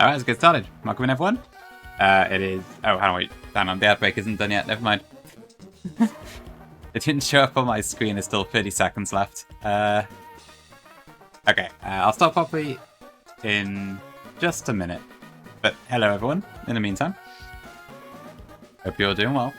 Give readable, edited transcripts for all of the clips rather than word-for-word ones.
Alright, let's get started. Welcome in, everyone. It is... Oh, hang on, wait. Hang on, the ad break isn't done yet. Never mind. It didn't show up on my screen. There's still 30 seconds left. Okay, I'll start properly in just a minute. But hello, everyone, in the meantime. Hope you're doing well.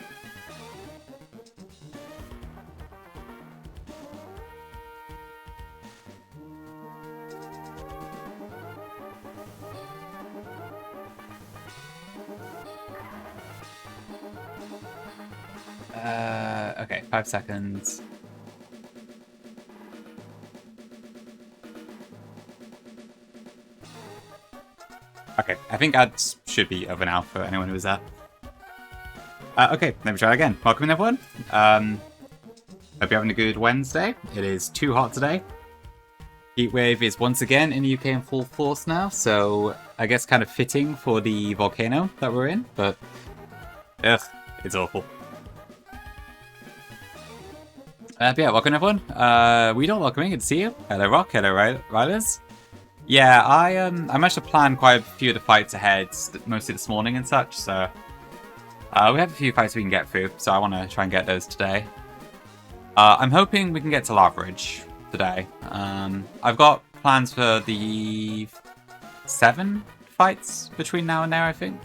Okay, 5 seconds. Okay, I think ads should be over now for anyone who was there. Okay, let me try again. Welcome in, everyone. Hope you're having a good Wednesday. It is too hot today. Heatwave is once again in the UK in full force now, so I guess kind of fitting for the volcano that we're in, but ugh, it's awful. But yeah, welcome everyone. Weedle, welcoming, good to see you. Hello Rock, hello Riders. Yeah, I managed to plan quite a few of the fights ahead, mostly this morning and such, so we have a few fights we can get through, so I want to try and get those today. I'm hoping we can get to Lava Ridge today. I've got plans for the 7 fights between now and there, I think.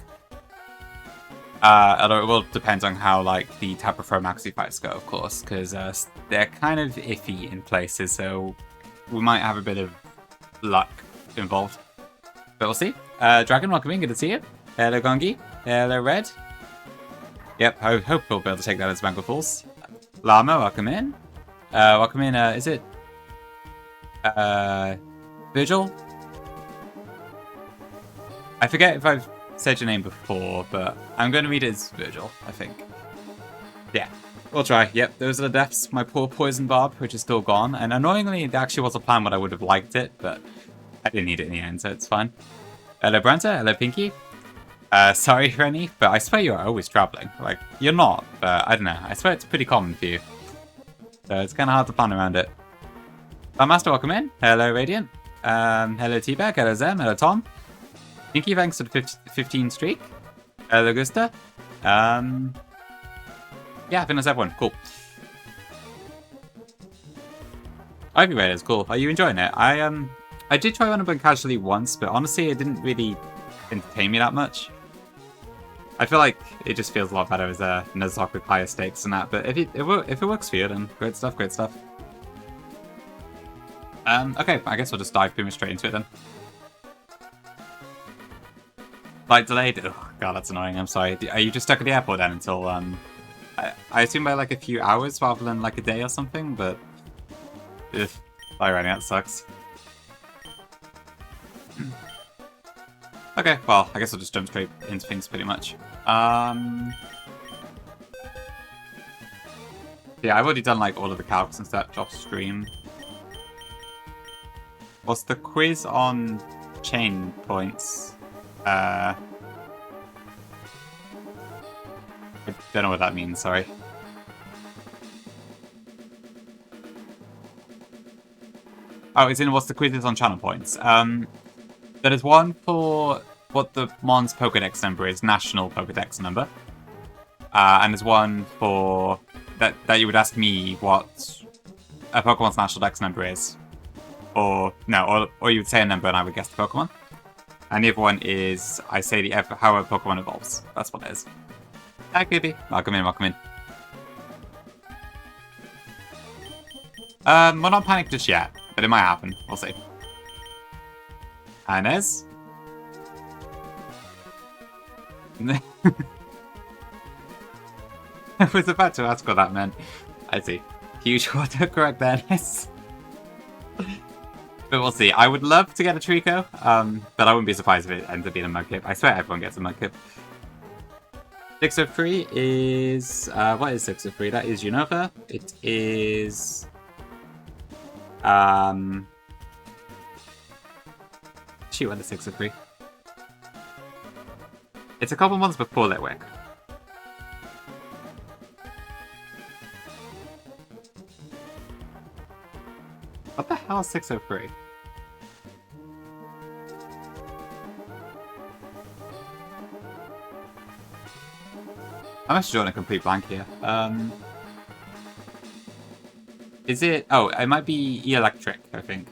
Although it will depend on how like the Tapu Pro Maxi fights go, of course, because they're kind of iffy in places, so we might have a bit of luck involved. But we'll see. Dragon, welcome in, good to see you. Hello Gongi. Hello Red. Yep, I hope we'll be able to take that as Banquet Falls. Llama, welcome in. Welcome in, is it Virgil? I forget if I've said your name before, but I'm going to read it as Virgil, I think. Yeah, we'll try. Yep, those are the deaths. My poor Poison Barb, which is still gone. And annoyingly, it actually was a plan what I would have liked it, but I didn't need it in the end, so it's fine. Hello, Branta. Hello, Pinky. Sorry, Rennie, but I swear you're always traveling. Like, you're not, but I don't know. I swear it's pretty common for you. So it's kind of hard to plan around it. Master, welcome in. Hello, Radiant. Hello, T-Bag. Hello, Zem. Hello, Tom. Pinky, thanks for the 15 streak. Hello, Gusta. Yeah, I think that's everyone. Cool. Ivy Raiders, cool. Are you enjoying it? I did try Running casually once, but honestly, it didn't really entertain me that much. I feel like it just feels a lot better as a Nuzlocke with higher stakes than that, but if it works for you, then great stuff, great stuff. Okay, I guess we'll just dive pretty much straight into it then. Flight delayed? Oh god, that's annoying, I'm sorry. Are you just stuck at the airport then until, I assume by like a few hours rather than like a day or something, but... Ugh, alrighty, that sucks. Okay, well, I guess I'll just jump straight into things pretty much. Yeah, I've already done like all of the calcs and stuff off stream. What's the quiz on chain points? I don't know what that means, sorry. Oh, it's in what's the quiz is on channel points. There is one for what the Mon's Pokedex number is, national Pokedex number. And there's one for that you would ask me what a Pokemon's national Dex number is. Or no, or you would say a number and I would guess the Pokemon. And the other one is I say how a Pokemon evolves. That's what it is. Hi, Creepy. Welcome in, welcome in. We're not panicked just yet, but it might happen. We'll see. Inez? I was about to ask what that meant. I see. Huge autocorrect there, Inez. But we'll see. I would love to get a Trico, but I wouldn't be surprised if it ends up being a Mudkip. I swear everyone gets a Mudkip. 603 is... what is 603? That is Unova. It is... Shoot, what is 603? It's a couple months before Litwick. What the hell is 603? I'm actually drawing a complete blank here. Is it... Oh, it might be electric, I think.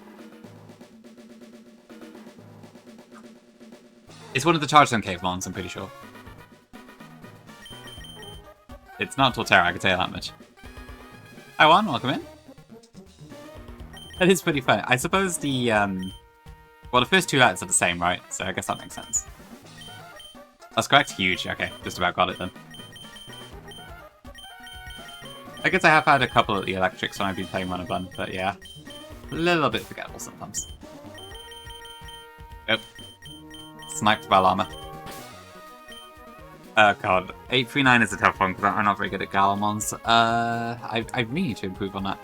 It's one of the Charge Zone Cavemons, I'm pretty sure. It's not Torterra, I can tell you that much. Hi, Juan, welcome in. That is pretty fun. I suppose the, well, the first two letters are the same, right? So I guess that makes sense. That's correct. Huge. Okay, just about got it then. I guess I have had a couple of the electrics when I've been playing Run and Bun, but yeah. A little bit forgettable sometimes. Yep. Sniped by Llama. Oh god. 839 is a tough one because I'm not very good at Galamons. I really need to improve on that.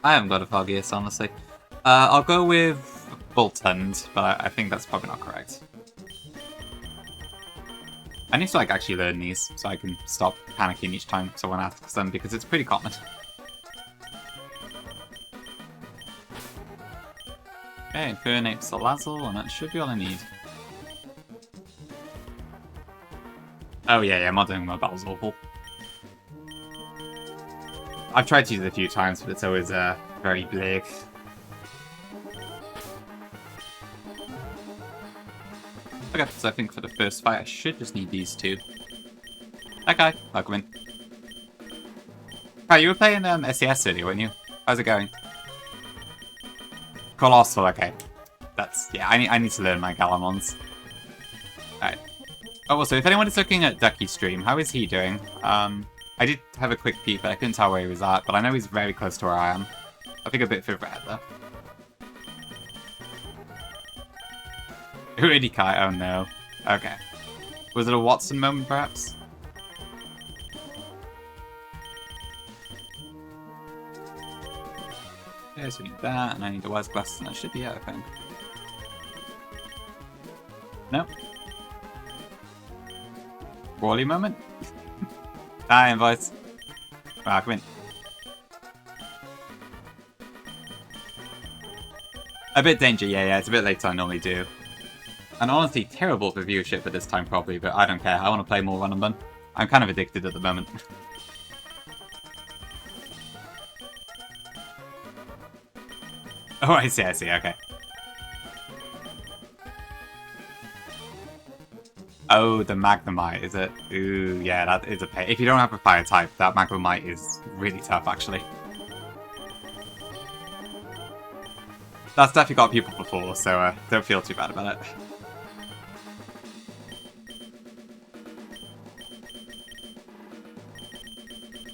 I haven't got a foggiest, honestly. I'll go with Boltund, but I think that's probably not correct. I need to like actually learn these so I can stop panicking each time someone asks them because it's pretty common. Okay, Infernape Salazzle, and that should be all I need. Oh yeah, Modern Mobile's awful. I've tried to use it a few times, but it's always very big. Okay, so I think for the first fight I should just need these two. That guy, welcome in. Oh, you were playing SES earlier, weren't you? How's it going? Colossal, okay. That's, yeah, I need to learn my Galamons. Alright. Oh, also, if anyone is looking at Ducky's stream, how is he doing? I did have a quick peek, but I couldn't tell where he was at, but I know he's very close to where I am. I think a bit further ahead, though. Really, Kai? Oh, no. Okay. Was it a Watson moment, perhaps? Okay, so we need that, and I need the Wise Glasses, and that should be it, I think. Nope. Wally moment? Hi, invites. Ah, come in. A bit danger, yeah, it's a bit later than I normally do. And honestly, terrible for viewership at this time, probably, but I don't care. I want to play more Run and Bun. I'm kind of addicted at the moment. Oh, I see, okay. Oh, the Magnemite, is it? Ooh, yeah, that is a pain. If you don't have a fire type, that Magnemite is really tough, actually. That's definitely got people before, so don't feel too bad about it.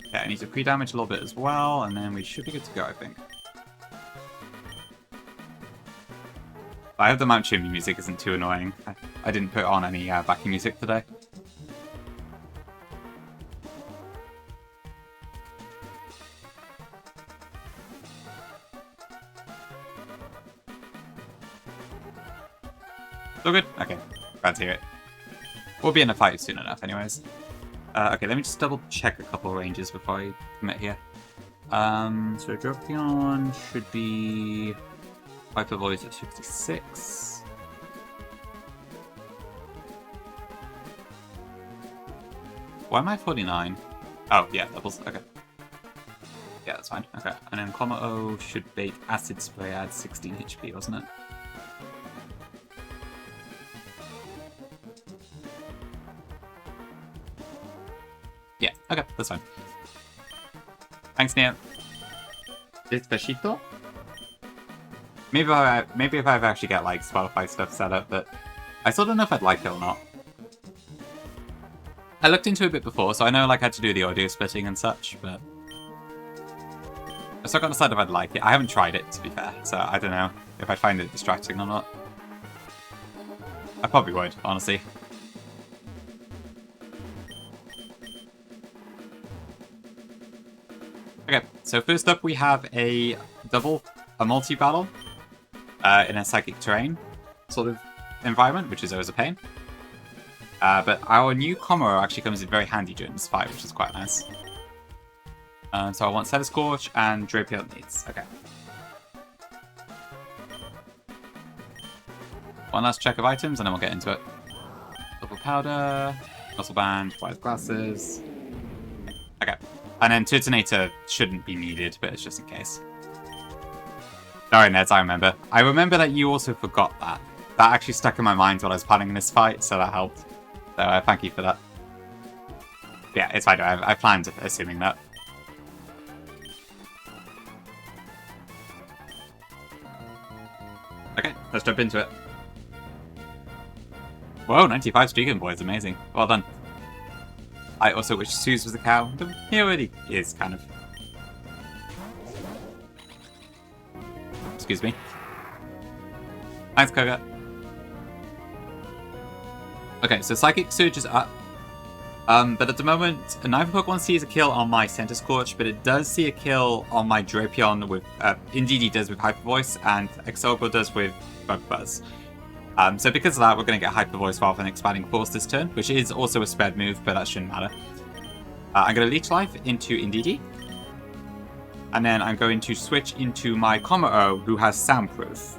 Okay, I need to pre-damage a little bit as well, and then we should be good to go, I think. I hope the Mount Chimney music isn't too annoying. I didn't put on any backing music today. So good? Okay, glad to hear it. We'll be in a fight soon enough anyways. Okay, let me just double check a couple of ranges before I commit here. So Dropion should be... 5-foot voice at 66. Why am I 49? Oh, yeah, doubles. Okay. Yeah, that's fine. Okay. And then Clomo should bait Acid Spray at 16 HP, wasn't it? Yeah, okay, that's fine. Thanks, Nia. Despacito? Maybe if I've actually got like Spotify stuff set up, but I still don't know if I'd like it or not. I looked into it a bit before, so I know like how to do the audio splitting and such, but I still can't decide if I'd like it. I haven't tried it, to be fair, so I don't know if I find it distracting or not. I probably would, honestly. Okay, so first up we have a multi-battle. In a psychic terrain sort of environment, which is always a pain. But our new Komuro actually comes in very handy during this fight, which is quite nice. So I want Set Scorch and Drapion needs. Okay. One last check of items, and then we'll get into it. Double powder, muscle band, wise glasses. Okay. And then Turtonator shouldn't be needed, but it's just in case. Alright, Neds, I remember. I remember that you also forgot that. That actually stuck in my mind while I was planning this fight, so that helped. So thank you for that. Yeah, it's fine. I planned assuming that. Okay, let's jump into it. Whoa, 95 streaking, boys. Amazing. Well done. I also wish Suze was a cow. He already is, kind of. Excuse me. Thanks, Koga. Okay, so Psychic Surge is up. But at the moment, neither Pokemon sees a kill on my Center Scorch, but it does see a kill on my Drapion with, Indeedee does with Hyper Voice, and Excelgor does with Bug Buzz. So because of that, we're going to get Hyper Voice rather than Expanding Force this turn, which is also a spread move, but that shouldn't matter. I'm going to Leech Life into Indeedee. And then I'm going to switch into my Kommo-o, who has Soundproof.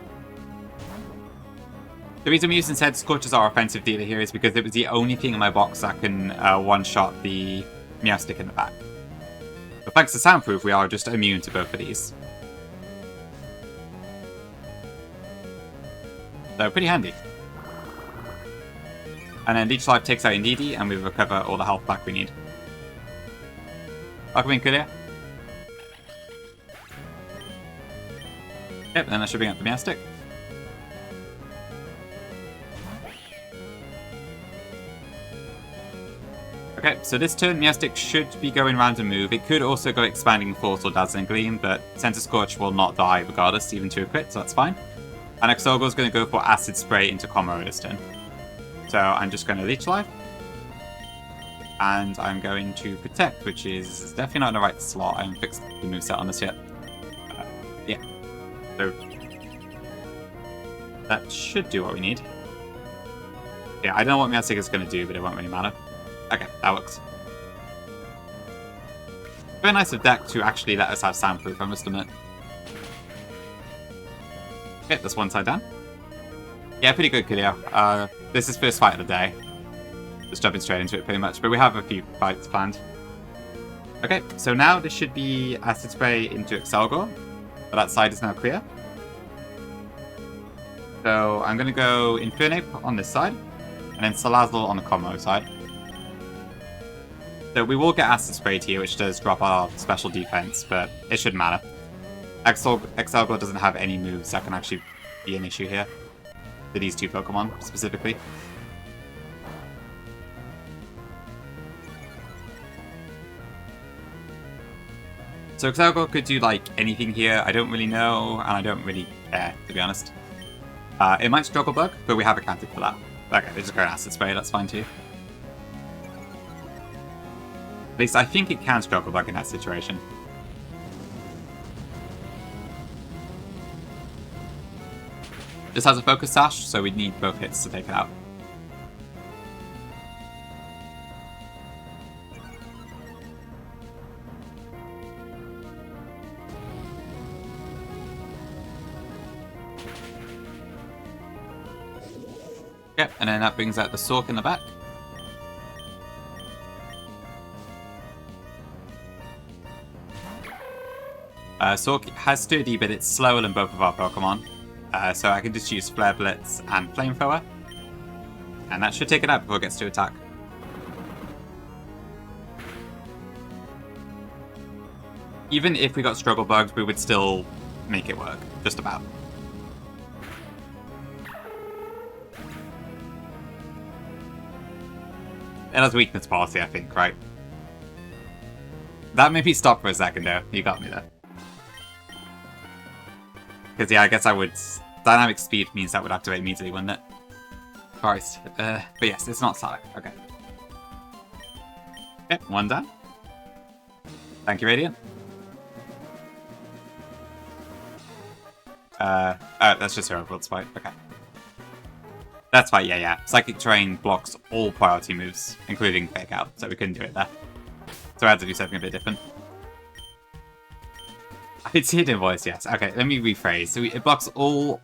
The reason we're using Center Scorch as our offensive dealer here is because it was the only thing in my box that can one-shot the Meowstic in the back. But thanks to Soundproof, we are just immune to both of these. So, pretty handy. And then Leech Life takes out Indeedee, and we recover all the health back we need. Aquaman clear. Yep, then that should bring up the Meowstic. Okay, so this turn Meowstic should be going round a move. It could also go Expanding Force or Dazzling Gleam, but Center Scorch will not die regardless, even to a crit, so that's fine. And Excelgor is going to go for Acid Spray into Kommo-o this turn. So I'm just going to Leech Life. And I'm going to Protect, which is definitely not in the right slot. I haven't fixed the moveset on this yet. Yeah. So that should do what we need. Yeah, I don't know what Meowstic is going to do, but it won't really matter. Okay, that works. Very nice of deck to actually let us have Soundproof, I must admit. Okay, that's one side down. Yeah, pretty good, Killio. This is first fight of the day. Just jumping straight into it, pretty much. But we have a few fights planned. Okay, so now this should be Acid Spray into Excelgor. But that side is now clear. So I'm going to go Infernape on this side. And then Salazzle on the Kommo-o side. So we will get Acid Sprayed here, which does drop our special defense, but it shouldn't matter. Excelgor doesn't have any moves that can actually be an issue here. For these two Pokemon, specifically. So Excelgor could do, like, anything here. I don't really know, and I don't really care, to be honest. It might Struggle Bug, but we have accounted for that. Okay, they just go an Acid Spray, that's fine too. At least I think it can Struggle Bug in that situation. This has a Focus Sash, so we'd need both hits to take it out. Yep, and then that brings out the Sork in the back. Sork has Sturdy, but it's slower than both of our Pokemon. So I can just use Flare Blitz and Flamethrower. And that should take it out before it gets to attack. Even if we got Struggle Bugs, we would still make it work. Just about. It has weakness policy, I think, right? That made me stop for a second there. You got me there. Because, yeah, I guess I would... Dynamic Speed means that would activate immediately, wouldn't it? Christ. But yes, it's not static. Okay. Okay, one down. Thank you, Radiant. That's just Hero World Spike. Okay. That's fine, yeah. Psychic Terrain blocks all priority moves, including Fake Out, so we couldn't do it there. So I had to do something a bit different. It's hidden voice, yes. Okay, let me rephrase. So it blocks all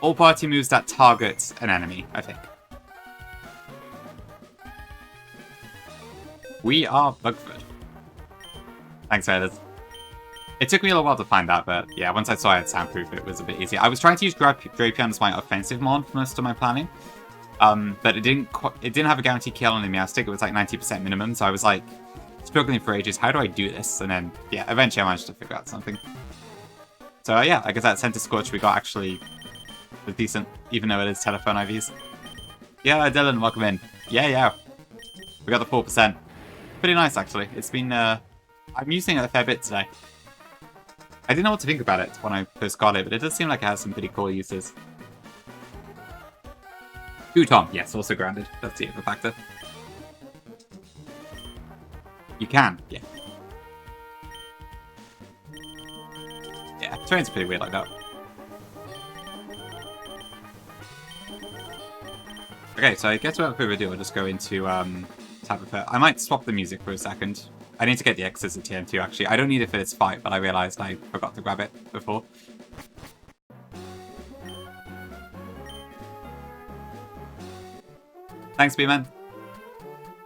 All party moves that target an enemy, I think. We are Bugford. Thanks, Raiders. It took me a little while to find that, but yeah, once I saw I had soundproof, it was a bit easier. I was trying to use Drapion as my offensive mod for most of my planning, but it didn't have a guaranteed kill on the Meowstic. It was like 90% minimum, so I was like struggling for ages. How do I do this? And then yeah, eventually I managed to figure out something. So yeah, I guess that Center Scorch we got actually was decent, even though it is telephone IVs. Yeah, Dylan, welcome in. Yeah. We got the 4%. Pretty nice, actually. It's been, I'm using it a fair bit today. I didn't know what to think about it when I first got it, but it does seem like it has some pretty cool uses. Ooh, Tom. Yes, also grounded. That's the other factor. You can, yeah. Yeah, terrain's pretty weird like that. Okay, so I guess without further ado, I'll just go into Tab of Her. I might swap the music for a second. I need to get the X's at TM2 actually. I don't need it for this fight, but I realized I forgot to grab it before. Thanks, B-Man.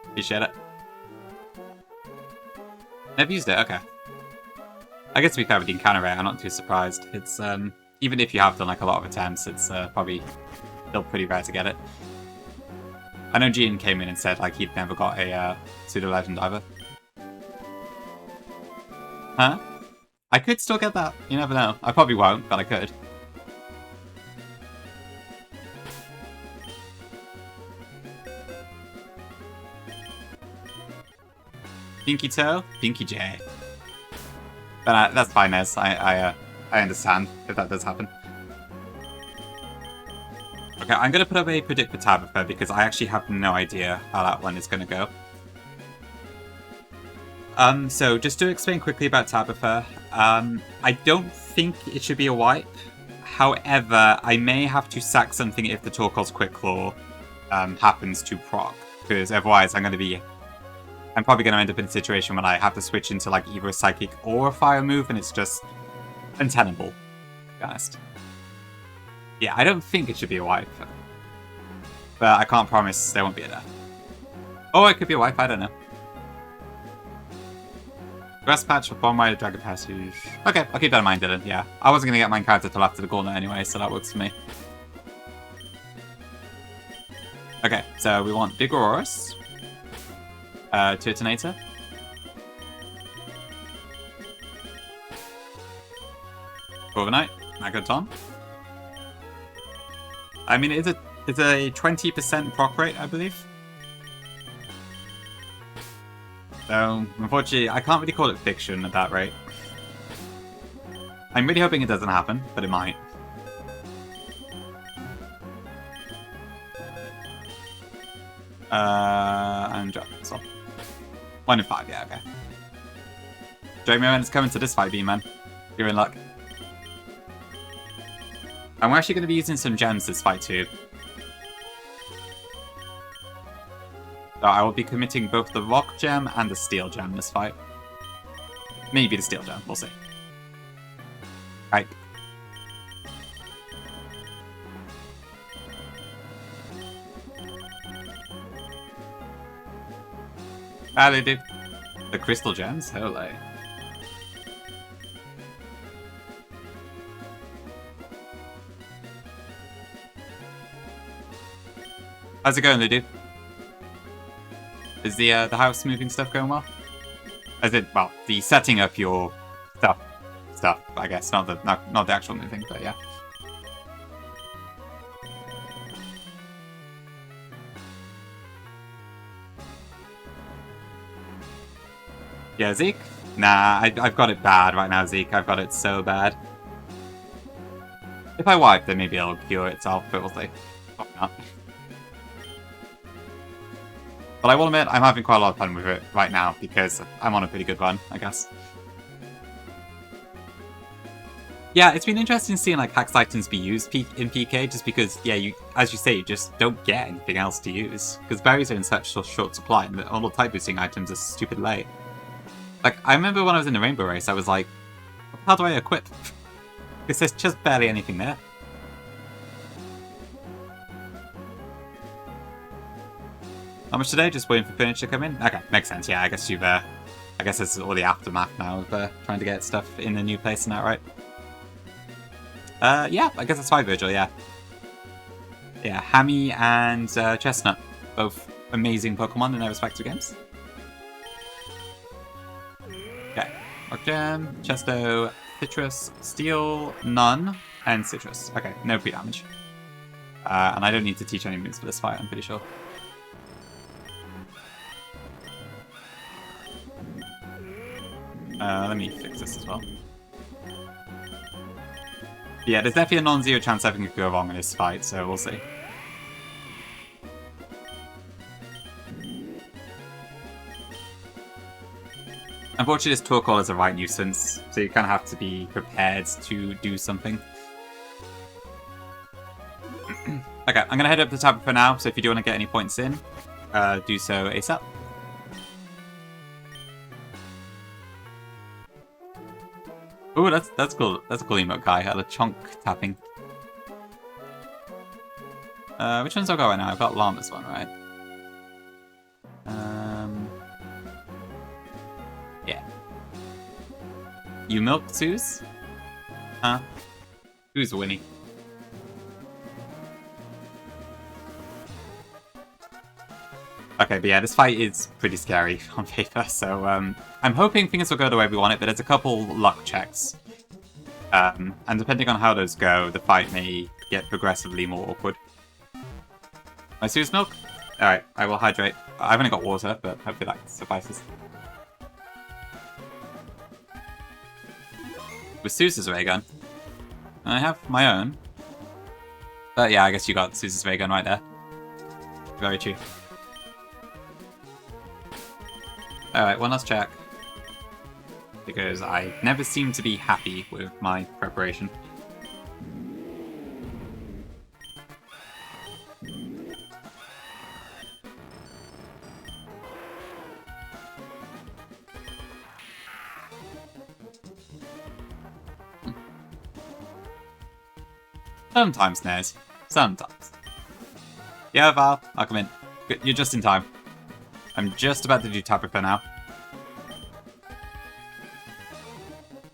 Appreciate it. Never used it, okay. I guess to be fair with the encounter rate, I'm not too surprised. It's, even if you have done like a lot of attempts, it's probably still pretty rare to get it. I know Gian came in and said like he'd never got a pseudo-legend either. Huh? I could still get that. You never know. I probably won't, but I could. Pinky Toe? Pinky J. But that's fine, Nez. I understand if that does happen. Okay, I'm going to put up a predict for Tab of Her because I actually have no idea how that one is going to go. So just to explain quickly about Tab of Her, I don't think it should be a wipe. However, I may have to sack something if the Torkoal's Quick Claw happens to proc, because otherwise I'm probably going to end up in a situation when I have to switch into like either a Psychic or a Fire move, and it's just untenable, to be honest. Yeah, I don't think it should be a wipe, but I can't promise there won't be a death. Oh, it could be a wipe, I don't know. Grass patch for Bomb Rider Dragon Passage. Okay, I'll keep that in mind, Dylan. Yeah, I wasn't going to get my character till after the gauntlet anyway, so that works for me. Okay, so we want Big Aurorus, Turtonator, Overnight, Magaton. I mean, it's a 20% proc rate, I believe. So, unfortunately, I can't really call it fiction at that rate. I'm really hoping it doesn't happen, but it might. And drop this off. 1 in 5, yeah, okay. Draymond is coming to this fight, B-Man. You're in luck. I'm actually going to be using some gems this fight too. So I will be committing both the rock gem and the steel gem this fight. Maybe the steel gem, we'll see. Right. Ah, they do. The crystal gems? Holy. How's it going, Ludu? Is the house moving stuff going well? As in, well, the setting up your stuff, I guess, not the actual moving, but yeah. Yeah, Zeke? Nah, I've got it bad right now, Zeke. I've got it so bad. If I wipe, then maybe it'll cure itself, but we'll see. Probably not. But I will admit, I'm having quite a lot of fun with it right now, because I'm on a pretty good run, I guess. Yeah, it's been interesting seeing like hacks items be used in PK, just because, yeah, as you say, you just don't get anything else to use. Because berries are in such short supply, and all the type boosting items are stupid late. Like, I remember when I was in the Rainbow Race, I was like, how do I equip? Because there's just barely anything there. How much today? Just waiting for furniture to come in? Okay, makes sense. Yeah, I guess you've, I guess it's all the aftermath now of trying to get stuff in the new place and that, right? Yeah, I guess that's fine, Virgil, yeah. Yeah, Hammy and Chestnut, both amazing Pokemon in their respective games. Okay, Rock Gem, Chesto, Citrus, Steel, none, and Citrus. Okay, no pre-damage. And I don't need to teach any moves for this fight, I'm pretty sure. Let me fix this as well. Yeah, there's definitely a non-zero chance everything could go wrong in this fight, so we'll see. Unfortunately, this Torkoal is a right nuisance, so you kind of have to be prepared to do something. Okay, I'm going to head up to the tablet for now, so if you do want to get any points in, do so ASAP. Ooh, that's cool. That's a cool emote guy. A chonk tapping. Which ones have I got right now? I've got Llama's one, right? Yeah. You milk Suze? Huh? Who's Winnie? Okay, but yeah, this fight is pretty scary on paper, so I'm hoping things will go the way we want it, but there's a couple luck checks. And depending on how those go, the fight may get progressively more awkward. My Suze milk? Alright, I will hydrate. I've only got water, but hopefully that suffices. With Suze's ray gun. I have my own. But yeah, I guess you got Suze's ray gun right there. Very true. Alright, one last check. Because I never seem to be happy with my preparation. Sometimes, Nez. Sometimes. Yeah, Val, I'll come in. You're just in time. I'm just about to do Tapu Fini now.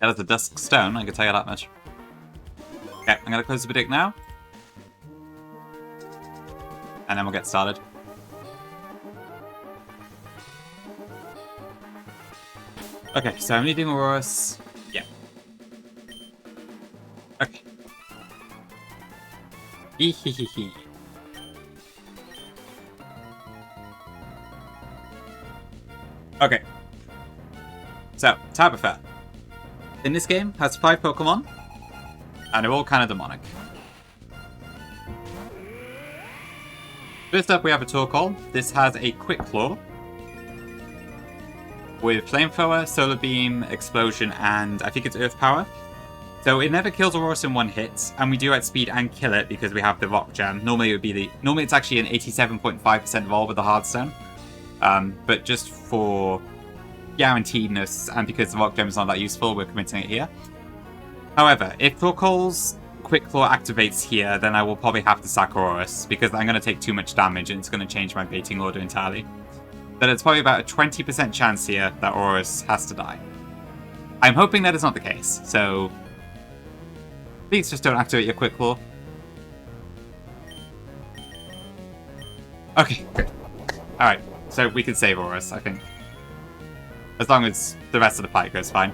That is a dusk stone, I can tell you that much. Okay, I'm gonna close the predict now. And then we'll get started. Okay, so I'm needing Aurorus. Yeah. Okay. Hehehehe. Okay. So, Tapu Fini. In this game, has 5 Pokemon, and they're all kind of demonic. First up, we have a Torkoal. This has a Quick Claw with Flamethrower, Solar Beam, Explosion, and I think it's Earth Power. So it never kills Aurorus in one hit, and we do outspeed and kill it because we have the Rock Gem. Normally it would be normally it's actually an 87.5% roll with the Hardstone, but just for guaranteedness, and because the Rock Gem is not that useful, we're committing it here. However, if Torkoal's Quick Claw activates here, then I will probably have to sack Aurorus, because I'm going to take too much damage and it's going to change my baiting order entirely. But it's probably about a 20% chance here that Aurorus has to die. I'm hoping that is not the case, so please just don't activate your Quick Claw. Okay, good. Alright, so we can save Aurorus, I think. As long as the rest of the fight goes fine.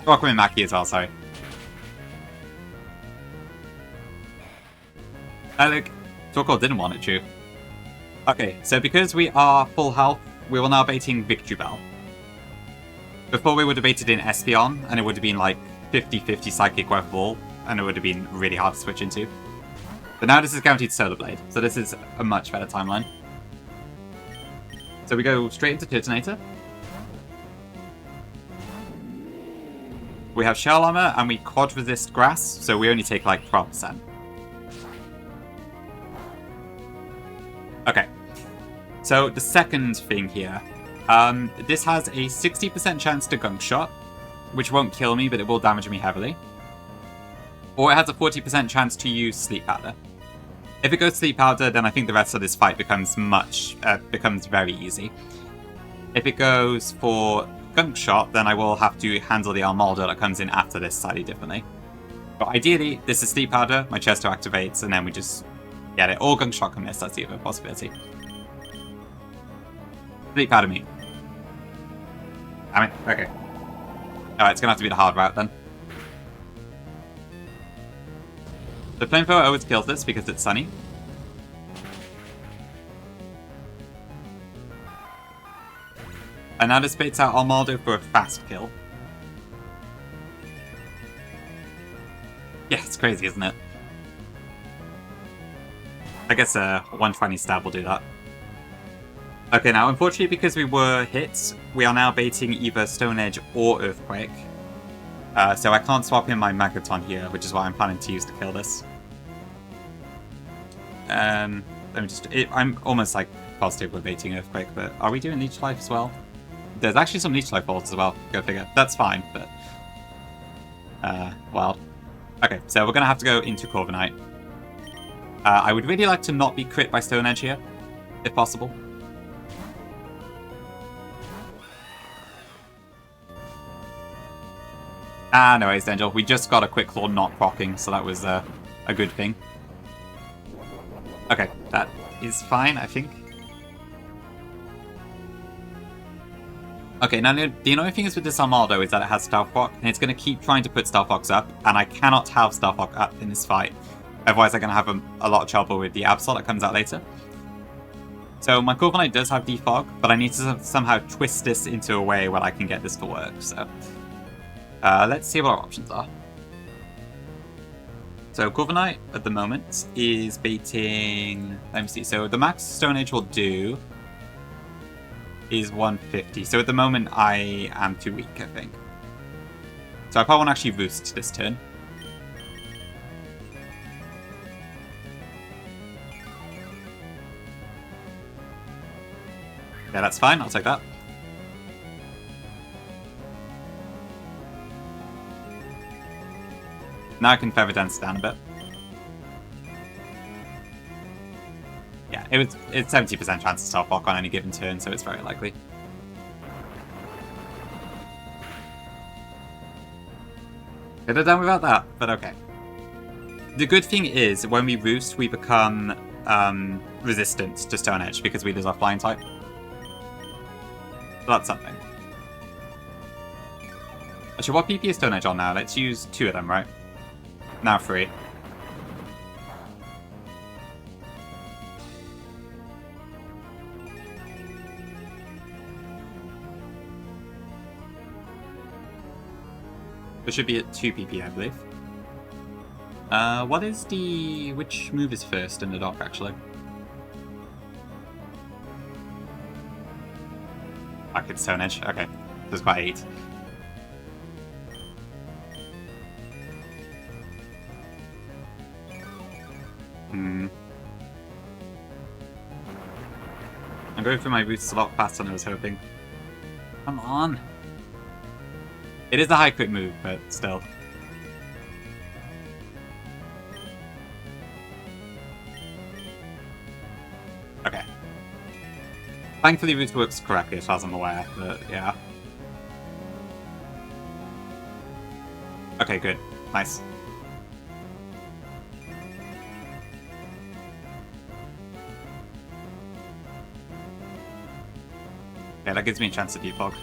Rockman Maki as well, sorry. Look, Torkoal didn't want it, true. Okay, so because we are full health, we will now baiting Victory Bell. Before we would have baited in Espeon, and it would have been like 50-50 Psychic Weather Ball, and it would have been really hard to switch into. But now this is guaranteed Solar Blade, so this is a much better timeline. So we go straight into Turtonator. We have Shell Armor, and we quad resist Grass, so we only take like 12%. Okay, so the second thing here. This has a 60% chance to Gunk Shot, which won't kill me, but it will damage me heavily. Or it has a 40% chance to use Sleep Powder. If it goes Sleep Powder, then I think the rest of this fight becomes very easy. If it goes for Gunk Shot, then I will have to handle the Armaldo that comes in after this slightly differently. But ideally, this is Sleep Powder, my Chesto activates, and then we just get it. Or Gunk Shot can miss, that's the other possibility. Sleep Powder me. Damn it, okay. Alright, it's gonna have to be the hard route then. The Flamethrower always kills this because it's sunny. And now this baits out Armaldo for a fast kill. Yeah, it's crazy, isn't it? I guess a 120 stab will do that. Okay, now unfortunately because we were hit, we are now baiting either Stone Edge or Earthquake. So I can't swap in my Magneton here, which is what I'm planning to use to kill this. Let me just... I'm almost like positive we're baiting Earthquake, but are we doing Leech Life as well? There's actually some Leech Life bolts as well, go figure. That's fine, but... wild. Okay, so we're going to have to go into Corviknight. I would really like to not be crit by Stone Edge here, if possible. Ah, no worries, Angel. We just got a Quick Claw not proccing, so that was a good thing. Okay, that is fine, I think. Okay, now the annoying thing is with this Armaldo is that it has Stealth Rock, and it's going to keep trying to put Stealth Rocks up, and I cannot have Stealth Rock up in this fight. Otherwise, I'm going to have a lot of trouble with the Absol that comes out later. So my Corviknight does have Defog, but I need to somehow twist this into a way where I can get this to work, so... let's see what our options are. So Corviknight at the moment is baiting... Let me see. So the max Stone Age will do is 150. So at the moment I am too weak, I think. So I probably want to actually boost this turn. Yeah, that's fine. I'll take that. Now I can Feather Dance down a bit. Yeah, it's 70% chance to Stealth Rock on any given turn, so it's very likely. Could have done without that, but okay. The good thing is, when we roost, we become resistant to Stone Edge because we lose our Flying type. So that's something. Actually, what PP is Stone Edge on now? Let's use 2 of them, right? Now 3. It should be at 2 PP, I believe. What is the... Which move is first in the dock, actually? I could Stone Edge. Okay. There's quite 8. I'm going through my boosts a lot faster than I was hoping. Come on! It is a high crit move, but still. Okay. Thankfully, Roost works correctly as far as I'm aware, but yeah. Okay, good. Nice. Okay, that gives me a chance to defog.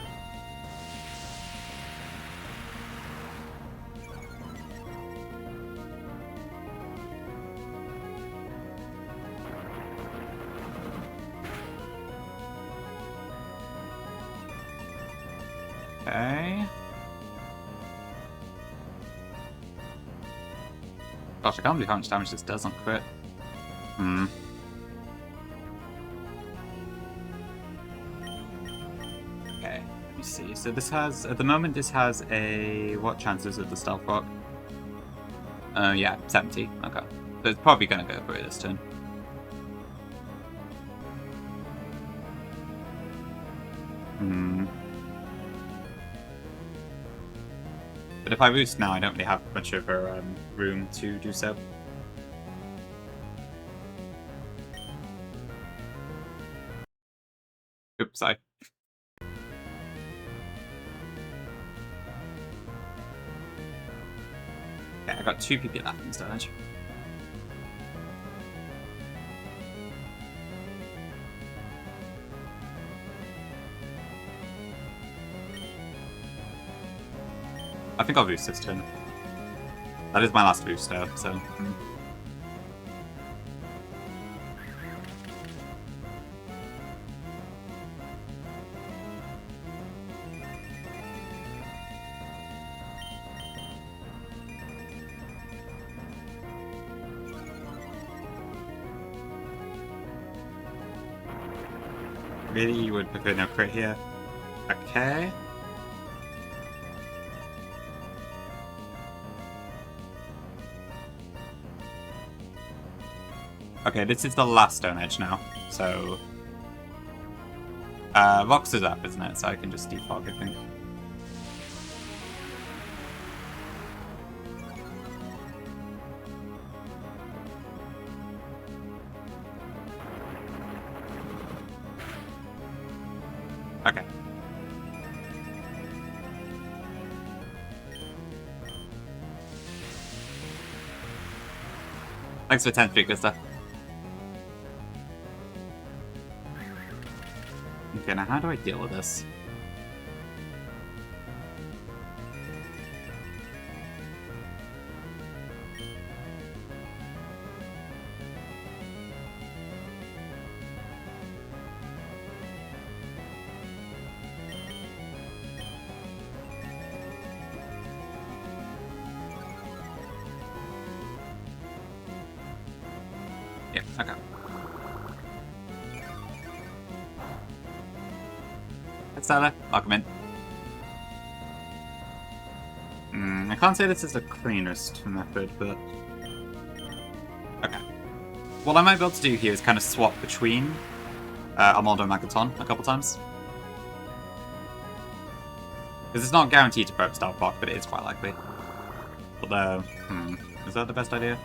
Okay. Gosh, I can't believe how much damage this does on crit. Okay, let me see. So this has, at the moment, this has a... What chances of the Stealth Rock? Yeah, 70. Okay. So it's probably going to go for it this turn. But if I boost now, I don't really have much of a room to do so. Oops, sorry. Okay, I got 2 PP left in Stone Age. I think I'll boost this turn. That is my last booster, so... Really, you would prefer no crit here? Okay. Okay, this is the last Stone Edge now, so... Vox is up, isn't it? So I can just defog, I think. Okay. Thanks for 10th streak, Vista. Okay, now how do I deal with this? Yeah, okay. Let's lock him in. I can't say this is the cleanest method, but... Okay. What I might be able to do here is kind of swap between Armando and Magaton a couple times. Because it's not guaranteed to proc Stealth Block, but it is quite likely. Although, is that the best idea?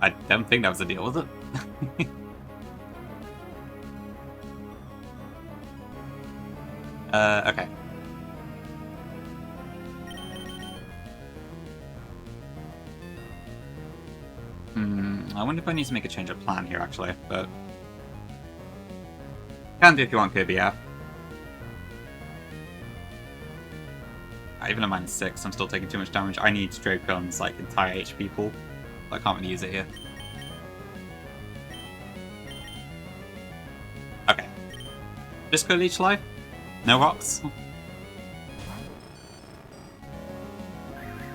I don't think that was the deal, was it? Okay. I wonder if I need to make a change of plan here, actually, but... Can do if you want, Kirby, yeah. Even at -6, I'm still taking too much damage. I need Dracon's, like, entire HP pool. I can't really use it here. Okay. Just go Leech Life? No rocks?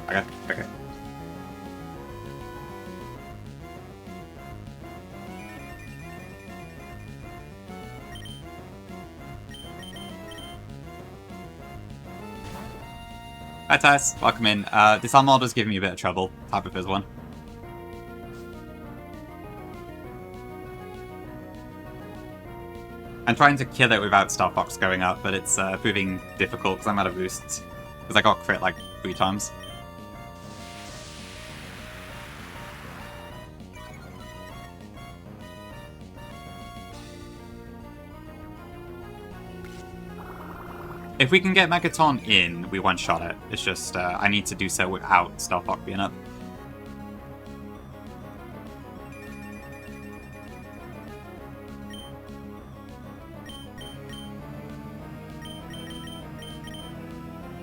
Okay, okay. Hi Tess, welcome in. This Armado's giving me a bit of trouble. Type of his one. I'm trying to kill it without Star Fox going up, but it's proving difficult because I'm out of boosts. Because I got crit like 3 times. If we can get Megaton in, we one-shot it. It's just, I need to do so without Star Fox being up.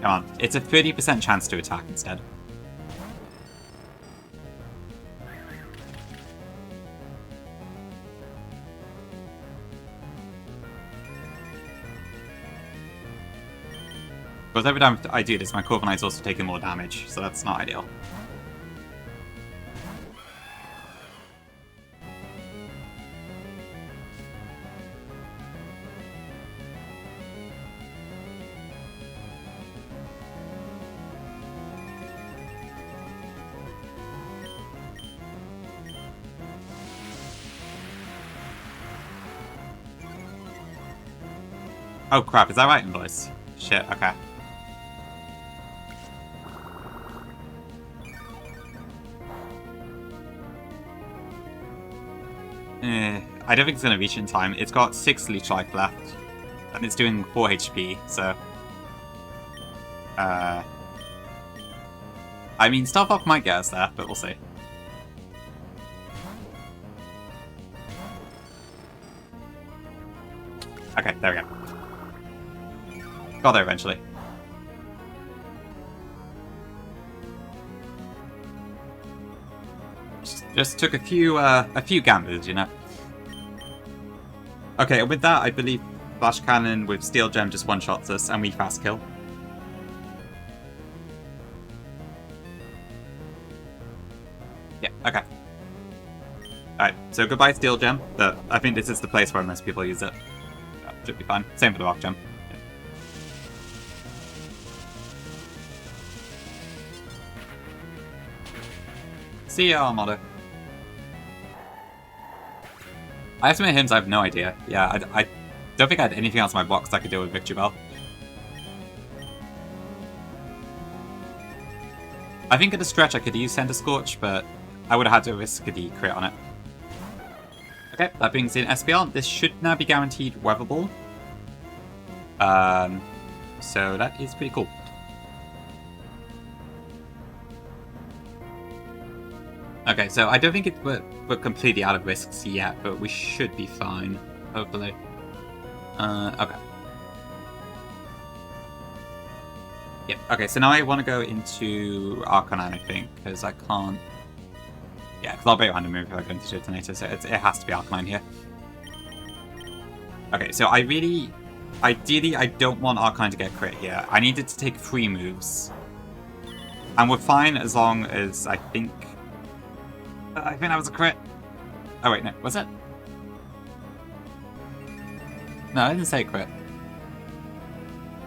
Come on, it's a 30% chance to attack instead. Because every time I do this, my Corviknight's also taking more damage, so that's not ideal. Oh crap, is that right, invoice? Shit, okay. I don't think it's going to reach in time. It's got 6 leech life left. And it's doing 4 HP, so... I mean, Starfox might get us there, but we'll see. Okay, there we go. Got there eventually. Just took a few gambles, you know. Okay, with that, I believe Flash Cannon with Steel Gem just one-shots us, and we fast kill. Yeah, okay. Alright, so goodbye Steel Gem, but I think this is the place where most people use it. Should be fine. Same for the Rock Gem. See ya, Armada. I have to admit, Hims, I have no idea. Yeah, I don't think I had anything else in my box that I could deal with Victory Bell. I think at a stretch I could use Center Scorch, but I would have had to risk the crit on it. Okay, that brings in Espeon. This should now be guaranteed Weatherable. So that is pretty cool. Okay, so I don't think we're completely out of risks yet, but we should be fine, hopefully. Okay. Yep, okay, so now I want to go into Arcanine, I think, because I can't... Yeah, because I'll be random move if I go into Detonator, so it has to be Arcanine here. Okay, so I really... Ideally, I don't want Arcanine to get crit here. I need it to take 3 moves. And we're fine as long as I think that was a crit. Oh wait, no, was it? No, I didn't say crit.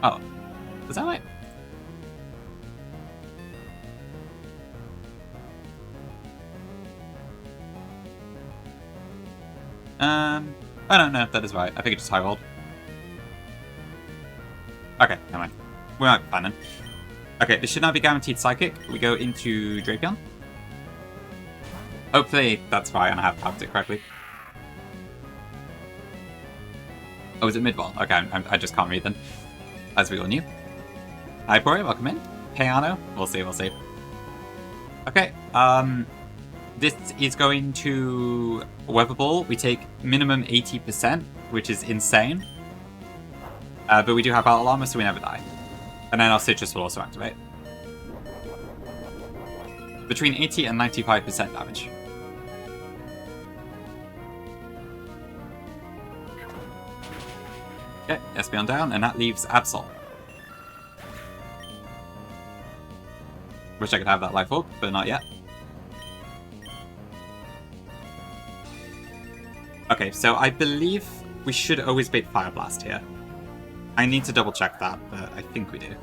Oh, was that right? I don't know if that is right. I think it just high rolled. Okay, never mind. We might be fine then. Okay, this should now be guaranteed Psychic. We go into Drapion. Hopefully that's right and I have tapped it correctly. Oh, is it mid-wall? Okay, I just can't read then. As we all knew. Hi, Bori, welcome in. Piano, we'll see, we'll see. Okay, this is going to Weather Ball. We take minimum 80%, which is insane. But we do have Battle Armor, so we never die. And then our Citrus will also activate. Between 80 and 95% damage. Okay, Espeon down, and that leaves Absol. Wish I could have that Life Orb, but not yet. Okay, so I believe we should always bait Fire Blast here. I need to double check that, but I think we do.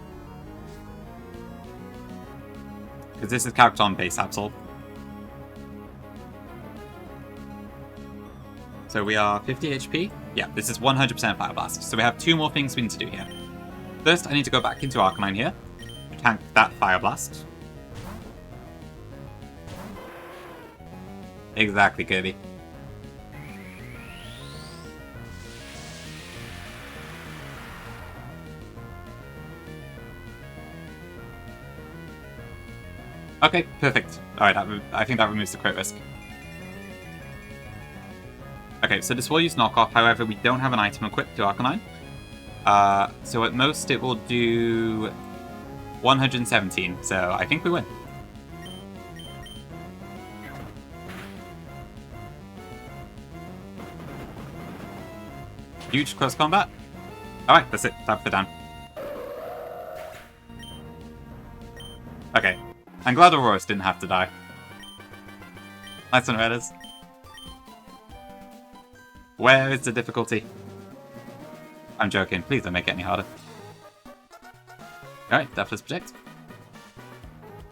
Because this is character on base Absol. So we are 50 HP. Yeah, this is 100% Fire Blast. So we have 2 more things we need to do here. First, I need to go back into Arcanine here. Tank that Fire Blast. Exactly, Kirby. Okay, perfect. Alright, I think that removes the crit risk. Okay, so this will use knockoff, however, we don't have an item equipped to Arcanine. So at most it will do 117, so I think we win. Huge close combat. Alright, that's it. Time for down. Okay. I'm glad Auroras didn't have to die. Nice one, Redders. Where is the difficulty? I'm joking. Please don't make it any harder. Alright, Deathless Protect.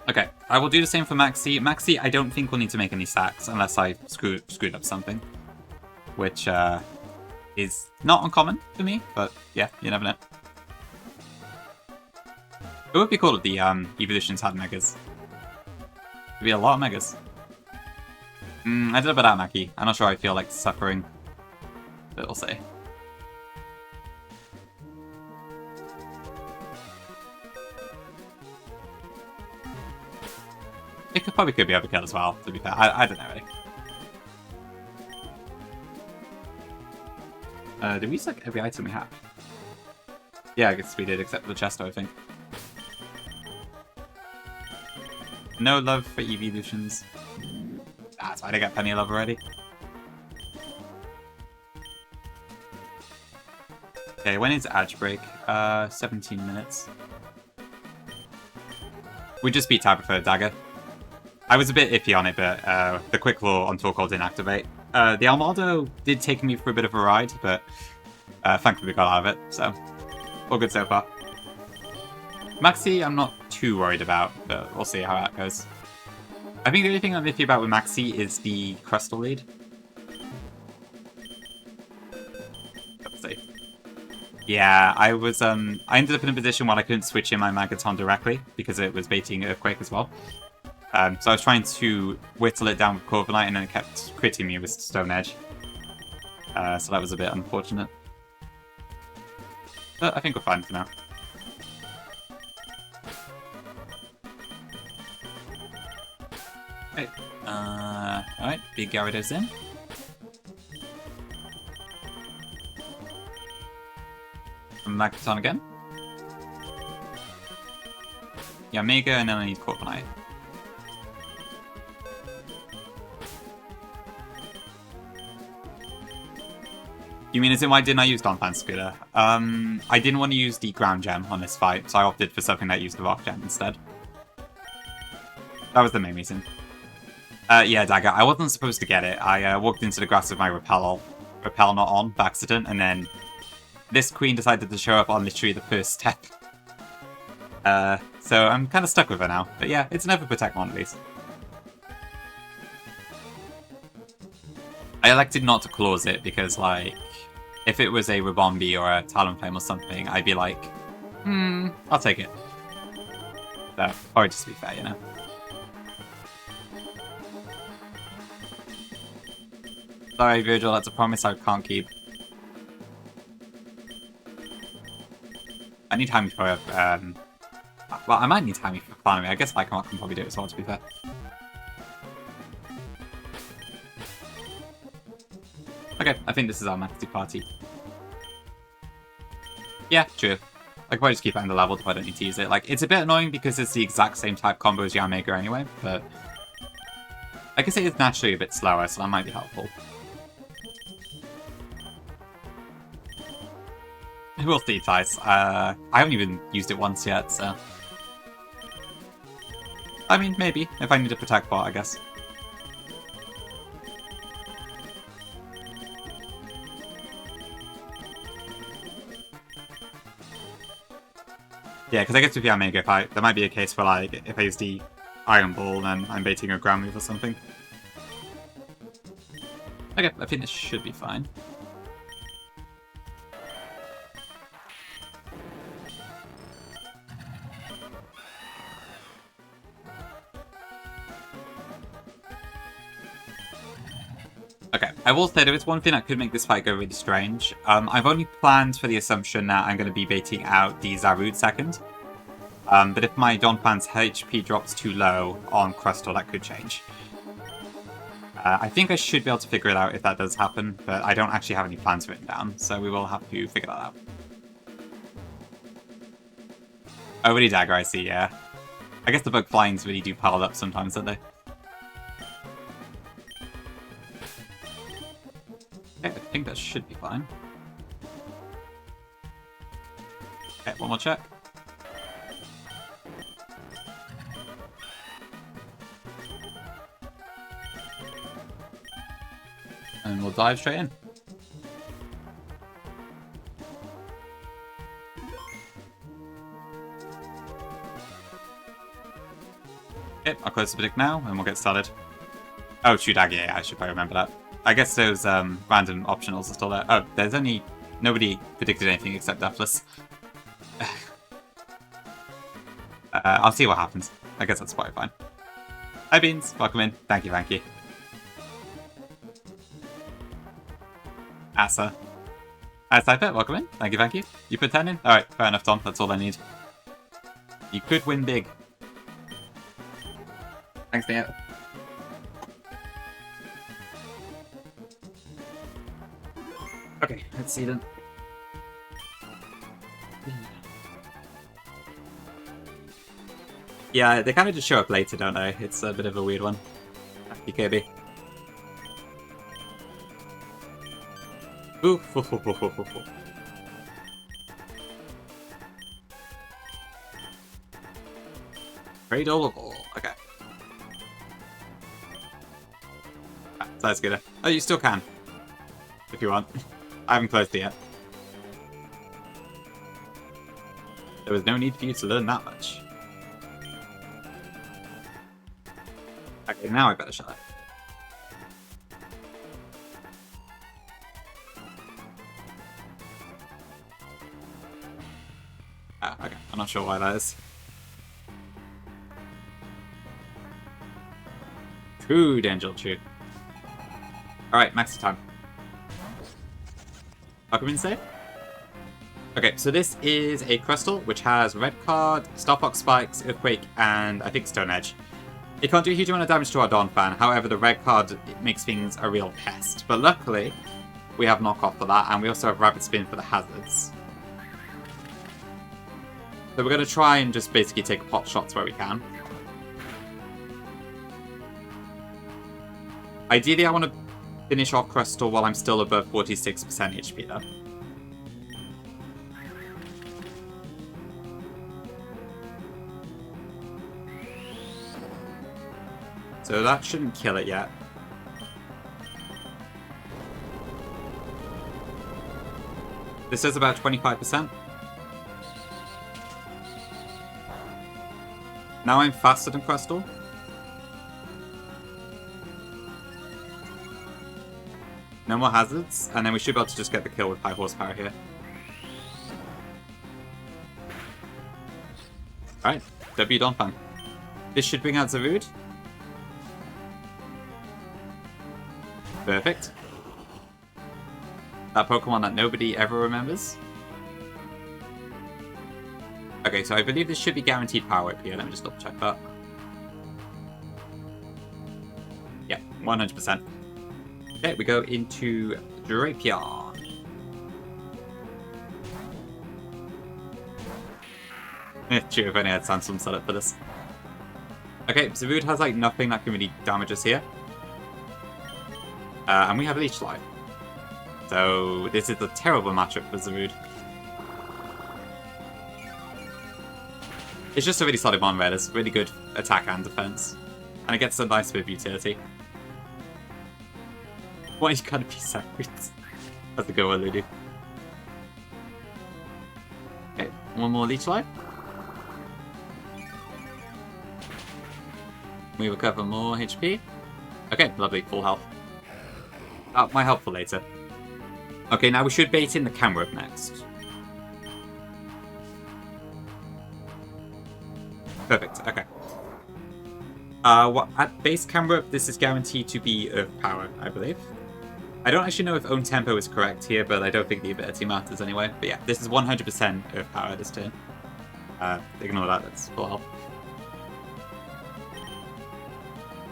Okay, I will do the same for Maxi. Maxi, I don't think we'll need to make any stacks unless I screwed up something. Which, is not uncommon for me, but yeah, you never know. It would be cool if the evolutions had megas. It'd be a lot of megas. I did a bit out Mackie. I'm not sure I feel like suffering, but we'll see. It probably could be overkill as well, to be fair. I don't know, really. Did we use like every item we have? Yeah, I guess we did, except for the chest, I think. No love for evolutions. That's why I got plenty of love already. Okay, when is Edge break? 17 minutes. We just beat Type Preferred Dagger. I was a bit iffy on it, but the quick claw on Torkoal didn't activate. The Almado did take me for a bit of a ride, but thankfully we got out of it, so all good so far. Maxi, I'm not too worried about, but we'll see how that goes. I think the only thing I'm iffy about with Maxi is the Crystal lead. Let's see. Yeah, I ended up in a position where I couldn't switch in my Magaton directly because it was baiting Earthquake as well. So I was trying to whittle it down with Corviknight and then it kept critting me with Stone Edge. So that was a bit unfortunate. But I think we're fine for now. Okay. Alright, big Gyarados in. Magaton again. Yeah, Mega, and then I need Corviknight. You mean as in why didn't I use Donphan Scooter? I didn't want to use the Ground Gem on this fight, so I opted for something that used the Rock Gem instead. That was the main reason. Yeah, Dagger, I wasn't supposed to get it. I walked into the grass with my Repel not on by accident, and then this queen decided to show up on literally the first step. So I'm kind of stuck with her now. But yeah, it's an Overprotect one at least. I elected not to close it because, like, if it was a Rabombi or a Talonflame or something, I'd be like, I'll take it. So, or just to be fair, you know. Sorry, Virgil, that's a promise I can't keep. I need Hammy for, well, I might need Hammy for Flannery. I guess Lycanroc can probably do it as well, to be fair. Okay, I think this is our Maxi party. Yeah, true. I could probably just keep it underleveled if I don't need to use it. Like, it's a bit annoying because it's the exact same type combo as Yanmega anyway, but I guess it is naturally a bit slower, so that might be helpful. We'll see, Tice. I haven't even used it once yet, so... I mean, maybe, if I need a Protect bot, I guess. Yeah, because I guess with Yanmega, there might be a case where, like, if I use the Iron Ball, then I'm baiting a Ground Move or something. Okay, I think this should be fine. Okay, I will say there is one thing that could make this fight go really strange. I've only planned for the assumption that I'm going to be baiting out the Zarude second. But if my Donphan's HP drops too low on Crustle, that could change. I think I should be able to figure it out if that does happen, but I don't actually have any plans written down, so we will have to figure that out. Oh, really, Dagger, I see, yeah. I guess the bug flyings really do pile up sometimes, don't they? Okay, I think that should be fine. Okay, one more check. And we'll dive straight in. Okay, I'll close the predict now and we'll get started. Oh, shoot, Dagger, yeah, I should probably remember that. I guess those random optionals are still there. Oh, there's only... Nobody predicted anything except Deathless. I'll see what happens. I guess that's quite fine. Hi, Beans. Welcome in. Thank you, thank you. Asa. Hi, Cypher. Welcome in. Thank you, thank you. You put 10 in? Alright, fair enough, Tom. That's all I need. You could win big. Thanks, Neo. Okay, let's see then. Yeah, they kind of just show up later, don't they? It's a bit of a weird one. Thank you, KB. Ooh, Very dolable. Okay. Ah, that's good. Oh, you still can. If you want. I haven't closed it yet. There was no need for you to learn that much. Okay, now I better shut up. Ah, okay. I'm not sure why that is. True, Angel, true. Alright, max time. Welcome in, say? Okay, so this is a Crystal, which has Red Card, Starfox Spikes, Earthquake, and I think Stone Edge. It can't do a huge amount of damage to our Dawn Fan, however the Red Card makes things a real pest. But luckily, we have knockoff for that, and we also have Rapid Spin for the hazards. So we're going to try and just basically take pot shots where we can. Ideally, I want to finish off Crystal while I'm still above 46% HP though. So that shouldn't kill it yet. This is about 25%. Now I'm faster than Crystal. No more hazards, and then we should be able to just get the kill with high horsepower here. Alright, W Donphan. This should bring out Zarude. Perfect. That Pokemon that nobody ever remembers. Okay, so I believe this should be guaranteed power up here. Let me just double check that. Yeah, 100%. Okay, we go into Drapion. True, if only I had Sandstorm set up for this. Okay, Zarude has like nothing that can really damage us here. And we have Leech Life. So this is a terrible matchup for Zarude. It's just a really solid one red. It's really good attack and defense. And it gets a nice bit of utility. Why you gotta be separate? That's a good one, Lulu. Okay, one more Leech Life. We recover more HP. Okay, lovely, full health. That might help for later. Okay, now we should bait in the camera up next. Perfect, okay. At base camera up, this is guaranteed to be Earth Power, I believe. I don't actually know if Own Tempo is correct here, but I don't think the ability matters anyway. But yeah, this is 100% Earth Power this turn. Ignore that, that's full health.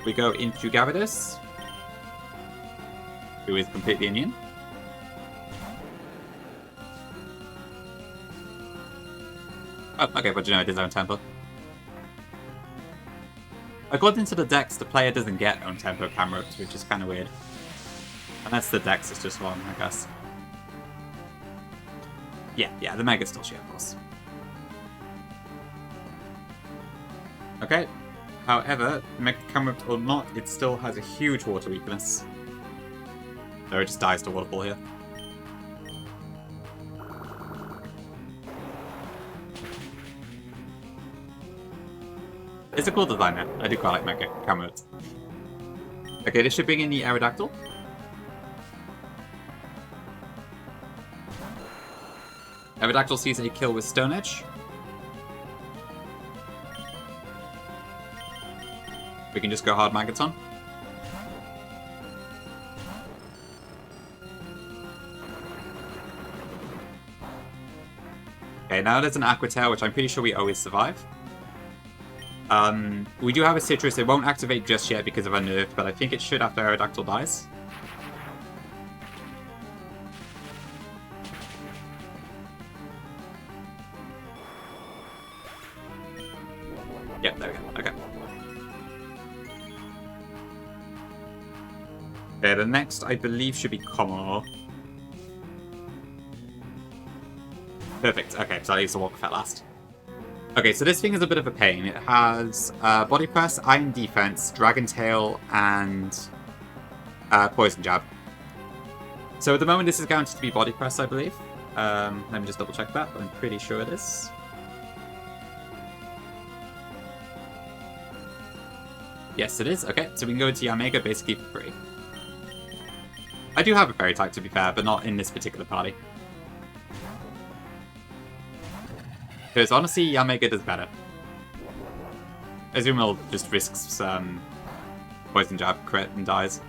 We go into Gyarados, who is completely immune. Oh, okay, but you know, it is Own Tempo. According to the Dex, the player doesn't get Own Tempo camera ups, which is kind of weird. Unless the Dex is just wrong, I guess. Yeah, the Mega's still shit, of course. Okay. However, Mega camera up or not, it still has a huge water weakness. So it just dies to Waterfall here. It's a cool design there. I do quite like Mega camera ups. Okay, this should bring in the Aerodactyl. Aerodactyl sees a kill with Stone Edge. We can just go hard Magaton. Okay, now there's an Aqua Tail, which I'm pretty sure we always survive. We do have a Citrus. It won't activate just yet because of our nerf, but I think it should after Aerodactyl dies. Yep, there we go. Okay. Okay, the next, I believe, should be Komor. Perfect. Okay, so I used to walk that last. Okay, so this thing is a bit of a pain. It has Body Press, Iron Defense, Dragon Tail, and Poison Jab. So at the moment, this is guaranteed to be Body Press, I believe. Let me just double check that, but I'm pretty sure it is. Yes, it is. Okay, so we can go into Yamega basically for free. I do have a Fairy type, to be fair, but not in this particular party. Because honestly, Yamega does better. Azumarill just risks Poison Jab, crit, and dies.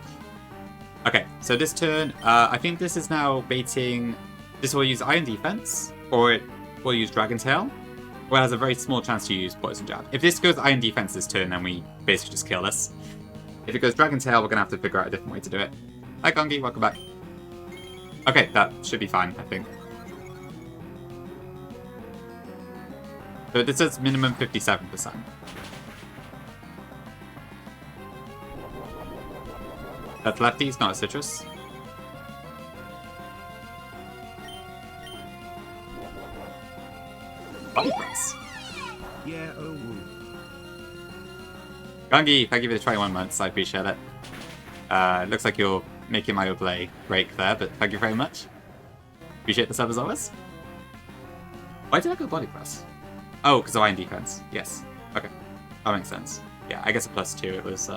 Okay, so this turn, I think this is now baiting... This will use Iron Defense, or it will use Dragon Tail, or it has a very small chance to use Poison Jab. If this goes Iron Defense this turn, then we basically just kill this. If it goes Dragon Tail, we're going to have to figure out a different way to do it. Hi, Gongi, welcome back. Okay, that should be fine, I think. So this says minimum 57%. That's lefties, not a Citrus. Body Press. Yeah, oh woo. Gongi, thank you for the 21 months, I appreciate it. Looks like you're making my overlay break there, but thank you very much. Appreciate the sub as always. Why did I go Body Press? Oh, because of Iron Defense. Yes. Okay. That makes sense. Yeah, I guess a +2 it was,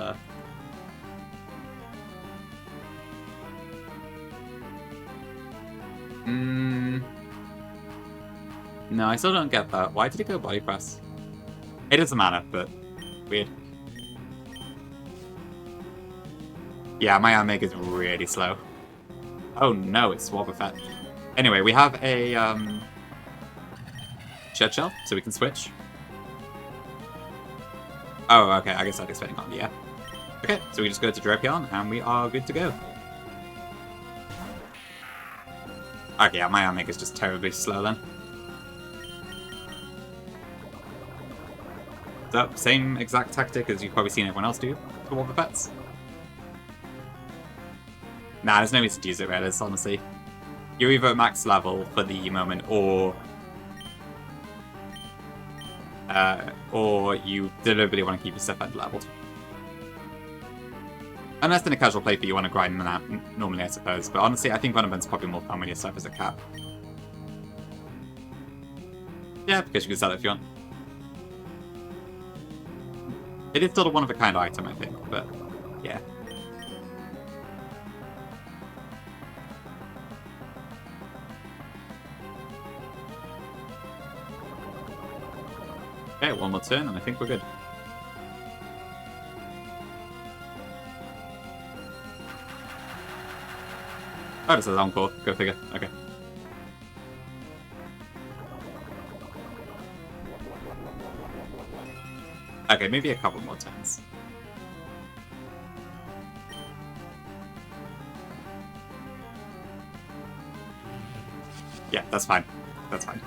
No, I still don't get that. Why did it go Body Press? It doesn't matter, but weird. Yeah, my Omega is really slow. Oh no, it's Swab Effect. Anyway, we have a, Shed Shell, so we can switch. Oh, okay, I guess I'm expecting on, yeah. Okay, so we just go to Drapion, and we are good to go. Okay, yeah, my Omega is just terribly slow then. So, same exact tactic as you've probably seen everyone else do for Swab Effects. Nah, there's no reason to use it, Redders, honestly. You're either at max level for the moment, or you deliberately want to keep your stuff under-leveled. Unless in a casual playthrough you want to grind them out normally, I suppose. But honestly, I think Runnerman's probably more fun when your stuff is a cap. Yeah, because you can sell it if you want. It is still a one-of-a-kind item, I think, but yeah. Okay, one more turn, and I think we're good. Oh, this is Encore. Go figure. Okay. Okay, maybe a couple more turns. Yeah, that's fine. That's fine.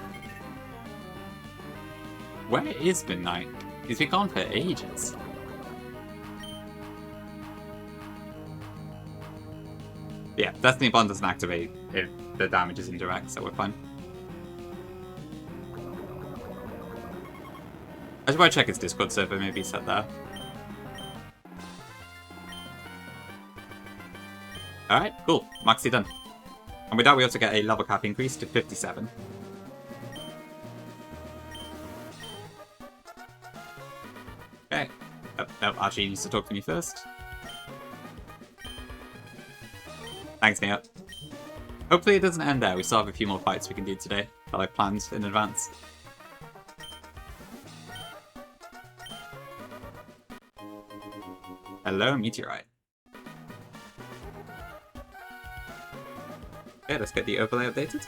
Where is Midnight? He's been gone for ages. Yeah, Destiny Bond doesn't activate if the damage is indirect, so we're fine. I should probably check his Discord server, maybe set there. Alright, cool. Maxi done. And with that, we also get a level cap increase to 57. Okay. Oh, Archie needs to talk to me first. Thanks, Neo. Hopefully it doesn't end there. We still have a few more fights we can do today. that I planned in advance. Hello, meteorite. Okay, let's get the overlay updated.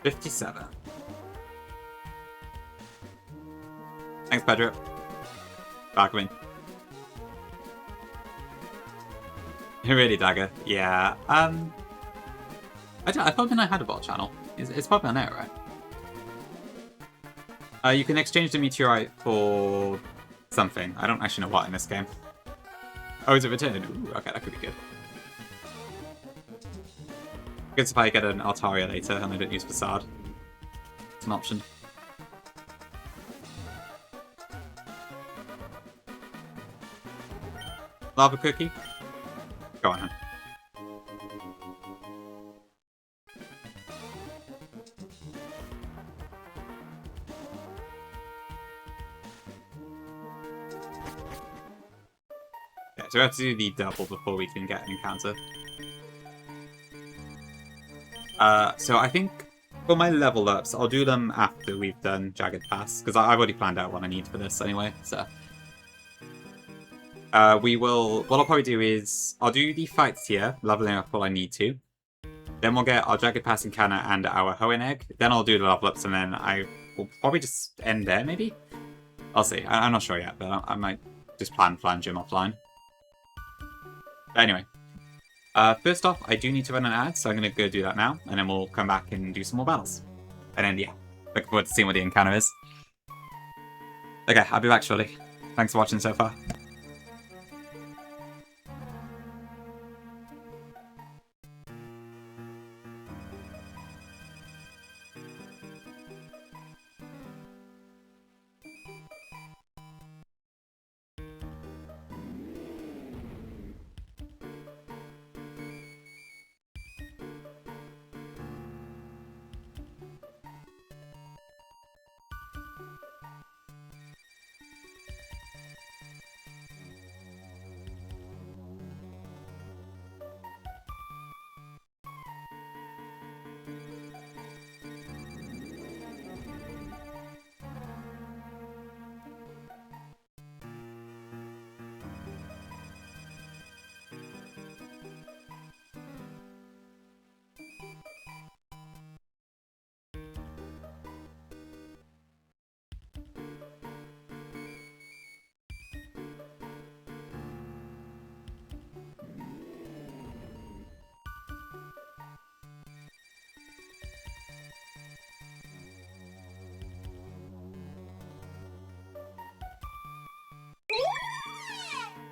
57. Thanks, Pedro. Darkwing. Really, Dagger. Yeah. I thought I had a bot channel. It's probably on there, right? You can exchange the meteorite for something. I don't actually know what in this game. Oh, is it returned? Ooh, okay, that could be good. Good if I get an Altaria later and I don't use Facade. It's an option. Lava cookie? Go on then. Okay, so we have to do the double before we can get an encounter. So I think for my level ups, I'll do them after we've done Jagged Pass, because I've already planned out what I need for this anyway, so. What I'll probably do is, I'll do the fights here, leveling up all I need to. Then we'll get our Jagged Pass encounter and our Hoenn Egg. Then I'll do the level ups, and then I will probably just end there, maybe? I'll see. I'm not sure yet, but I might just plan Gym offline. But anyway. First off, I do need to run an ad, so I'm going to go do that now, and then we'll come back and do some more battles. And then, yeah, looking forward to seeing what the encounter is. Okay, I'll be back shortly. Thanks for watching so far.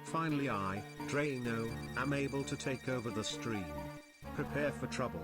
Finally I, Drano, am able to take over the stream. Prepare for trouble.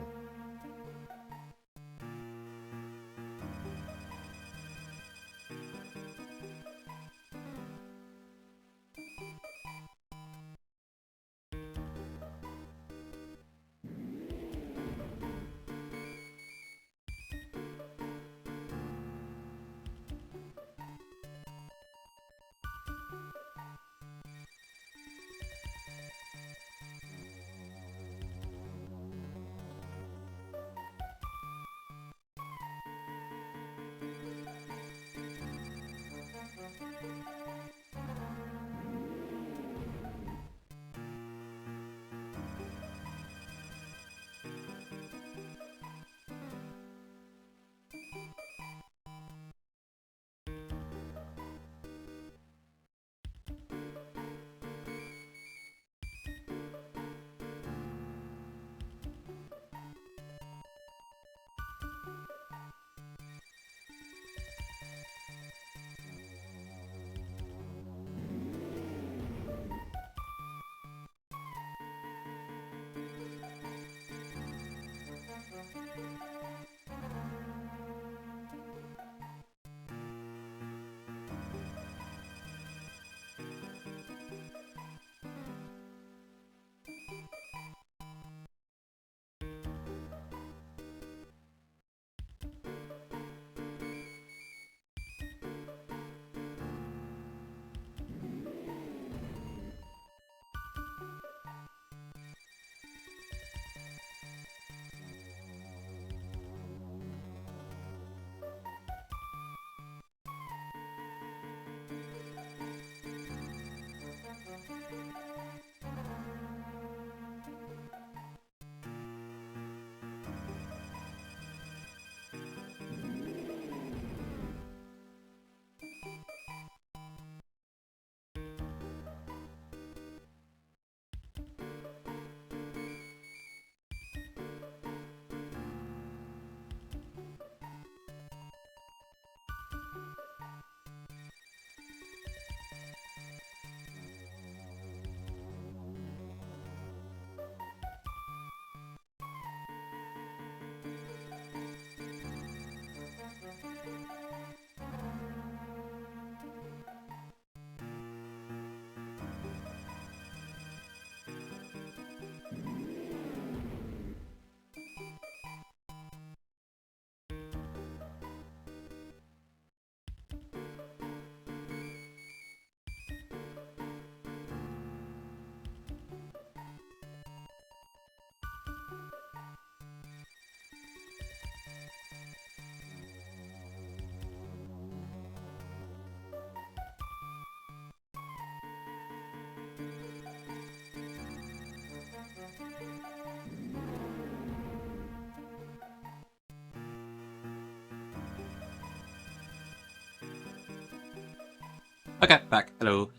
Okay, back. Hello.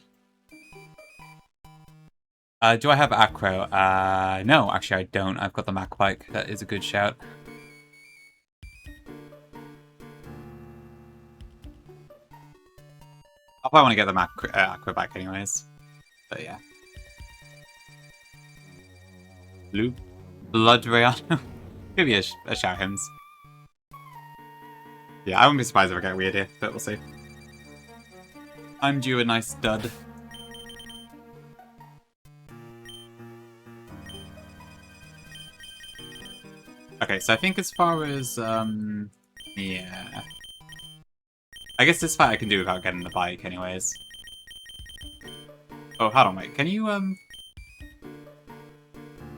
Do I have acro? No, actually I don't. I've got the Mac bike. That is a good shout. I'll probably want to get the Mac acro bike anyways. But yeah. Blue Blood Rayano. Could be a shout hymns. Yeah, I wouldn't be surprised if I get weird here, but we'll see. I'm due a nice dud. Okay, so I think as far as, yeah. I guess this fight I can do without getting the bike anyways. Oh, hold on, wait, can you,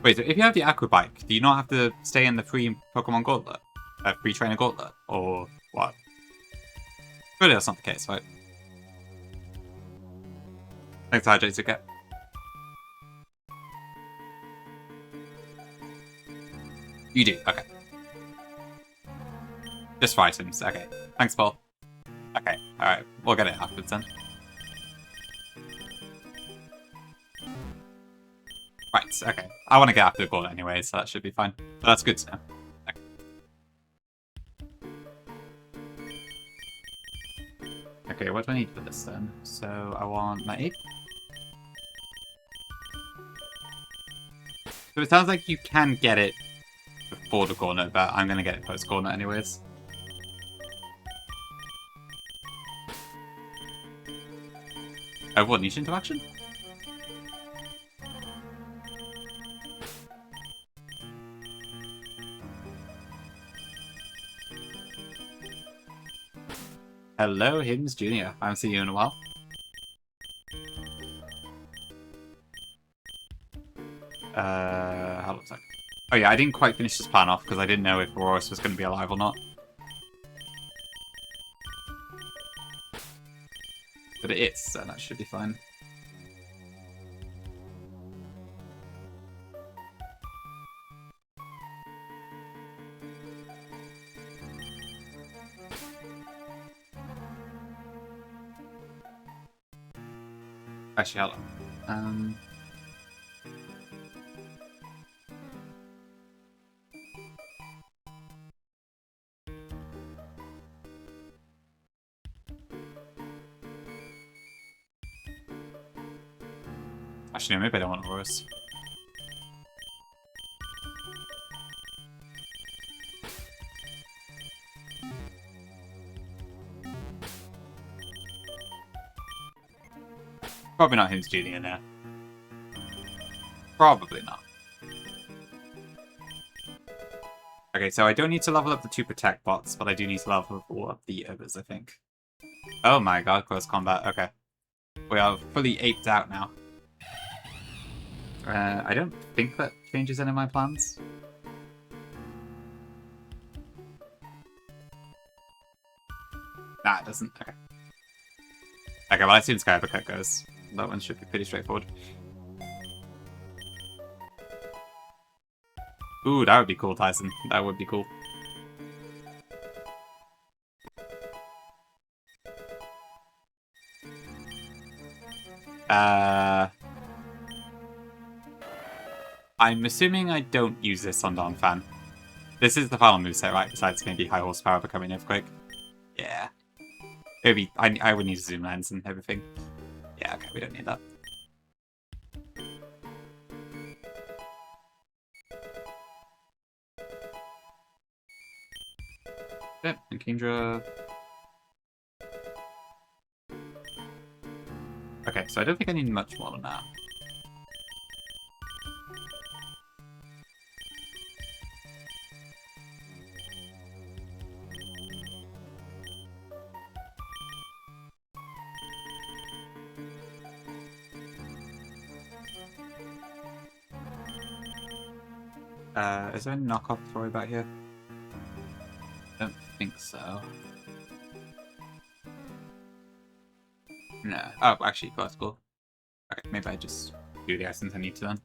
Wait, so if you have the Aqua Bike, do you not have to stay in the free Pokemon Gauntlet? Free Trainer Gauntlet? Or what? Really, that's not the case, right? Thanks, Hydrate. You do, okay. Just for items, okay. Thanks, Paul. Okay, alright, we'll get it afterwards then. Right, okay. I want to get after the gauntlet anyway, so that should be fine. But that's good to know. Okay, what do I need for this then? So I want my 8. So it sounds like you can get it before the gauntlet, but I'm going to get it post gauntlet anyways. Oh, what, niche interaction? Hello, Hymns Jr. I haven't seen you in a while. How long was that? Oh yeah, I didn't quite finish this plan off because I didn't know if Aurorus was going to be alive or not. But it is, so that should be fine. Actually, hold on. Actually, no, maybe I don't want Aurorus. Probably not Hymns Jr. in there. Probably not. Okay, so I don't need to level up the 2 Protect bots, but I do need to level up the others, I think. Oh my god, close combat. Okay. We are fully aped out now. I don't think that changes any of my plans. Nah, it doesn't. Okay. Okay, well, I see the Sky Uppercut goes. That one should be pretty straightforward. Ooh, that would be cool, Tyson. That would be cool. I'm assuming I don't use this on Donphan. This is the final moveset, right? Besides maybe high horsepower becoming Earthquake. Yeah. It would be. I would need a zoom lens and everything. Yeah, okay, we don't need that. Yep, and Kingdra. Okay, so I don't think I need much more than that. Is there any knockoff to worry about here? I don't think so. No. Oh, actually, that's cool. Okay, maybe I just do the essence I need to then.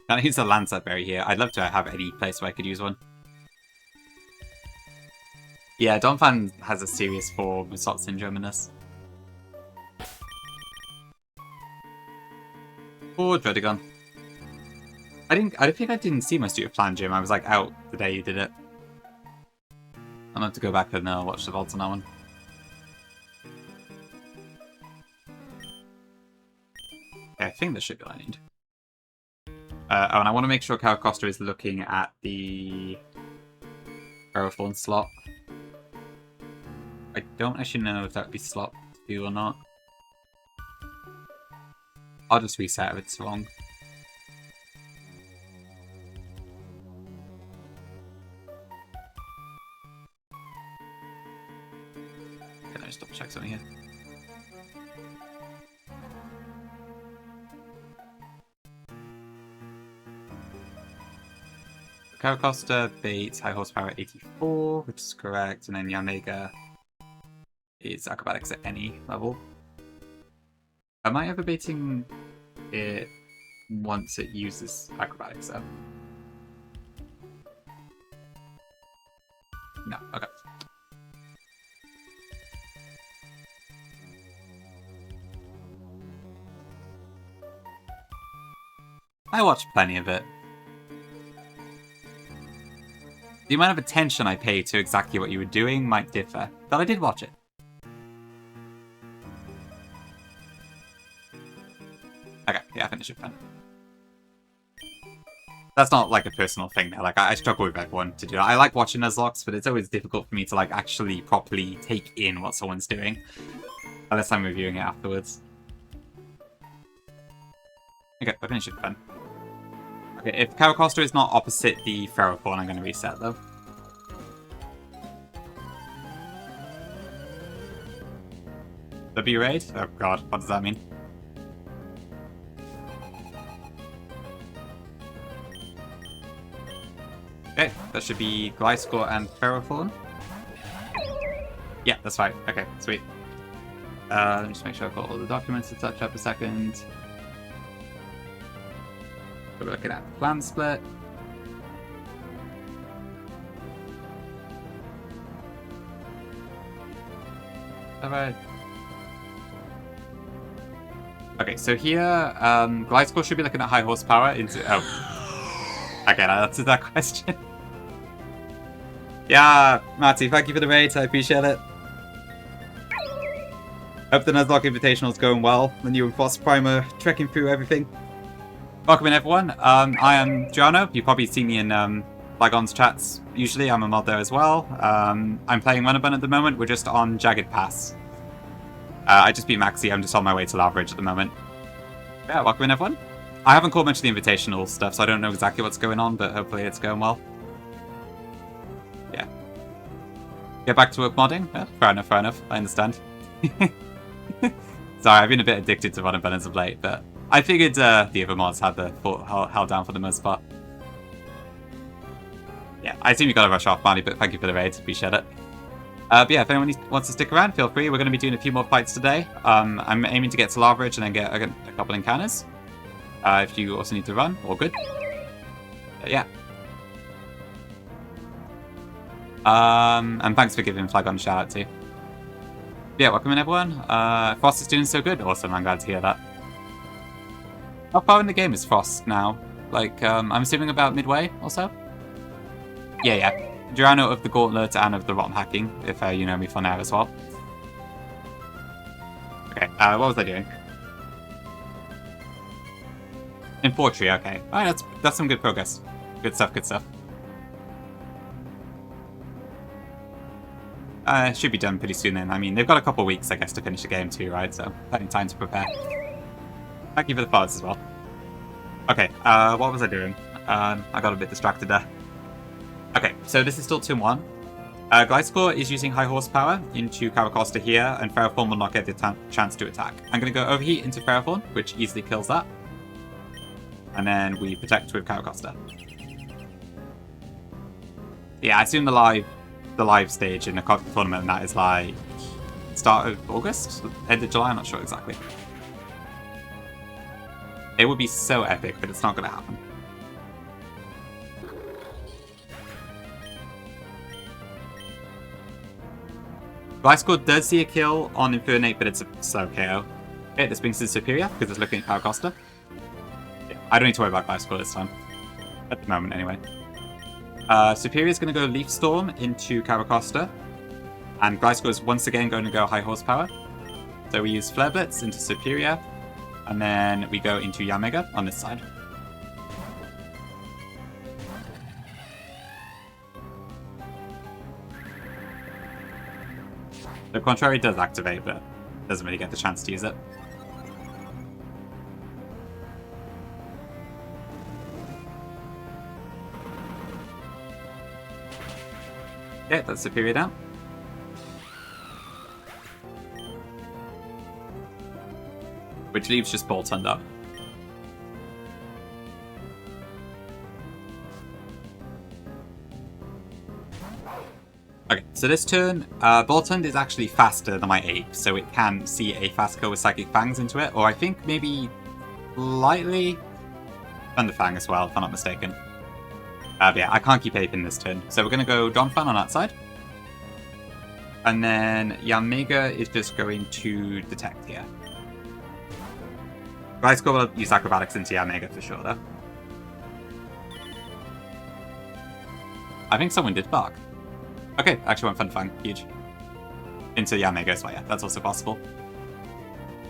Can I use a Lancet Berry here? I'd love to have any place where I could use one. Yeah, Donphan has a serious form of Salt Syndrome in this. Poor Dredagon. I don't think I didn't see my stupid plan, Jim. I was like out the day you did it. I'm gonna have to go back and watch the vaults on that one. Okay, I think this should be all I need. Oh, and I want to make sure Caracosta is looking at the Ferrothorn slot. I don't actually know if that would be slot 2 or not. I'll just reset if it's wrong. Can I just double check something here? Caracosta beats high horsepower 84, which is correct, and then Yanmega is acrobatics at any level. Am I ever beating it once it uses acrobatics though? No, okay. I watched plenty of it. The amount of attention I paid to exactly what you were doing might differ, but I did watch it. Okay, yeah, I finished it fine. That's not like a personal thing though, like I struggle with everyone to do that. I like watching Nuzlocks, but it's always difficult for me to like actually properly take in what someone's doing. Unless I'm reviewing it afterwards. Okay, I finished it fine. Okay, if Caracosta is not opposite the Ferrothorn, I'm going to reset though. W raid? Oh god, what does that mean? Okay, that should be Gliscor and Ferrothorn. Yeah, that's right. Okay, sweet. Let me just make sure I've got all the documents to touch up a second. We're looking at the plan split. Alright. Okay, so here, Gliscor should be looking at high horsepower into... Oh. Okay, that answered that question. Yeah, Matty, thank you for the raid. I appreciate it. Hope the Nuzlocke Invitational is going well. The new Boss Primer trekking through everything. Welcome in, everyone. I am Giano. You probably see me in Flagon's chats. Usually, I'm a mod there as well. I'm playing Runabun at the moment. We're just on Jagged Pass. I just beat Maxi. I'm just on my way to Laveridge at the moment. Yeah, welcome in, everyone. I haven't caught much of the Invitational stuff, so I don't know exactly what's going on, but hopefully it's going well. Yeah. Get back to work modding? Yeah, fair enough, fair enough. I understand. Sorry, I've been a bit addicted to Runabun as of late, but I figured the other mods had the fort held down for the most part. Yeah, I assume you got to rush off, Marty, but thank you for the raid. Appreciate it. But yeah, if anyone wants to stick around, feel free. We're going to be doing a few more fights today. I'm aiming to get to Laveridge and then get a couple encounters. If you also need to run, all good. Yeah. And thanks for giving Flagon a shout out too. Yeah, welcome in, everyone. Frost is doing so good. Awesome, I'm glad to hear that. How far in the game is Frost now? Like, I'm assuming about midway or so? Yeah. Girano of the Gauntlet and of the ROM hacking, if you know me for now as well. Okay, what was I doing? Infantry, okay. Alright, that's some good progress. Good stuff, good stuff. Should be done pretty soon then. I mean, they've got a couple of weeks, I guess, to finish the game too, right? So, plenty of time to prepare. Thank you for the follows as well. Okay, what was I doing? I got a bit distracted there. Okay, so this is still 2-1. Gliscor is using high horsepower into Caracosta here, and Ferrothorn will not get the chance to attack. I'm going to go Overheat into Ferrothorn, which easily kills that. And then we protect with Caracosta. Yeah, I assume the live stage in the tournament and that is like start of August? End of July? I'm not sure exactly. It would be so epic, but it's not going to happen. Gliscor does see a kill on Infernate, but it's a slow KO. Okay, this brings to Superior, because it's looking at Power Costa. Yeah, I don't need to worry about Gliscor this time. At the moment, anyway. Superior is going to go Leaf Storm into Caracosta. And Gliscor is once again going to go High Horsepower. So we use Flare Blitz into Superior. And then we go into Yamega on this side. The Contrary does activate, but doesn't really get the chance to use it. Okay, that's Superior down. Which leaves just Boltund up. Okay, so this turn, Boltund is actually faster than my Ape, so it can see a fast kill with Psychic Fangs into it, or I think maybe lightly Thunderfang as well, if I'm not mistaken. But yeah, I can't keep Ape in this turn, so we're going to go Donphan on that side. And then Yamega is just going to Detect here. Gliscor will use Acrobatics into Yamega for sure, though. I think someone did bark. Okay, actually went Thunderfang. Huge. Into Yamega as well, yeah, that's also possible.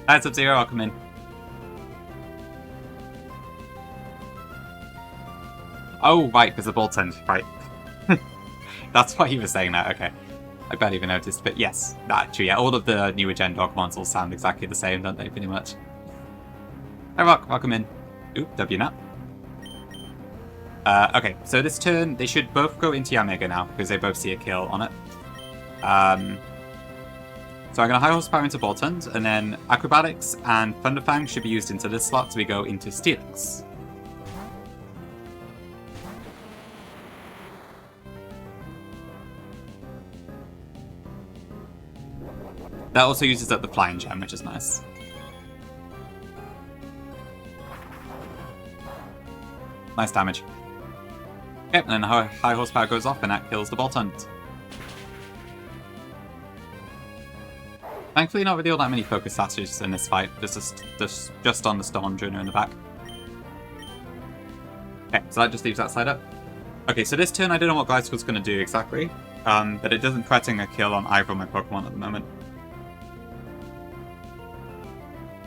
That's Sub-Zero, I'll come in. Oh, right, because the Boltund, right. That's why he was saying that, okay. I barely even noticed, but yes. Actually, yeah, all of the newer gen Dogmons all sound exactly the same, don't they, pretty much? Hi, Rock, welcome in. Ooh, W nap. Okay, so this turn, they should both go into Yamega now, because they both see a kill on it. So I'm going to High Horsepower into Boltund, and then Acrobatics and Thunderfang should be used into this slot, so we go into Steelix. That also uses up the Flying Gem, which is nice. Nice damage. Okay, and then High Horsepower goes off, and that kills the Boltund. Thankfully, not really all that many focus statues in this fight. Just on the Stormjourner in the back. Okay, so that just leaves that side up. Okay, so this turn I don't know what Gliscor's going to do exactly, but it doesn't threaten a kill on either of my Pokemon at the moment.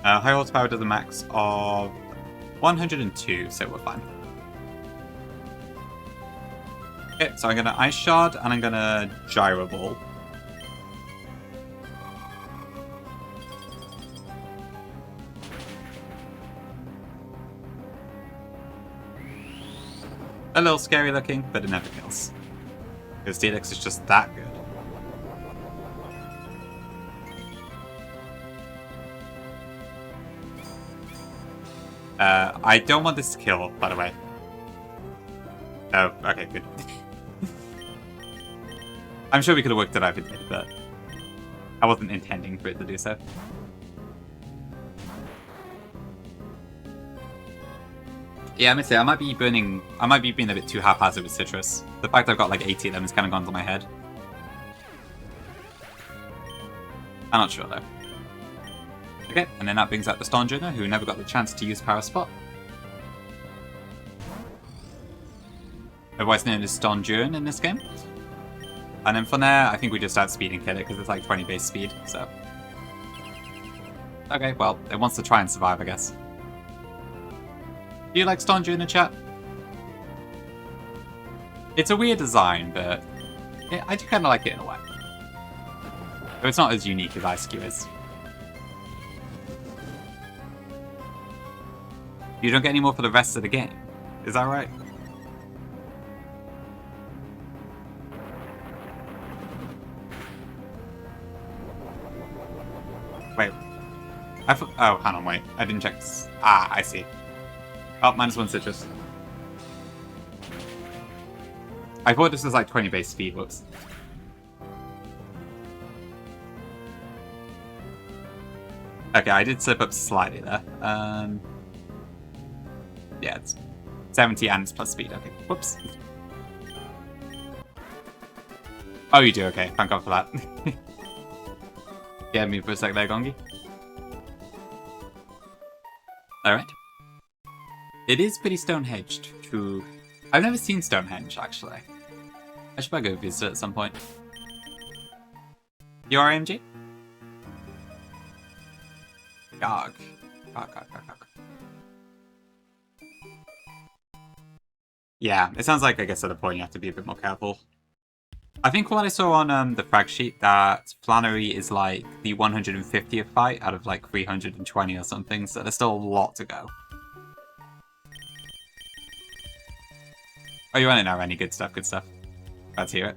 High Horsepower does a max of 102, so we're fine. Okay, so I'm going to Ice Shard, and I'm going to Gyro Ball. A little scary looking, but it never kills. Because Steelix is just that good. I don't want this to kill, by the way. Oh, okay, good. I'm sure we could have worked it out if it did, but I wasn't intending for it to do so. Yeah, I must say, I might be being a bit too haphazard with Citrus. The fact I've got like 80 of them has kind of gone to my head. I'm not sure though. Okay, and then that brings out the Stormjourner, who never got the chance to use Power Spot. Otherwise known as Stormjourner in this game. And then from there, I think we just outspeed and kill it, because it's like 20 base speed, so... Okay, well, it wants to try and survive, I guess. Do you like Stormjourner, chat? It's a weird design, but yeah, I do kind of like it in a way. Though it's not as unique as Ice-Q is. You don't get any more for the rest of the game. Is that right? Wait. Oh, hang on, wait. I didn't check this. Ah, I see. Oh, -1 Citrus. I thought this was like 20 base speed, whoops. Okay, I did slip up slightly there. Yeah, it's 70 and it's plus speed, okay. Whoops. Oh, you do, okay. Thank God for that. Get me for a sec there, Gongi. Alright. It is pretty Stonehenged. True. I've never seen Stonehenge, actually. I should probably go visit at some point. You RMG? Gog. Gog. Yeah, it sounds like, I guess, at a point you have to be a bit more careful. I think what I saw on the frag sheet that Flannery is like the 150th fight out of like 320 or something, so there's still a lot to go. Oh, you're running now, Rennie. Good stuff, good stuff. Glad to hear it.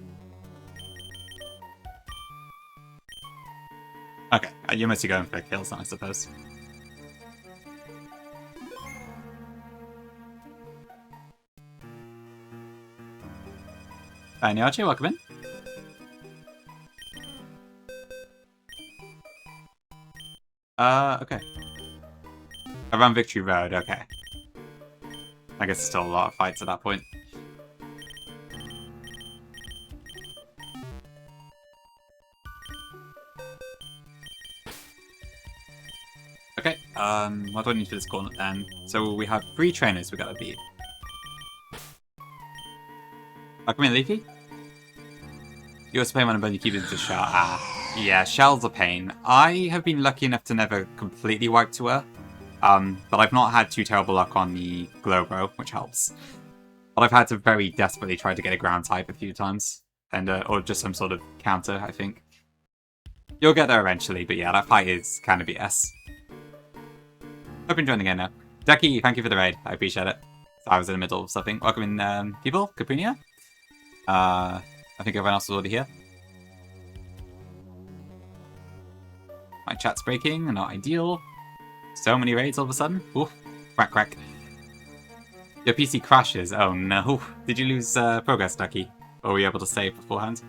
Okay, you're mostly going for kills then, I suppose. Hi, Nyachi, welcome in. Okay. Around Victory Road, okay. I guess there's still a lot of fights at that point. Okay, what do I need for this gauntlet then? So we have 3 trainers we gotta beat. Oh, come here, Leafy. You also play one and you keep it to Shell. Ah, yeah, Shell's a pain. I have been lucky enough to never completely wipe to her. But I've not had too terrible luck on the Glowbro, which helps. But I've had to very desperately try to get a ground type a few times. And, or just some sort of counter, I think. You'll get there eventually, but yeah, that fight is kind of BS. Hope you're enjoying the game now. Ducky, thank you for the raid. I appreciate it. I was in the middle of something. Welcome in, people. Capunia. I think everyone else is already here. My chat's breaking, not ideal. So many raids all of a sudden. Oof. Crack. Your PC crashes. Oh no. Did you lose progress, Ducky? Or were you able to save beforehand?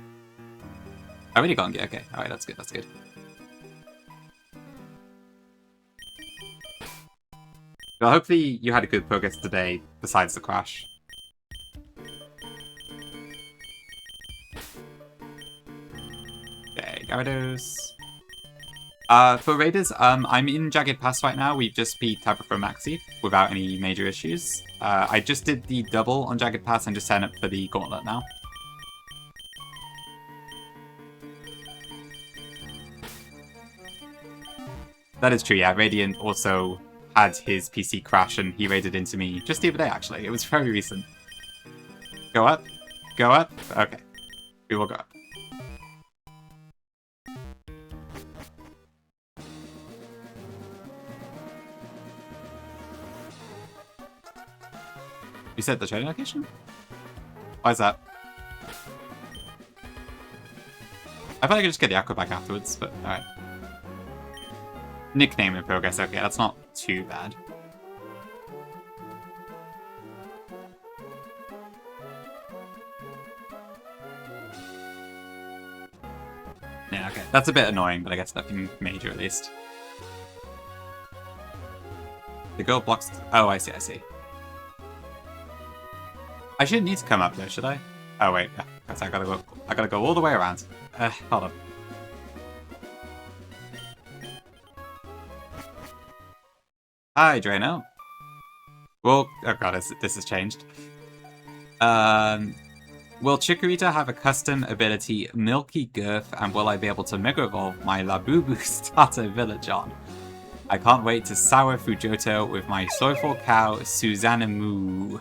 I really got it. Okay. Alright, that's good. Well, hopefully you had a good progress today, besides the crash. Okay, Gyarados. For Raiders, I'm in Jagged Pass right now. We've just beat Tabitha Maxi without any major issues. I just did the double on Jagged Pass and just signed up for the Gauntlet now. That is true, yeah. Radiant also had his PC crash and he raided into me just the other day, actually. It was very recent. Go up. Okay. We will go up. You said the trading location? Why is that? I thought I could just get the aqua back afterwards, but alright. Nickname in progress, okay, that's not too bad. Yeah, okay. That's a bit annoying, but I guess nothing major at least. The girl blocks... Oh, I see. I shouldn't need to come up there, should I? Oh, wait. Yeah, I gotta go all the way around. Hold on. Hi, Drano. Well, oh god, this has changed. Will Chikorita have a custom ability, Milky Girth, and will I be able to Mega Evolve my Labubu starter village on? I can't wait to sour Fujoto with my soulful cow, Susanna Moo.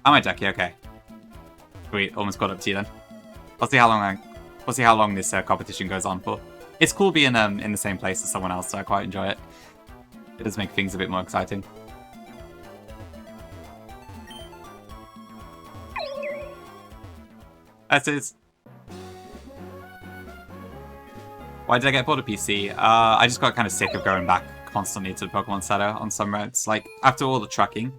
Oh, my Ducky, okay. Sweet, almost caught up to you then. We'll see how long this competition goes on for. It's cool being in the same place as someone else, so I quite enjoy it. It does make things a bit more exciting. That is. Why did I get bored of PC? I just got kind of sick of going back constantly to the Pokemon Center on some routes. Like, after all the trucking,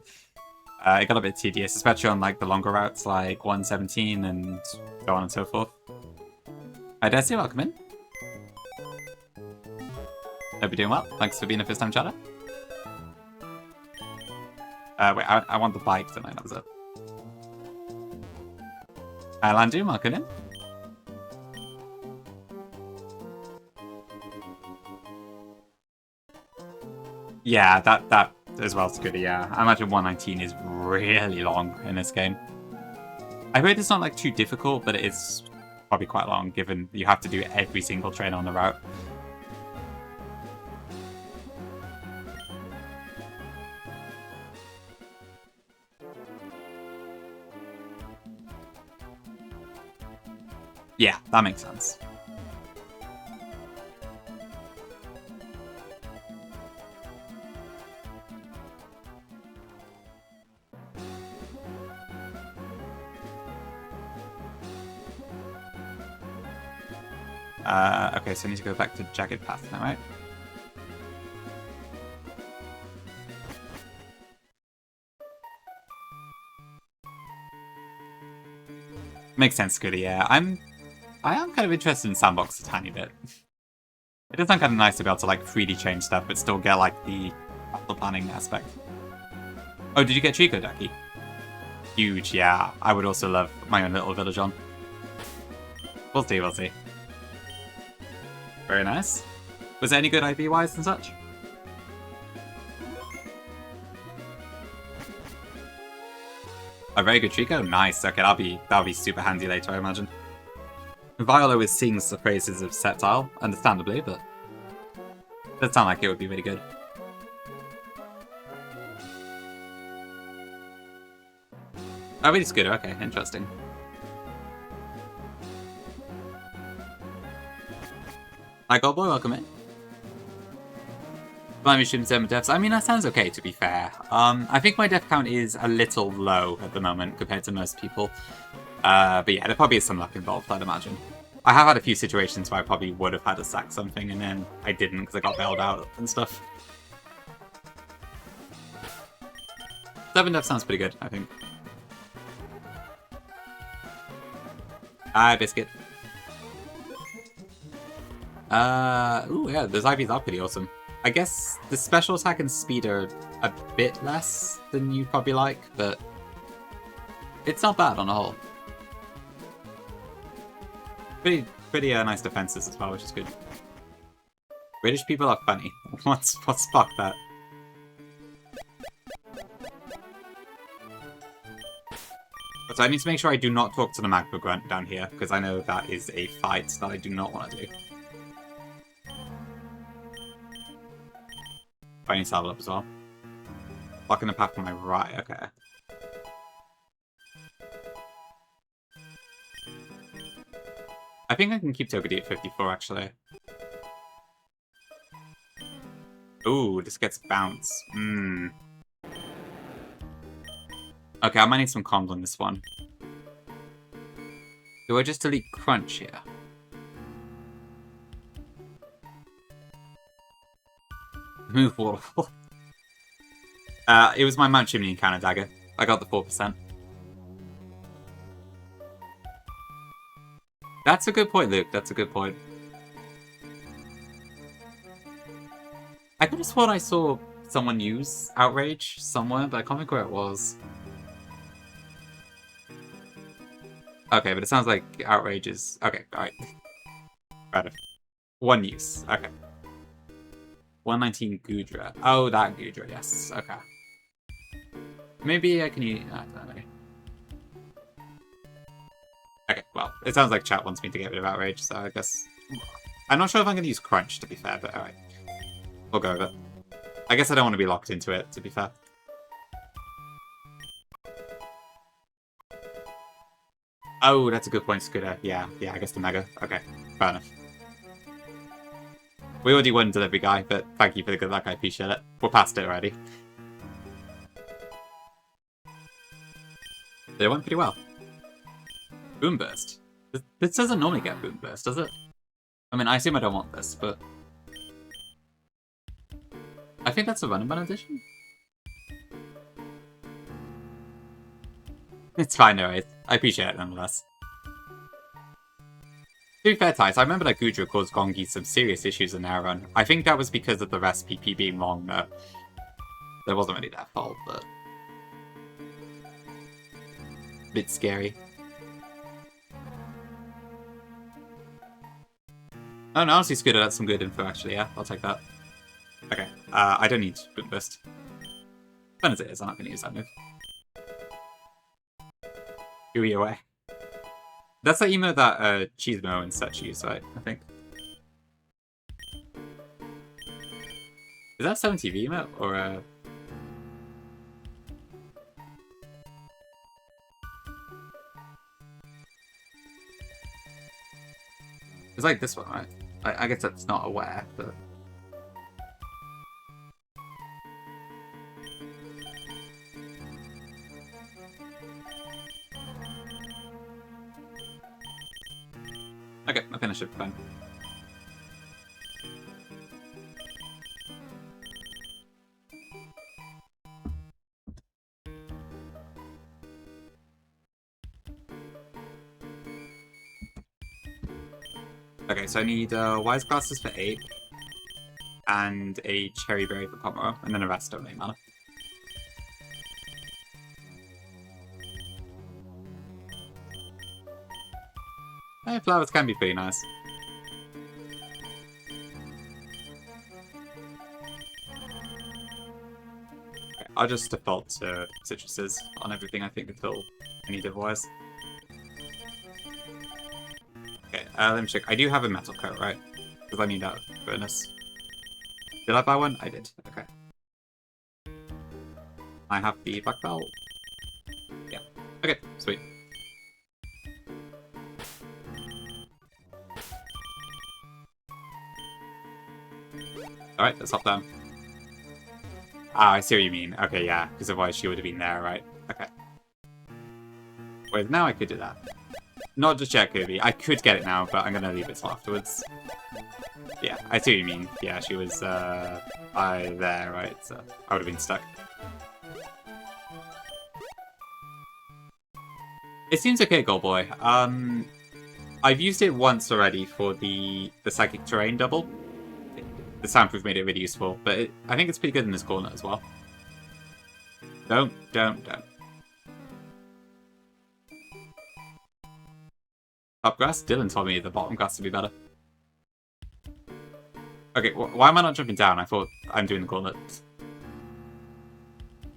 it got a bit tedious, especially on like the longer routes like 117 and so on and so forth. Hi Desi, welcome in. Hope you're doing well. Thanks for being a first-time chatter. Wait, I want the bike tonight, that was it. Hi Landu, welcome in. Yeah, that as well is good, yeah. I imagine 119 is really long in this game. I heard it's not like too difficult, but it is probably quite long given you have to do every single train on the route. Yeah, that makes sense. Okay, so I need to go back to Jagged Path now, right? Makes sense, Goody, yeah. I am kind of interested in Sandbox a tiny bit. It does sound kind of nice to be able to, like, 3D change stuff, but still get, like, the battle planning aspect. Oh, did you get Chico, Ducky? Huge, yeah. I would also love my own little village on. We'll see, we'll see. Very nice. Was there any good IP-wise and such? A very good Chico? Nice. Okay, that'll be super handy later, I imagine. Viola always sings the praises of Sceptile, understandably, but it does sound like it would be really good. Oh, really Scooter, okay, interesting. Hi Goldboy, welcome in. Flannery shouldn't send deaths. I mean, that sounds okay, to be fair. I think my death count is a little low at the moment compared to most people. But yeah, there probably is some luck involved, I'd imagine. I have had a few situations where I probably would have had to sack something, and then I didn't because I got bailed out and stuff. 7 deaths sounds pretty good, I think. Hi, Biscuit. Ooh, yeah, those IVs are pretty awesome. I guess the special attack and speed are a bit less than you'd probably like, but it's not bad on the whole. Pretty nice defenses as well, which is good. British people are funny. What's fuck that? So I need to make sure I do not talk to the Magma Grunt down here, because I know that is a fight that I do not want to do. I need to level up as well. Blocking the path on my right, okay. I think I can keep Togedie at 54, actually. Ooh, this gets bounce. Okay, I might need some comms on this one. Do I just delete Crunch here? Move Waterfall. It was my Mount Chimney encounter dagger. I got the 4%. That's a good point, Luke. That's a good point. I could have sworn I saw someone use Outrage somewhere, but I can't think where it was. Okay, but it sounds like Outrage is... Okay, alright. Right. One use. Okay. 119 Gudra. Oh, that Gudra, yes. Okay. Maybe I can use... I don't know. Okay, well, it sounds like chat wants me to get rid of Outrage, so I guess... I'm not sure if I'm going to use Crunch, to be fair, but alright. We'll go with it. I guess I don't want to be locked into it, to be fair. Oh, that's a good point, Scooter. Yeah, I guess the Mega. Okay, fair enough. We already won Delivery Guy, but thank you for the good luck, I appreciate it. We're past it already. It went pretty well. Boom Burst. This doesn't normally get Boom Burst, does it? I mean, I assume I don't want this, but... I think that's a Run and Run edition? It's fine, no worries. I appreciate it nonetheless. To be fair, Tice, I remember that Gudra caused Gongi some serious issues in their run. I think that was because of the rest PP being wrong, though. That wasn't really their fault, but... bit scary. Oh no, honestly, Scooter, that's some good info, actually, yeah. I'll take that. Okay. I don't need Boom Burst. Fun as it is, I'm not going to use that move. Gooey away. That's the emote that Cheesemo and such use, right? I think. Is that 7TV emote or It's like this one, right? I guess that's not aware, but okay, I think I should be fine. Okay, so I need Wise Glasses for 8, and a Cherry Berry for Pomeroy, and then the rest don't really matter. Hey, flowers can be pretty nice. Okay, I'll just default to citruses on everything I think until I need otherwise. Okay, let me check. I do have a metal coat, right? Because I need that bonus. Did I buy one? I did. Okay. I have the black belt. Yeah. Okay, sweet. Alright, let's hop down. Ah, I see what you mean. Okay, yeah, because otherwise she would have been there, right? Okay. Wait, now I could do that. Not just yet, Kirby. I could get it now, but I'm gonna leave it till afterwards. Yeah, I see what you mean. Yeah, she was, there, right? So I would have been stuck. It seems okay, Goldboy. I've used it once already for the Psychic Terrain double. The soundproof made it really useful, but I think it's pretty good in this corner as well. Don't. Top grass? Dylan told me the bottom grass would be better. Okay, why am I not jumping down? I thought I'm doing the gauntlet.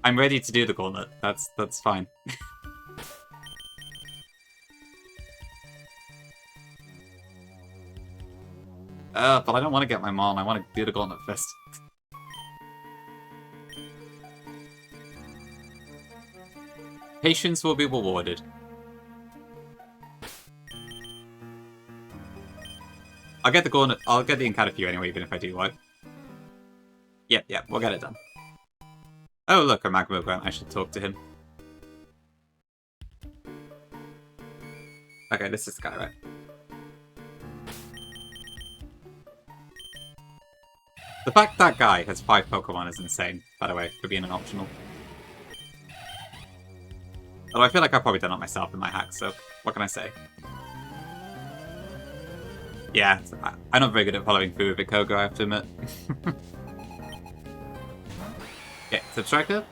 I'm ready to do the gauntlet. That's fine. But I don't want to get my mom. I want to do the gauntlet first. Patience will be rewarded. I'll get the gauntlet. I'll get the encounter for you anyway, even if I do what. Yep, we'll get it done. Oh, look, a magma grunt. I should talk to him. Okay, this is the guy, right? The fact that guy has 5 Pokemon is insane, by the way, for being an optional. Although I feel like I've probably done it myself in my hack, so what can I say? Yeah, I'm not very good at following through with Koga, I have to admit. Okay, Subtractor.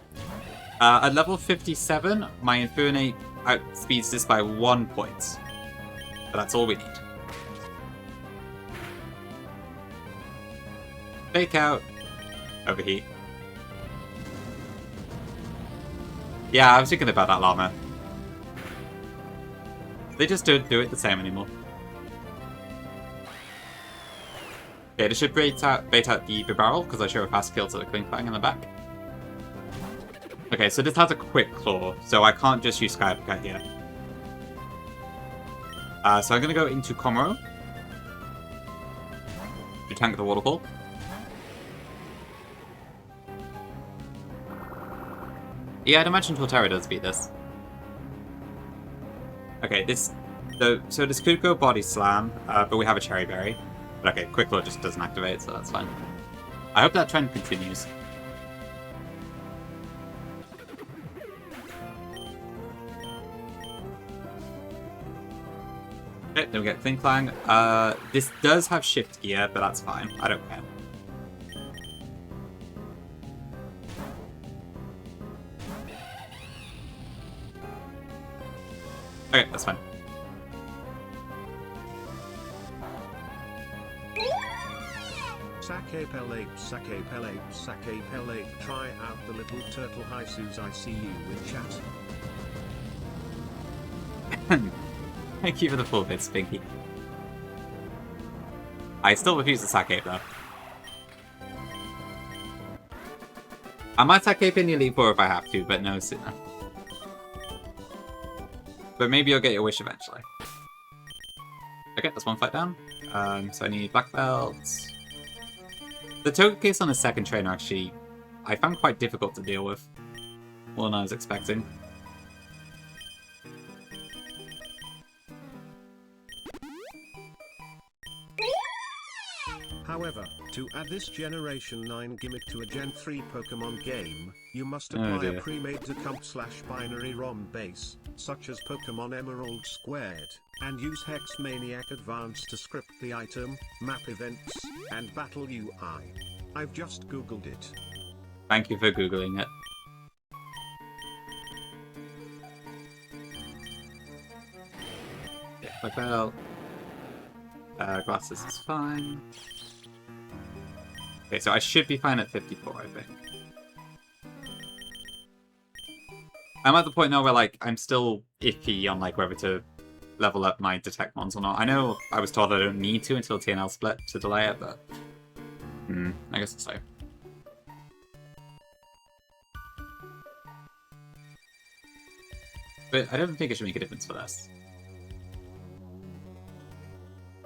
At level 57, my Infernape outspeeds this by 1 point. But that's all we need. Fake out. Overheat. Yeah, I was thinking about that llama. They just don't do it the same anymore. Okay, this should bait out the Bibarel, because I show a fast kill to the Klinkfang in the back. Okay, so this has a quick claw, so I can't just use Sky Uppercut here. So I'm going to go into Komoro to tank the Waterfall. Yeah, I'd imagine Torterra does beat this. Okay, so this could go Body Slam, but we have a Cherry Berry. But okay, Quick Claw just doesn't activate, so that's fine. I hope that trend continues. Okay, then we get Klinkfang. This does have Shift Gear, but that's fine. I don't care. Okay, that's fine. Sake Pelape, Sake Pelape, Sake Pelape. Try out the little turtle. Hi Suze, I see you in chat. Thank you for the 4 bits, Pinky. I still refuse to sack ape, though. I might sack ape in the Elite 4 if I have to, but no sooner. But maybe you'll get your wish eventually. Okay, that's 1 fight down. So I need black belts. The token case on the second trainer, actually, I found quite difficult to deal with. More than I was expecting. However, to add this Generation 9 gimmick to a Gen 3 Pokemon game, you must apply a pre-made decomp/binary ROM base, such as Pokemon Emerald Squared, and use Hex Maniac Advance to script the item, map events, and battle UI. I've just googled it. Thank you for googling it. Yeah, black belt. Glasses is fine. Okay, so I should be fine at 54, I think. I'm at the point now where, like, I'm still iffy on, like, whether to level up my Detect Mons or not. I know I was told I don't need to until TNL split to delay it, but... I guess so. But I don't think it should make a difference for this.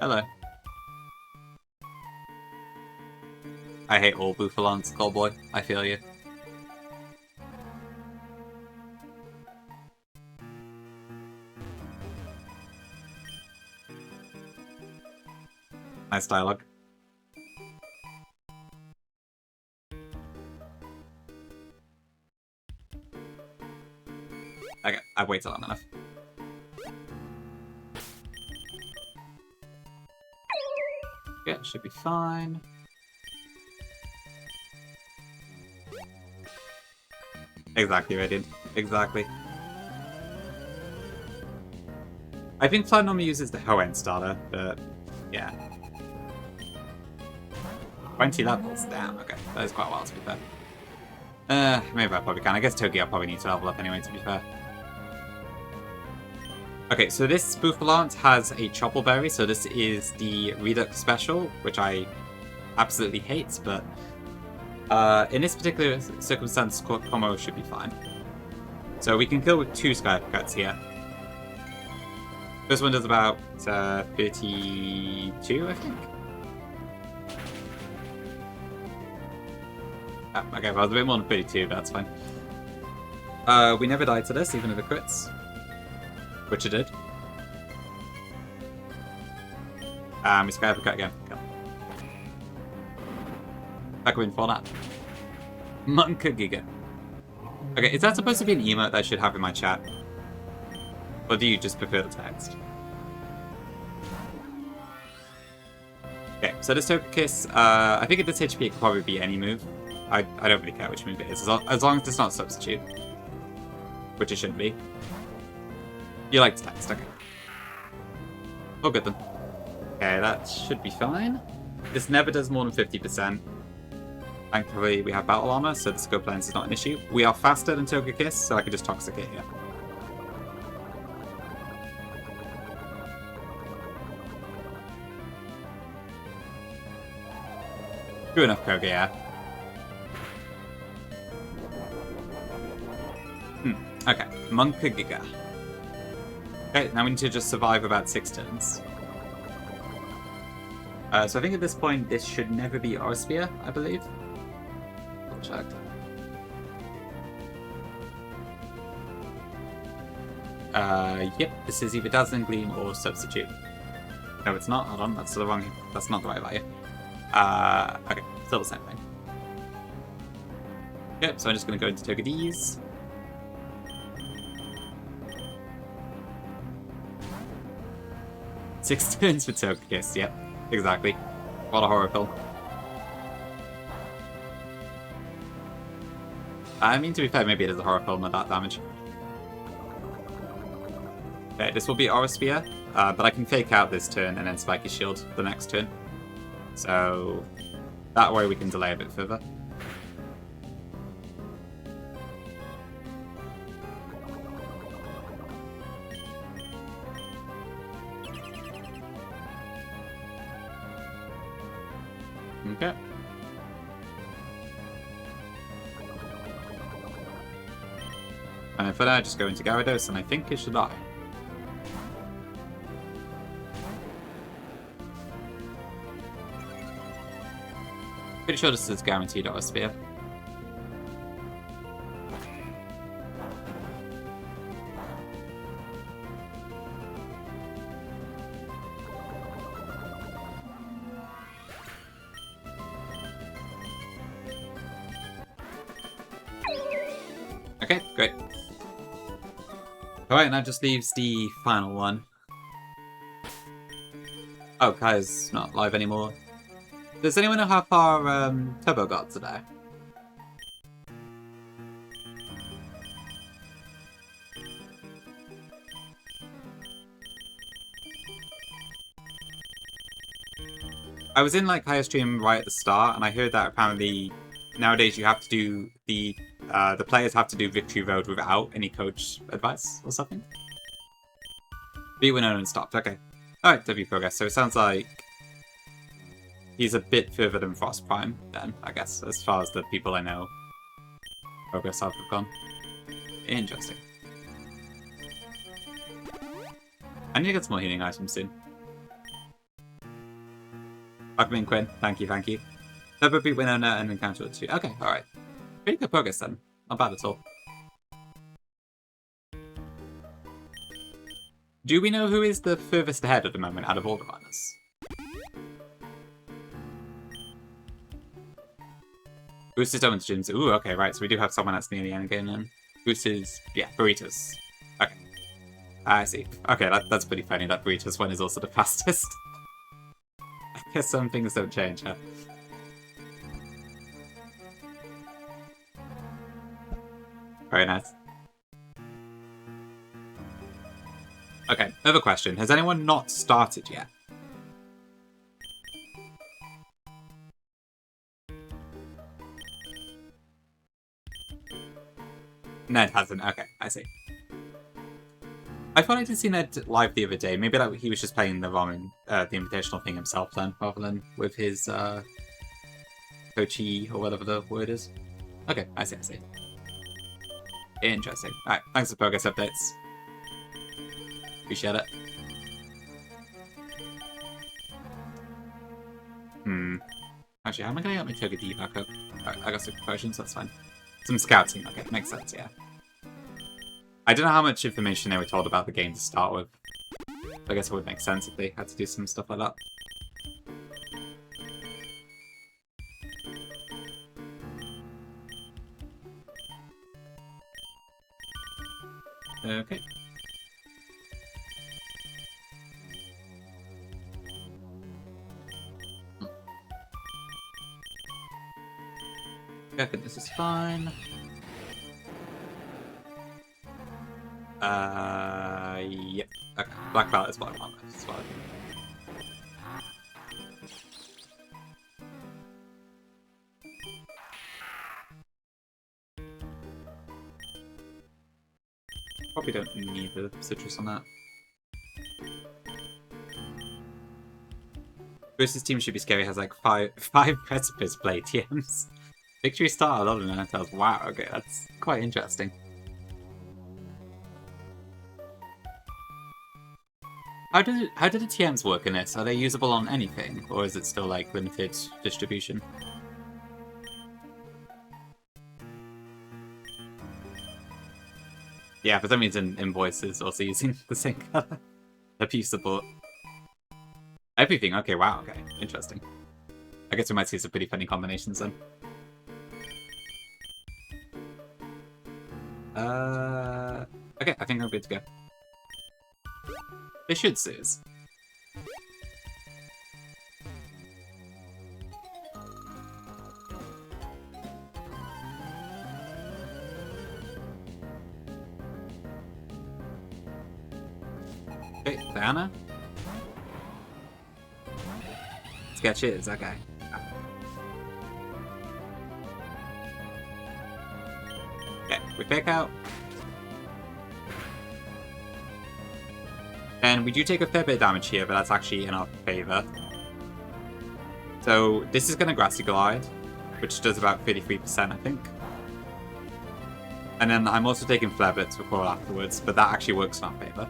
Hello. I hate all Bouffalons, Callboy. I feel you. Nice dialogue. Okay, I've waited long enough. Yeah, it should be fine. Exactly, Radiant. Exactly. I think Flannery uses the Hoenn starter, but yeah. 20 levels, damn, okay. That is quite a while to be fair. Maybe I probably can. I guess Togi I'll probably need to level up anyway, to be fair. Okay, so this Bouffalont has a Choppleberry, so this is the Redux special, which I absolutely hate, but in this particular circumstance, Como should be fine. So we can kill with 2 Sky Uppercuts here. This one does about 32, I think. Okay, well, it's a bit more than 32, but that's fine. We never died to this, even if it crits. Which it did. We Sky Uppercut again. Go. Back in for that. Monka Giga. Okay, is that supposed to be an emote that I should have in my chat? Or do you just prefer the text? Okay, so this Togekiss, I think at this HP it could probably be any move. I don't really care which move it is, as long as it's not Substitute. Which it shouldn't be. You like the text, okay. Oh, good then. Okay, that should be fine. This never does more than 50%. Thankfully, we have Battle Armor, so the Scope Lens is not an issue. We are faster than Togekiss, so I can just Toxic it here. Good enough, Koga, yeah. Okay, Monka Giga. Okay, now we need to just survive about 6 turns. So I think at this point, this should never be Aura Sphere, I believe. Check. Yep, this is either Dazzling Gleam or Substitute. No, it's not. Hold on, that's the wrong. That's not the right value. Okay, still the same thing. Yep, so I'm just going to go into Togekiss. Six turns for Togekiss, yep, exactly. What a horror film. I mean, to be fair, maybe it is a horror film with that damage. Okay, this will be Aura Sphere, but I can fake out this turn and then Spike his shield the next turn. So, That way we can delay a bit further. Okay. And for now, just go into Gyarados, and I think it should die. Pretty sure this is guaranteed out of Spear. Okay, great. Alright, that just leaves the final one. Oh, Kai's not live anymore. Does anyone know how far Turbo got today? I was in like Kai's stream right at the start, and I heard that apparently nowadays you have to do the players have to do Victory Road without any coach advice or something. Beat Winona and stopped. Okay. Alright, W progress. So it sounds like he's a bit further than Frost Prime, then, I guess, as far as the people I know progress have gone. Interesting. I need to get some more healing items soon. Buckman Quinn, thank you, thank you. Never beat Winona and encounter it too. Okay, alright. Pretty good progress then. Not bad at all. Do we know who is the furthest ahead at the moment out of all the runners? Boost is Owen's gyms. Ooh, okay, right. So we do have someone that's near the end game then. Boost is, yeah, Burritos. Okay. I see. Okay, that's pretty funny that Burritos one is also the fastest. I guess some things don't change, huh? Very nice. Okay, another question. Has anyone not started yet? Ned hasn't. Okay, I see. I thought I did see Ned live the other day. Maybe like he was just playing the invitational thing himself then, rather than with his coachee or whatever the word is. Okay, I see, I see. Interesting. Alright, thanks for progress updates. Appreciate it. Actually, how am I going to get my Toga D back up? Alright, I got super potions, that's fine. Some scouting, okay, makes sense, yeah. I don't know how much information they were told about the game to start with. I guess it would make sense if they had to do some stuff like that. Okay. I think this is fine. Yep. Okay. Black belt is what I want. That's fine. Probably don't need the citrus on that. Bruce's team should be scary. Has like five precipice play TMs. Victory Star, a lot of Ninetales. Wow, okay, that's quite interesting. How do the TMs work in this? Are they usable on anything, or is it still like limited distribution? Yeah, for some reason, Invoice is also using the same color. Abuse support. Everything. Okay, wow. Okay, interesting. I guess we might see some pretty funny combinations then. Okay, I think I'm good to go. They should Suze. Okay, Diana. Sketch is, okay. We fake out. And we do take a fair bit of damage here, but that's actually in our favor. So this is going to Grassy Glide, which does about 33%, I think. And then I'm also taking Flare Blitz for Coral afterwards, but that actually works in our favor.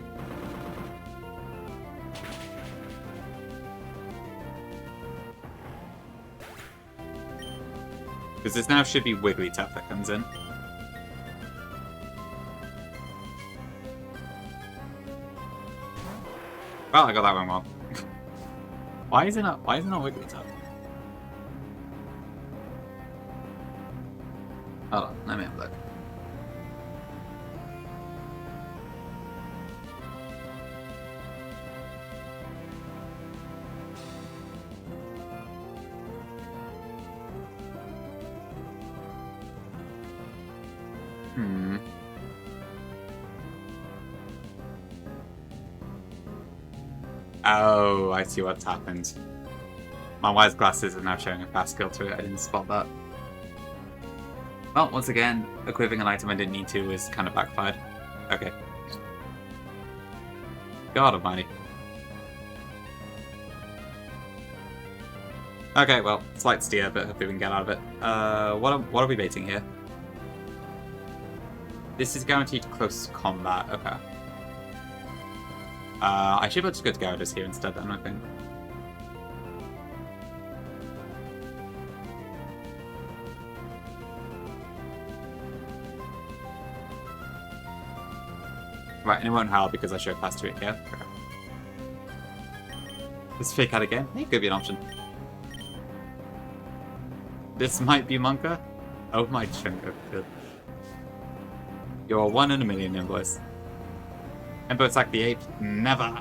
Because this now should be Wigglytuff that comes in. Well, I got that one wrong. Why is it not Wigglytuff? Hold on, let me have a look. Oh, I see what's happened. My wise glasses are now showing a fast skill to it. I didn't spot that. Well, once again, equipping an item I didn't need to was kind of backfired. Okay. God almighty. Okay, well, slight steer, but hopefully we can get out of it. What are we baiting here? This is guaranteed close combat. Okay. I should put good Gyarados here instead, I don't think. Right, and it won't howl because I showed past to it here. Okay. This fake out again? It could be an option. This might be Monka. Oh my chunko. Good. You're a 1 in a million, invoice. Embo attack the ape? Never!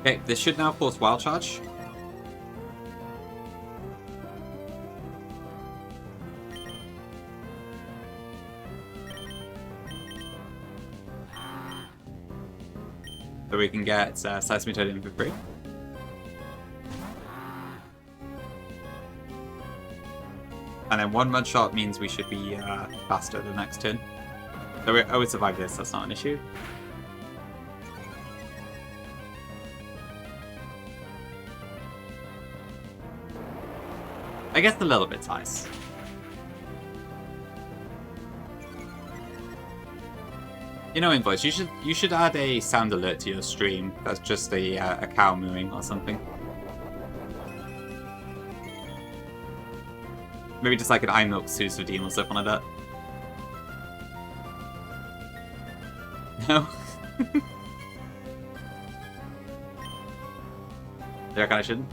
Okay, this should now force Wild Charge. So we can get Seismitoad in for free. And then 1 Mud Shot means we should be faster the next turn. So I would survive this, that's not an issue. I guess a little bit's ice. You know, Invoice, you should add a sound alert to your stream. That's just a cow mooing or something. Maybe just like an I Milk Sue's Redeem or something like that. No? I reckon I shouldn't?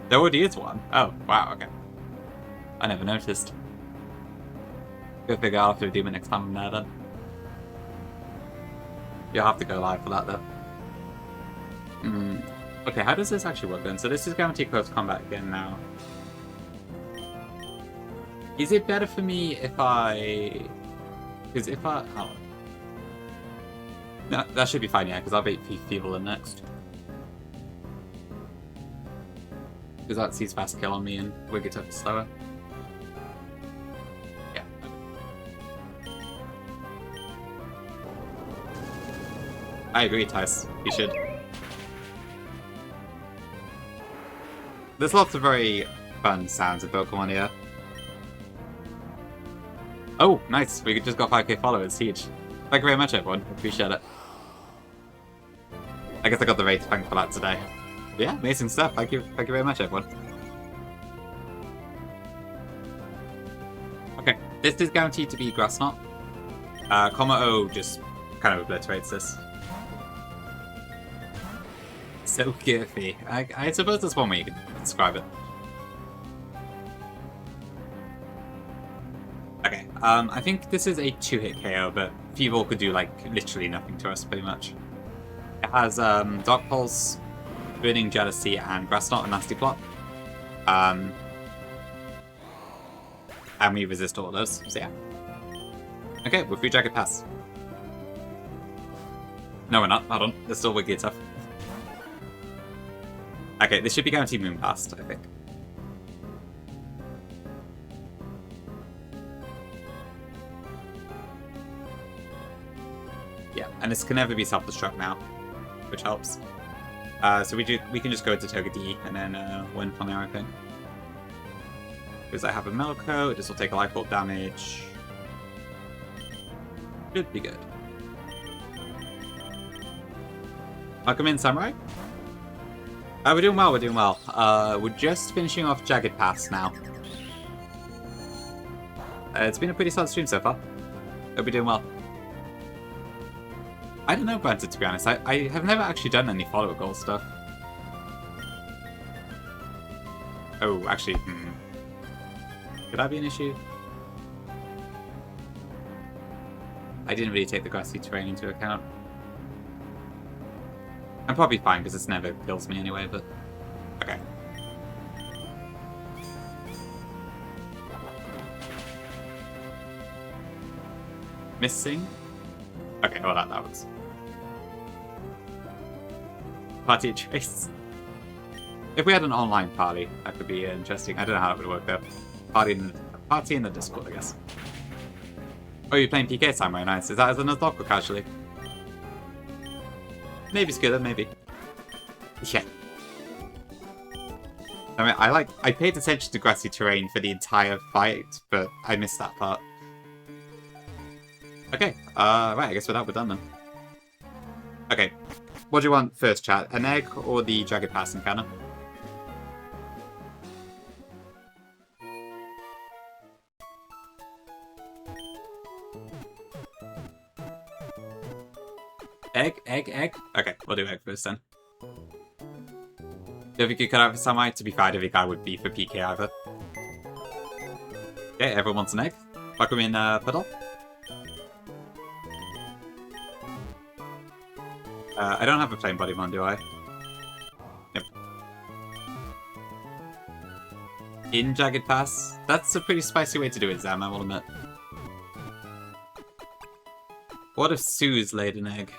There already is one. Oh, wow, okay. I never noticed. Go figure out if to redeem it next time I'm there then. You'll have to go live for that though. Okay, how does this actually work then? So this is guaranteed close combat again now. Is it better for me if I... Because if I... Oh. No, that should be fine, yeah, because I'll beat Feeble in next. Because that sees fast kill on me and Wigglytuff is slower. Yeah. I agree, Tice. You should. There's lots of very fun sounds of Pokemon here. Oh, nice. We just got 5k followers. Huge. Thank you very much, everyone. Appreciate it. I guess I got the rate thank for that today. But yeah, amazing stuff. Thank you very much, everyone. Okay, this is guaranteed to be Grass Knot. Comma O just kind of obliterates this. So goofy. I suppose that's one way you can describe it. Okay, I think this is a 2-hit KO, but Feeble could do, like, literally nothing to us, pretty much. It has, Dark Pulse, Burning Jealousy, and Grass Knot, and Nasty Plot. And we resist all of those, so yeah. Okay, we're free Jagged Pass. No, we're not. Hold on. There's still Wigglytuff. Okay, this should be guaranteed Moonblast, I think. Yeah, and this can never be self-destruct now, which helps. So we can just go to Toga D and then win from there, I think. Because I have a Melko, this will take a life orb damage. Should be good. Welcome in, Samurai. We're doing well, we're doing well. We're just finishing off Jagged Pass now. It's been a pretty solid stream so far. Hope we're doing well. I don't know, Brandon, to be honest. I have never actually done any follower goal stuff. Oh, actually, could that be an issue? I didn't really take the grassy terrain into account. I'm probably fine because this never kills me anyway, but okay. Missing? Okay, well that was. Party trace. If we had an online party, that could be interesting. I don't know how it would work though. Party in the Discord, I guess. Oh, you're playing PK somewhere, nice. Is that as a Nuzlocke or casually? Maybe skiller, maybe. Yeah. I mean, I paid attention to grassy terrain for the entire fight, but I missed that part. Okay, right, I guess with that we're done then. Okay, what do you want first, chat? An egg or the Jagged Pass encounter? Egg? Okay, we'll do egg first then. If you could cut out for Samurai, to be fair, I don't think I would be for PK either. Okay, everyone wants an egg. Welcome in, Puddle. I don't have a flame body mon, do I? Yep. In Jagged Pass? That's a pretty spicy way to do it, Zam, I will admit. What if Sue's laid an egg?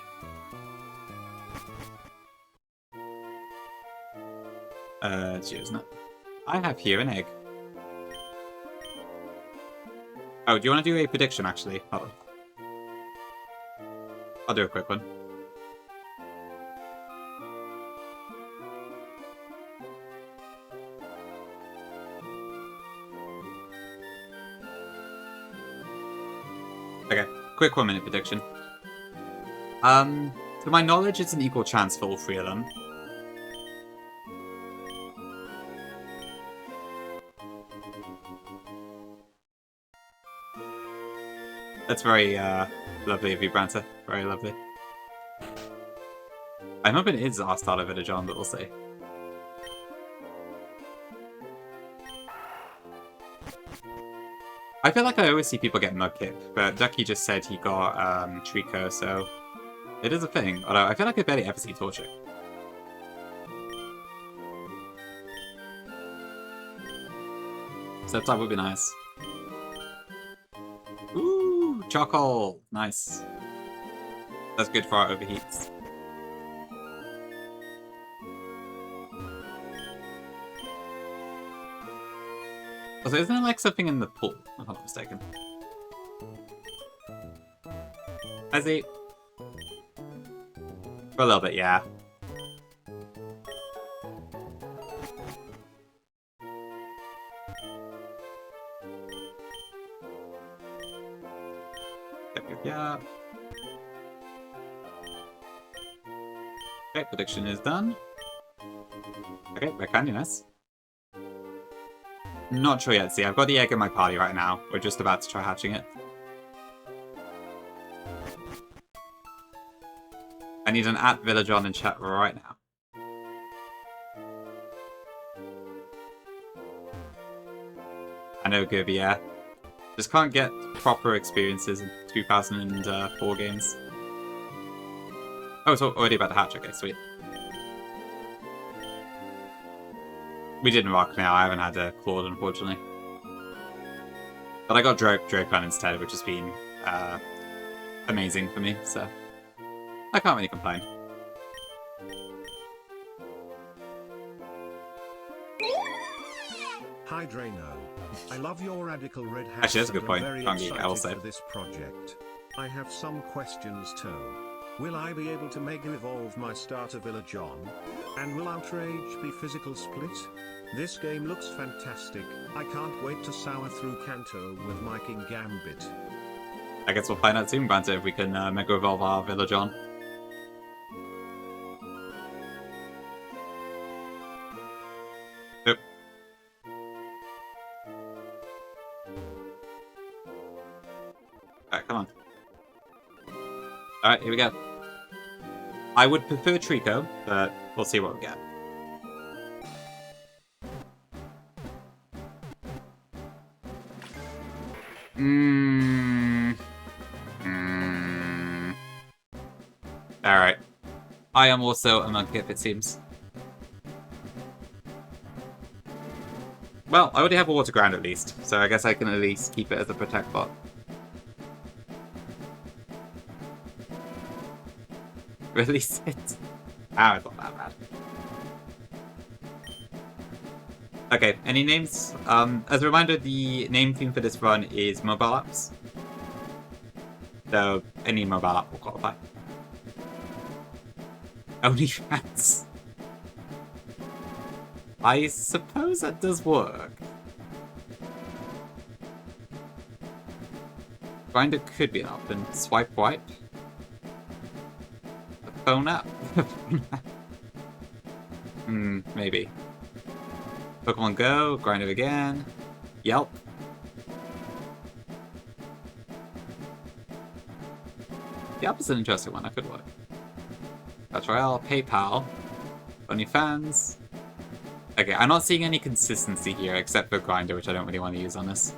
It's you, isn't it? I have here an egg. Oh, do you want to do a prediction, actually? Hold on. I'll do a quick one. Okay, quick 1 minute prediction. To my knowledge, it's an equal chance for all three of them. That's very, lovely of you, Branta. Very lovely. I'm hoping it is our starter village on, but we'll see. I feel like I always see people get Mudkip, but Ducky just said he got, Trico, so... It is a thing, although I feel like I barely ever see Torchic. So that would be nice. Ooh, Chockle! Nice. That's good for our overheats. Also, isn't there like something in the pool? If I'm not mistaken. I see. For a little bit, yeah. Yeah. Okay, prediction is done. Okay, we're kinda nice. Not sure yet. See, I've got the egg in my party right now. We're just about to try hatching it. I need an @villager on in chat right now. I know, Gurby, yeah. Just can't get proper experiences in 2004 games. Oh, it's already about to hatch. Okay, sweet. We didn't rock now. I haven't had a Claude, unfortunately. But I got Dracon instead, which has been amazing for me, so I can't really complain. Hi Drano. I love your radical red hat. Actually, that's a good point, Very Fungi, I will excited say. for this project. I have some questions too. Will I be able to Mega Evolve my starter village on? And will Outrage be physical split? This game looks fantastic. I can't wait to sour through Kanto with my King Gambit. I guess we'll find out soon, Banter, if we can Mega Evolve our village on. Yep. Alright, come on. Alright, here we go. I would prefer Trico, but we'll see what we get. Alright. I am also a monkey, if it seems. Well, I already have a water ground at least, so I guess I can at least keep it as a protect bot. Release it. Ah, it's not that bad. Okay, any names? As a reminder, the name theme for this run is mobile apps. So, any mobile app will qualify. OnlyFans. I suppose that does work. Grinder could be an option. Swipe wipe. A phone app? Maybe. Pokemon Go, Grinder again. Yelp. Yelp is an interesting one, that could work. That's Royale, PayPal, OnlyFans. Okay, I'm not seeing any consistency here except for Grinder, which I don't really want to use on this.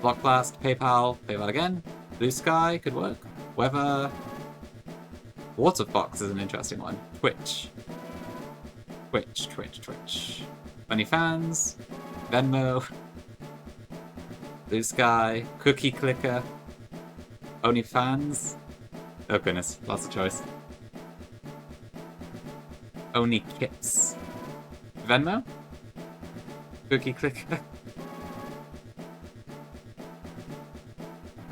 Block Blast, PayPal, PayPal again. Blue Sky could work. Weather. Water Fox is an interesting one. Twitch. Twitch. OnlyFans. Venmo. Blue Sky. Cookie Clicker. OnlyFans. Oh goodness, lots of choice. Only Kips. Venmo? Cookie Clicker?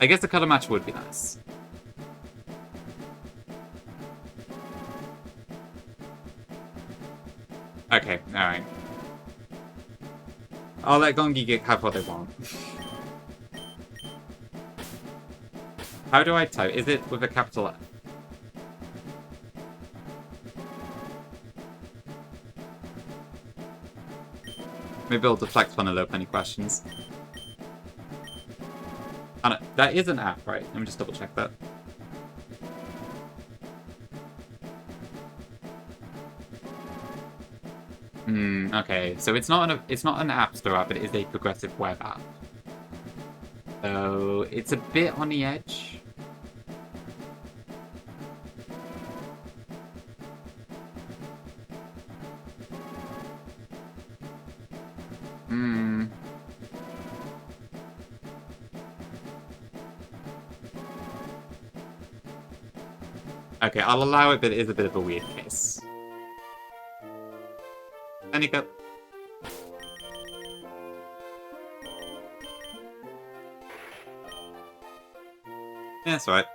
I guess the color match would be nice. Okay, alright. I'll let Gongi Geek have what they want. How do I type? Is it with a capital F? Maybe I'll deflect one of those any questions. Oh, no, that is an app, right? Let me just double check that. Okay. So it's not an app store app, but it is a progressive web app. So it's a bit on the edge. Okay, I'll allow it, but it is a bit of a weird case. Anika. Yeah, that's right.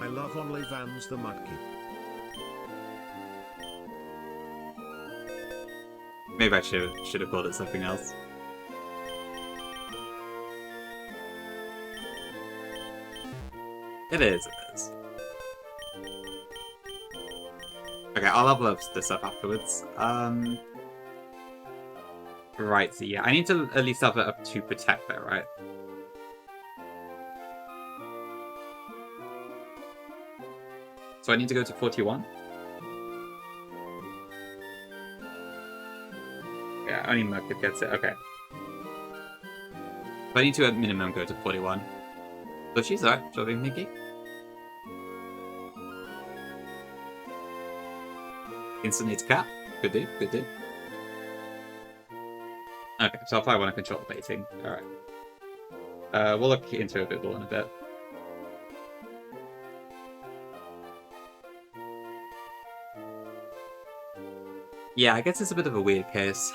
I love OnlyFans the Mudkip. Maybe I should have called it something else. It is. Okay, I'll level this up afterwards. Right, so yeah, I need to at least have it up to protect that, right? So I need to go to 41? Yeah, only Mudkip gets it, okay. But I need to at minimum go to 41. So she's alright, she'll be Mickey. Instant needs cap. Good do, good do. Okay, so I'll probably want to control the baiting. Alright. We'll look into a bit more in a bit. Yeah, I guess it's a bit of a weird case.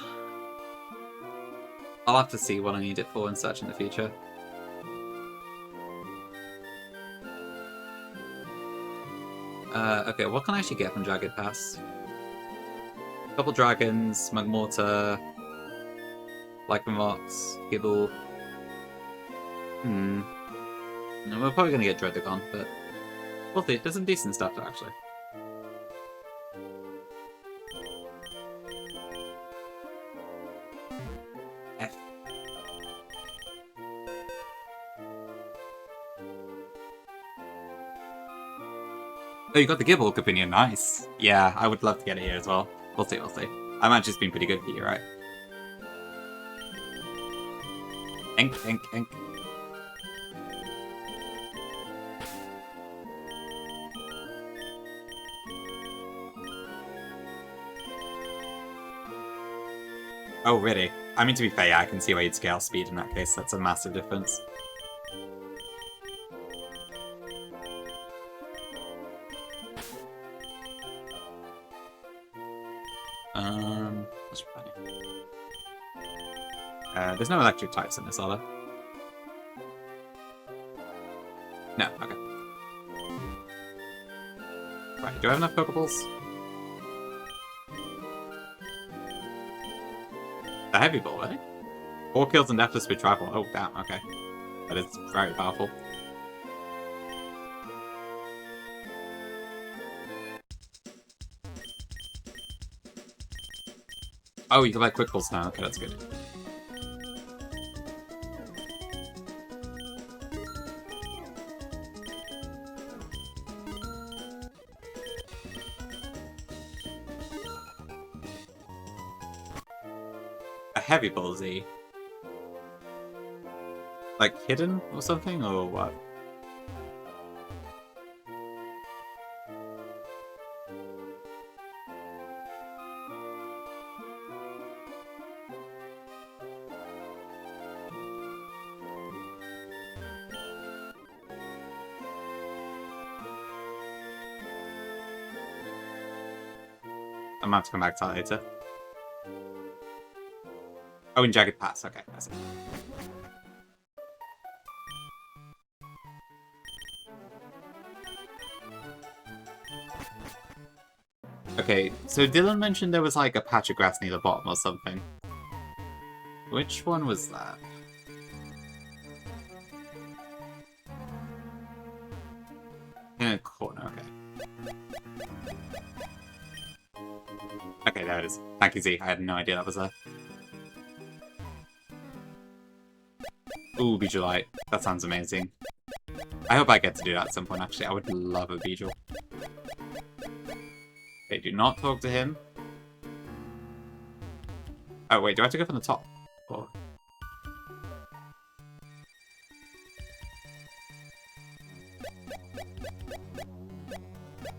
I'll have to see what I need it for and such in the future. Okay, what can I actually get from Jagged Pass? Couple dragons, Magmortar, Lycanrocs, Gibble. No, we're probably gonna get Dredagon, but we'll see. There's some decent stuff actually. F. Oh, you got the Gibble opinion, nice. Yeah, I would love to get it here as well. We'll see, we'll see. I might just been pretty good for you, right? Ink, ink, ink. Oh, really? I mean, to be fair, yeah, I can see why you'd scale speed in that case. That's a massive difference. That's funny. There's no electric types in this, are there? No, okay. Right, do I have enough Pokeballs? A heavy ball, eh? 4 kills and deathless with travel. Oh, damn, okay. That is very powerful. Oh, you can buy quick balls now. Okay, that's good. A heavy ball Z. Like hidden or something, or what? I'm about to come back to that later. Oh, in Jagged Pass. Okay, I see. Okay, so Dylan mentioned there was like a patch of grass near the bottom or something. Which one was that? In a corner, okay. Okay, there it is. Thank you, Z. I had no idea that was there. Ooh, Beedrill Light. That sounds amazing. I hope I get to do that at some point, actually. I would love a Beedrill. Okay, do not talk to him. Oh, wait, do I have to go from the top? Or...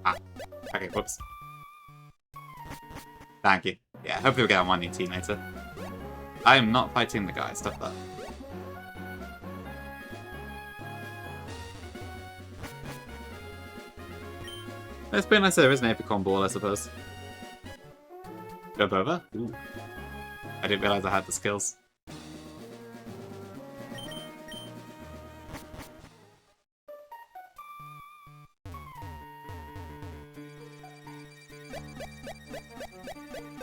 Ah, okay, whoops. Thank you. Yeah, hopefully we'll get on 118 later. I am not fighting the guy, stuff that. It's pretty nice there is an Epicon ball, I suppose. Jump over? Ooh. I didn't realize I had the skills.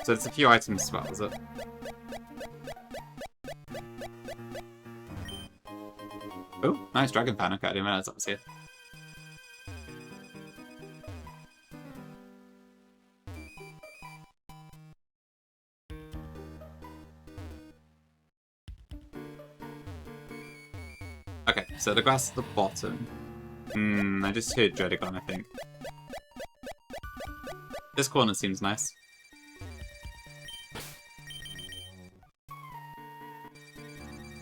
So it's a few items as well, is it? Oh, nice Dragon Fan. Okay, I didn't realize that was here. Okay, so the grass at the bottom. I just heard Dredagon, I think. This corner seems nice.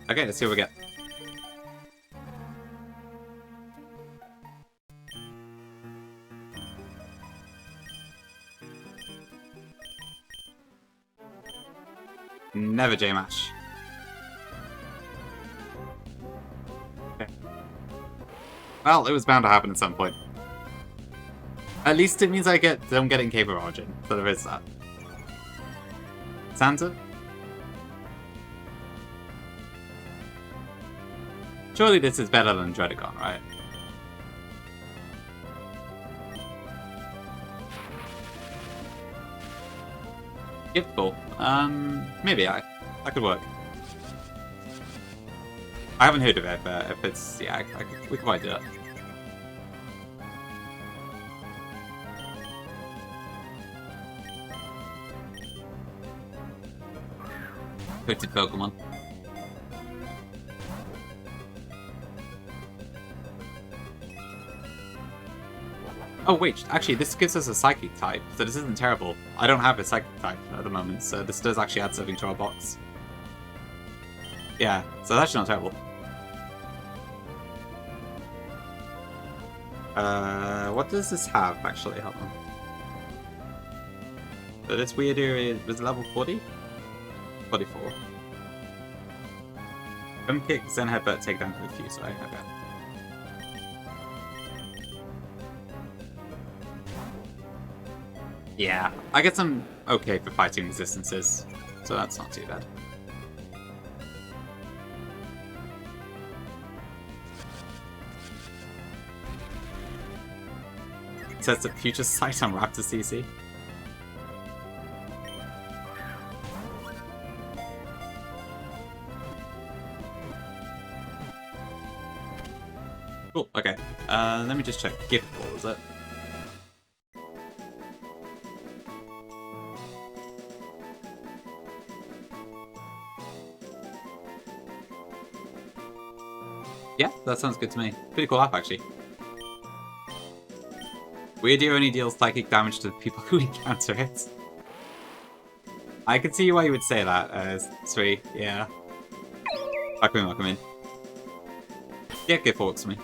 Okay, let's see what we get. Never J-Match. Okay. Well, it was bound to happen at some point. At least it means I don't get in Cave of Origin, so there is that. Santa? Surely this is better than Dredagon, right? Gift ball. Maybe that could work. I haven't heard of it, but if it's, yeah, we could probably do it. Coated Pokemon. Oh wait, actually this gives us a Psychic type, so this isn't terrible. I don't have a Psychic type at the moment, so this does actually add something to our box. Yeah, so that's actually not terrible. What does this have, actually? Hold on. So this weirdo was level 40? 44. Kick, Zen Headbutt, take down to the fuse, right? Okay. Yeah, I guess I'm okay for fighting resistances, so that's not too bad. It says the future sight on Raptor CC. Cool, okay. Let me just check. Gift ball, is it? Yeah, that sounds good to me. Pretty cool app, actually. Weirdo only deals psychic damage to the people who encounter it. I can see why you would say that, Sweet, yeah. Welcome in. Yeah, gift ball works for me.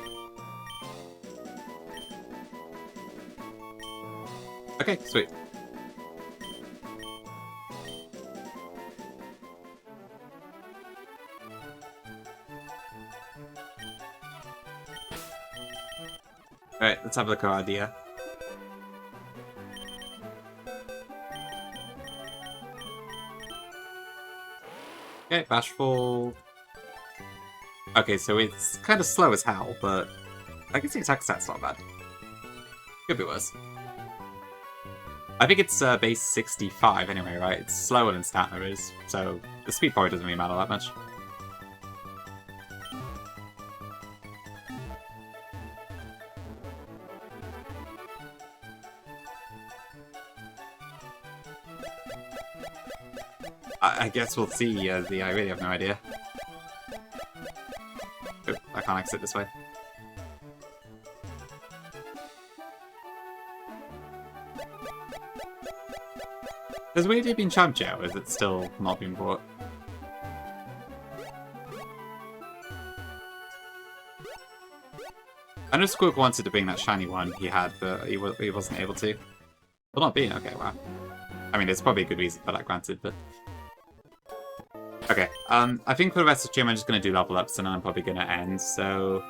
Okay, sweet. Alright, let's have a look at our idea. Okay, Bashful. Okay, so it's kind of slow as hell, but I guess the attack stat's not bad. Could be worse. I think it's base 65 anyway, right? It's slower than Statler is, so the speed probably doesn't really matter that much. I guess we'll see. I really have no idea. Oh, I can't exit this way. Has Weirdy been charmed yet, or is it still not been brought? I know Squirk wanted to bring that shiny one he had, but he wasn't able to. Well, not being, okay, wow. I mean, there's probably a good reason for that, granted, but... Okay, I think for the rest of the stream I'm just going to do level ups and then I'm probably going to end, so...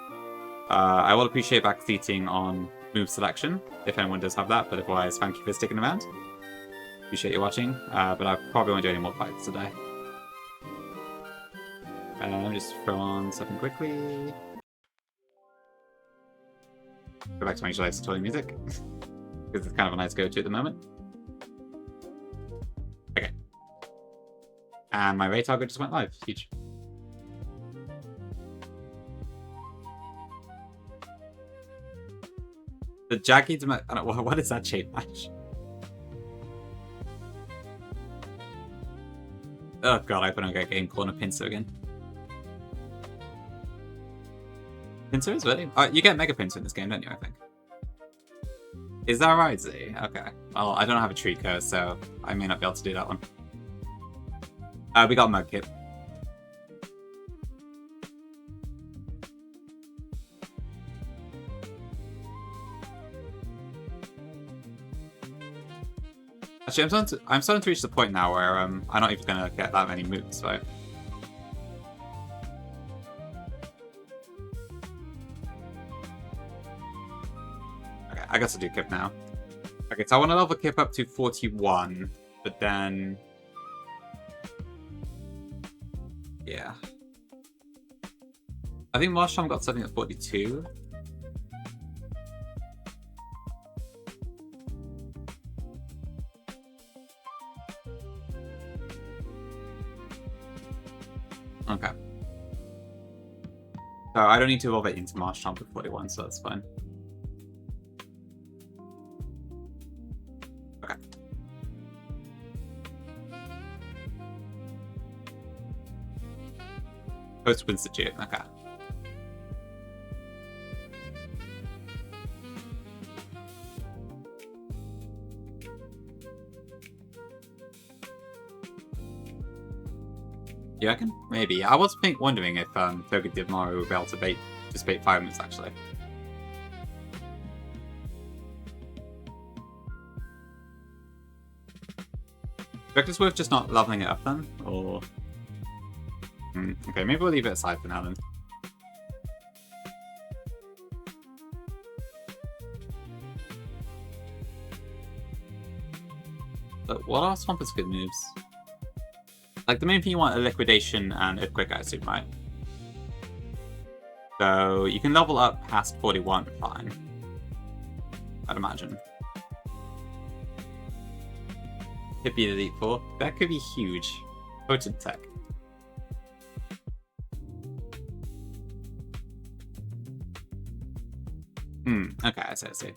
I will appreciate backseating on move selection, if anyone does have that, but otherwise, thank you for sticking around. Appreciate you watching, but I probably won't do any more fights today. Let me just throw on something quickly. Go back to my usual tutorial music, because it's kind of a nice go-to at the moment. Okay. And my raid target just went live. Huge. The Jagged... I don't know, what is that chain match? Oh god, I hope I don't get game corner Pinsir again. Pinsir is ready? Oh, you get Mega Pinsir in this game, don't you, I think? Is that right, Z? Okay. Well, I don't have a tree curse, so I may not be able to do that one. We got Mudkip. Actually, I'm starting to reach the point now where I'm not even gonna get that many moves, so... Okay, I guess I'll do Kip now. Okay, so I want to level Kip up to 41, but then... I think Marshall got something at 42. Okay. So I don't need to evolve it into Marshall with 41, so that's fine. Okay. Post-Institute, okay. You reckon? Maybe. I was wondering if Toga did Mario would be able to just bait 5 minutes actually. Do you reckon it's worth just not leveling it up then? Or okay, maybe we'll leave it aside for now then. But what are Swampert good moves? Like, the main thing you want are Liquidation and Earthquake, I assume, right? So, you can level up past 41, fine. I'd imagine. Could be the Elite Four. That could be huge. Potent tech. Okay, I see.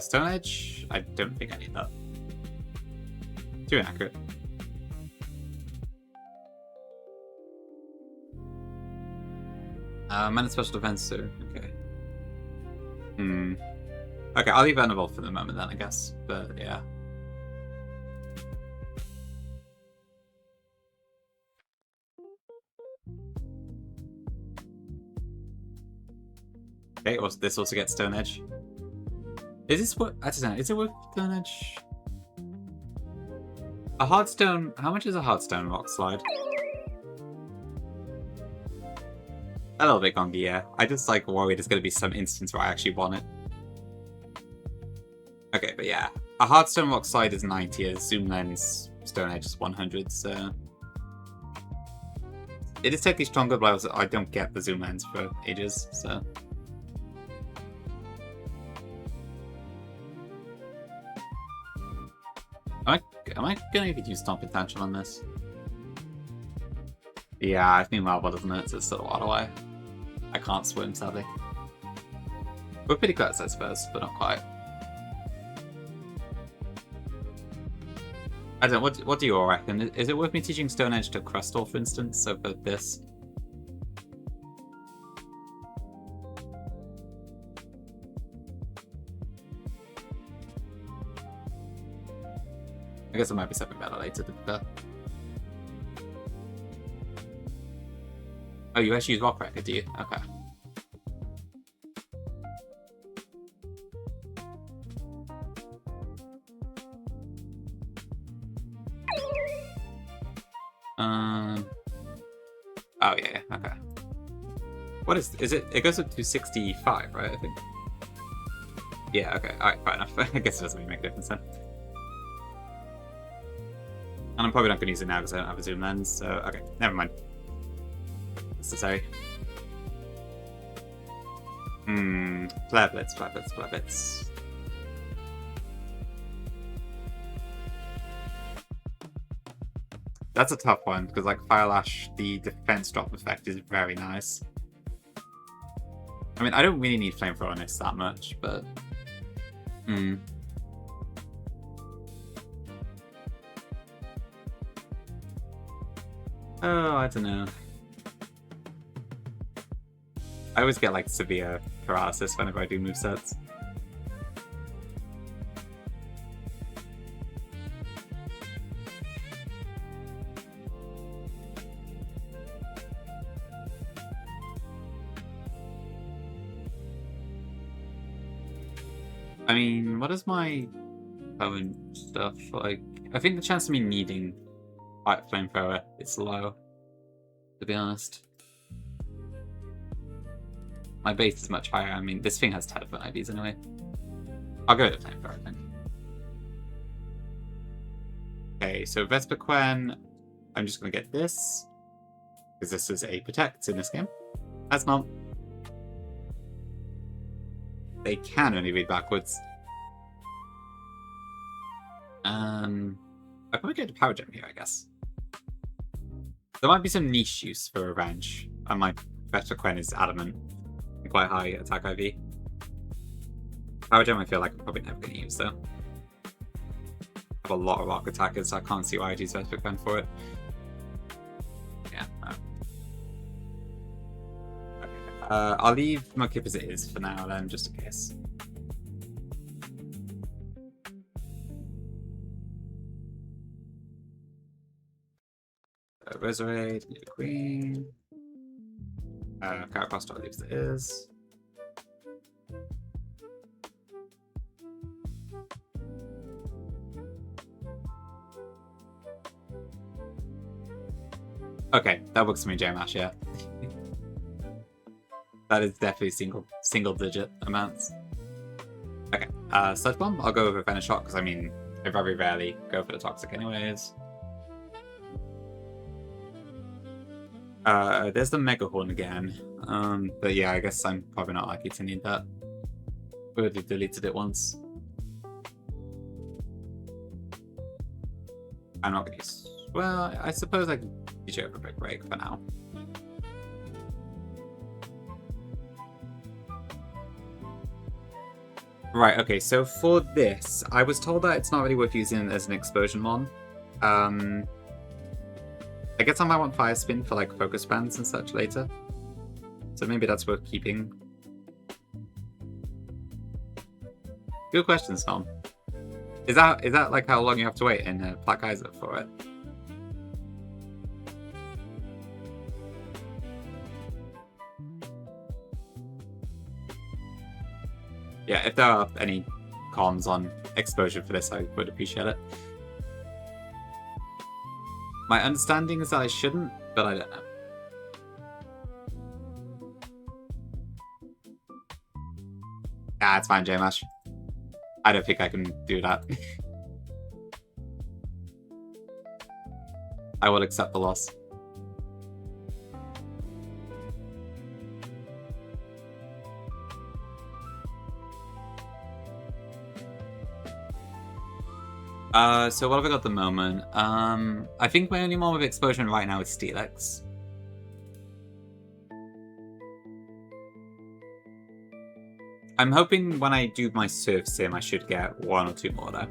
Stone Edge? I don't think I need that. Too inaccurate. Man special defense too. Okay. Okay, I'll leave Venable for the moment then, I guess. But yeah. Okay, this also gets Stone Edge. Is this what? I don't know. Is it worth Stone Edge? A hard stone. How much is a hard stone rock slide? A little bit gongy, yeah. I just like worried there's gonna be some instance where I actually want it. Okay, but yeah, a hard stone rock slide is 90. A zoom lens Stone Edge is 100. So it is technically stronger, but I don't get the zoom lens for ages. So. Am I gonna even use Stomping Tantrum on this? Yeah, I think Marble doesn't it? So it's still a while away. I can't swim, sadly. We're pretty close, I suppose, but not quite. I don't know, what do you all reckon? Is it worth me teaching Stone Edge to Crustle, for instance, so for this? I guess it might be something better later. Oh, you actually use Rock Record, do you? Okay. Oh yeah, okay. What is it? It goes up to 65, right? I think. Yeah. Okay. All right. Fine enough. I guess it doesn't really make a difference then. And I'm probably not going to use it now because I don't have a zoom lens, so okay, never mind. Necessary. Flare Blitz. That's a tough one, because like Fire Lash, the defense drop effect is very nice. I mean, I don't really need Flamethrower on this that much, but... Oh, I don't know. I always get like severe paralysis whenever I do movesets. I mean, what is my current stuff like? I think the chance of me needing Flamethrower is low, to be honest. My base is much higher. I mean, this thing has Teleport IVs anyway. I'll go to Flamethrower, I think. Okay, so Vesper Quen, I'm just going to get this. Because this is a protect in this game. That's not. They can only read backwards. I probably go to Power Gem here, I guess. There might be some niche use for Revenge, and my better Quen is Adamant. Quite high attack IV. Power Gem I feel like I'm probably never going to use, though. I have a lot of rock attackers, so I can't see why I'd use Vesper Quen for it. Yeah. Okay. I'll leave Mudkip as it is for now, then, just in case. Resurrect, need a queen. Carapasto leaves it is. Okay, that works for me, J-Mash, yeah. That is definitely single digit amounts. Okay, Sludge Bomb, I'll go over Venom Shot, because I mean, I very rarely go for the Toxic anyways. There's the Mega Horn again. But yeah, I guess I'm probably not likely to need that. We already deleted it once. I'm not gonna use. Well, I suppose I can use it over a big break for now. Right, okay, so for this, I was told that it's not really worth using as an Explosion Mon. I guess I might want Fire Spin for like focus bands and such later. So maybe that's worth keeping. Good question, Snom. Is that like how long you have to wait in Black Eyes for it? Yeah, if there are any comms on exposure for this, I would appreciate it. My understanding is that I shouldn't, but I don't know. Ah, it's fine, J-Mash. I don't think I can do that. I will accept the loss. So what have I got at the moment? I think my only one with Explosion right now is Steelix. I'm hoping when I do my Surf Sim, I should get 1 or 2 more though.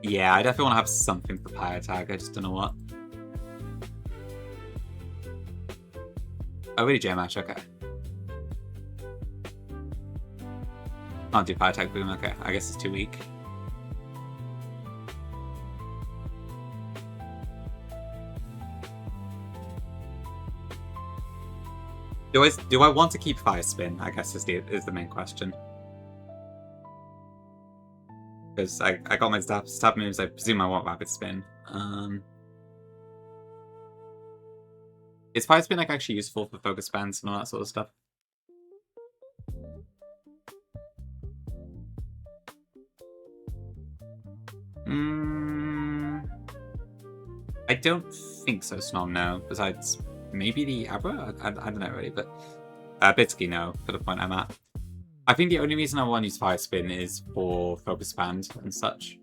Yeah, I definitely want to have something for Pyre Tag, I just don't know what. Oh, really, J-Match? Okay. I'll do Fire Tag Boom, okay. I guess it's too weak. Do I want to keep Fire Spin, I guess is the main question. Because I got my stab moves, I presume I want Rapid Spin. Is Fire Spin like actually useful for focus bands and all that sort of stuff? I don't think so, Snom, no. Besides, maybe the Abra? I don't know really, but Bitsky, no, for the point I'm at. I think the only reason I want to use Fire Spin is for focus band and such.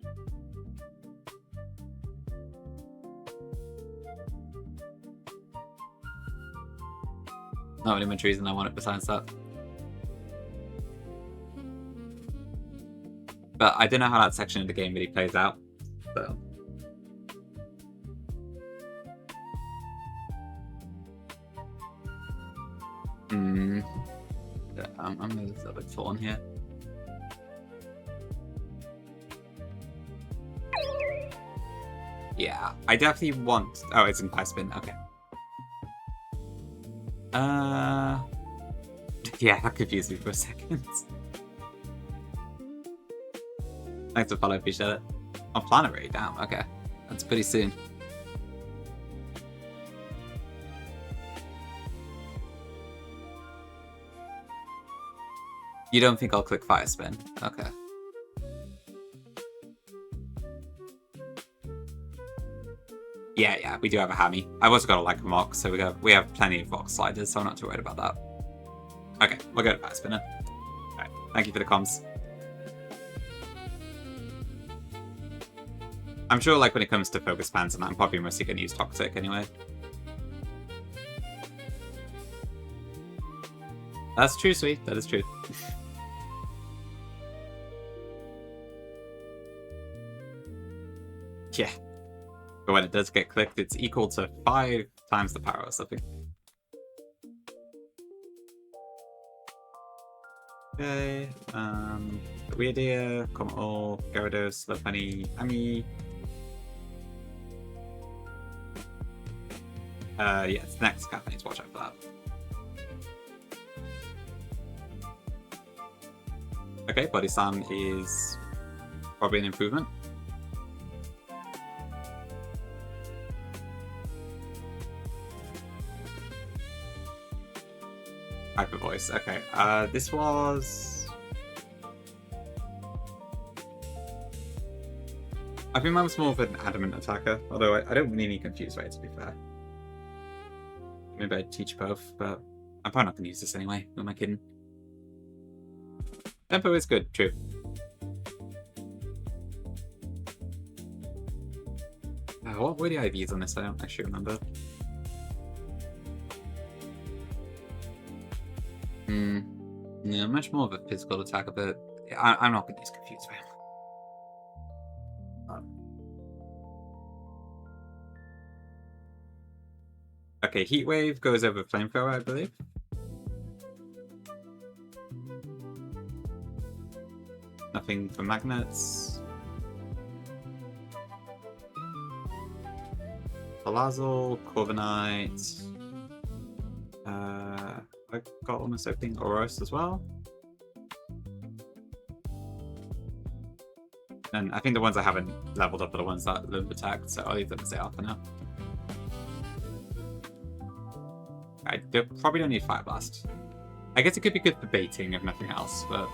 Not really much reason I want it besides that. But I don't know how that section of the game really plays out. So. Yeah, I'm a little bit full on here. Yeah, I definitely want. Oh, it's in Fire Spin. Okay. Yeah, that confused me for a second. Thanks for following, appreciate it. Oh, Flannery, damn, okay. That's pretty soon. You don't think I'll click Fire Spin? Okay. Yeah, we do have a hammy. I've also got a like Mox, so we have plenty of Vox sliders, so I'm not too worried about that. Okay, we'll go to Fire Spinner. Alright, thank you for the comms. I'm sure, like, when it comes to focus pans and that, I'm probably mostly going to use Toxic anyway. That's true, sweet. That is true. Yeah. But when it does get clicked, it's equal to 5 times the power or something. Okay, Weirdia, Cometl, Gyarados, Lopunny, Ami. Yeah, it's the next cat. I need to watch out for that. Okay, Body Slam is probably an improvement. Hyper Voice, okay. This was... I think mine was more of an adamant attacker, although I don't really need Confuse Ray, to be fair. Maybe I'd teach both, but I'm probably not going to use this anyway. Who am I kidding? Tempo is good, true. What were the IVs on this? I don't actually remember. Yeah, much more of a physical attacker, but I'm not going to use Confuse Ray. Okay, Heat Wave goes over Flamethrower, I believe. Nothing for Magnets. Palazzo, Corviknight. I got almost everything. Oros as well. And I think the ones I haven't leveled up are the ones that live attacked, so I'll leave them as they are for now. I probably don't need Fire Blast. I guess it could be good for baiting, if nothing else, but...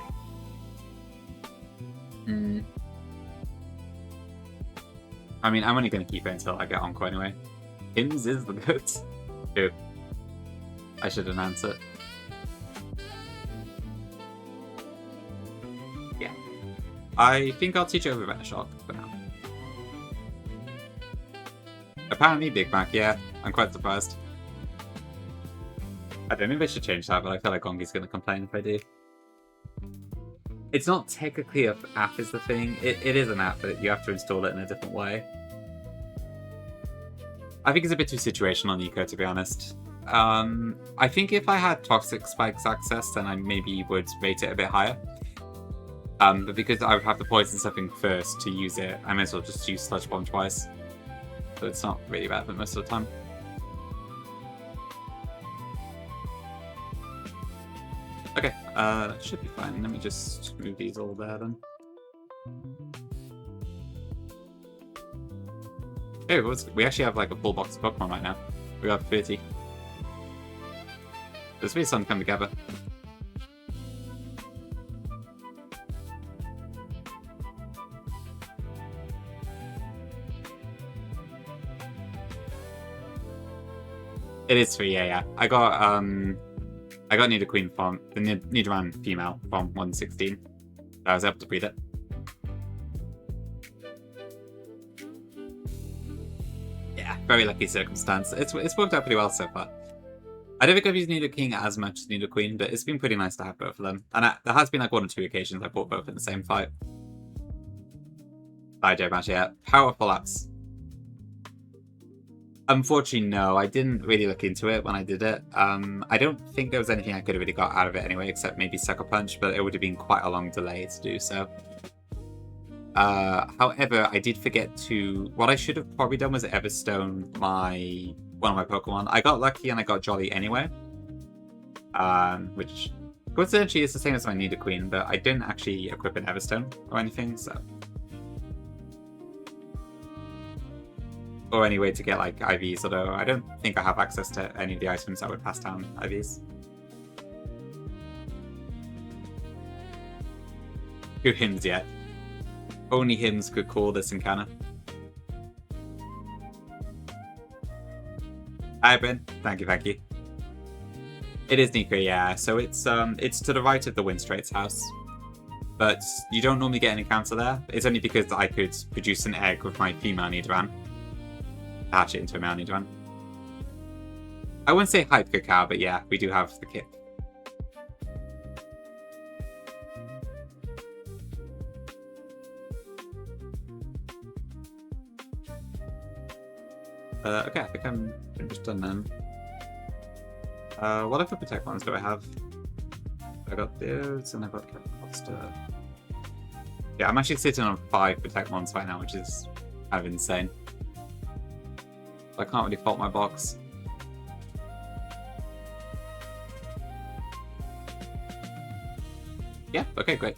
I mean, I'm only going to keep it until I get Encore anyway. Hims is the goods. Dude. I should announce it. Yeah. I think I'll teach over Venoshock for now. Apparently Big Mac, yeah. I'm quite surprised. I don't know if I should change that, but I feel like Gongi's going to complain if I do. It's not technically an app is the thing. It is an app, but you have to install it in a different way. I think it's a bit too situational on Eco, to be honest. I think if I had Toxic Spikes access, then I maybe would rate it a bit higher. But because I would have to poison something first to use it, I may as well just use Sludge Bomb twice. So it's not really relevant most of the time. Okay, that should be fine. Let me just move these all there then. Hey, we actually have like a full box of Pokemon right now. We have 30. There's really something come together. It is 3, yeah. I got Nidoqueen from the Nidoran female from 116. I was able to breed it. Yeah, very lucky circumstance. It's worked out pretty well so far. I don't think I've used Nidoking as much as Nidoqueen, but it's been pretty nice to have both of them. And there has been like 1 or 2 occasions I bought both in the same fight. Match, yeah. Powerful apps. Unfortunately, no. I didn't really look into it when I did it. I don't think there was anything I could have really got out of it anyway, except maybe Sucker Punch, but it would have been quite a long delay to do so. However, I did forget to... What I should have probably done was Everstone one of my Pokemon. I got lucky and I got Jolly anyway. Which, coincidentally, is the same as my Nidoqueen, but I didn't actually equip an Everstone or anything, so... Or any way to get, like, IVs, although I don't think I have access to any of the items that would pass down IVs. 2 hymns yet. Only hymns could call this encounter. Hi, Ben. Thank you, thank you. It is Nika, yeah. So it's to the right of the Windstrait's house. But you don't normally get an encounter there. It's only because I could produce an egg with my female Nidoran. Hatch it into a male Nidoran. I wouldn't say hype cacao, but yeah, we do have the kit. Okay, I think I'm just done then. What other Protect ones do I have? I got this, and I got Costa. Yeah, I'm actually sitting on 5 Protect ones right now, which is kind of insane. I can't really fault my box. Yeah, okay, great.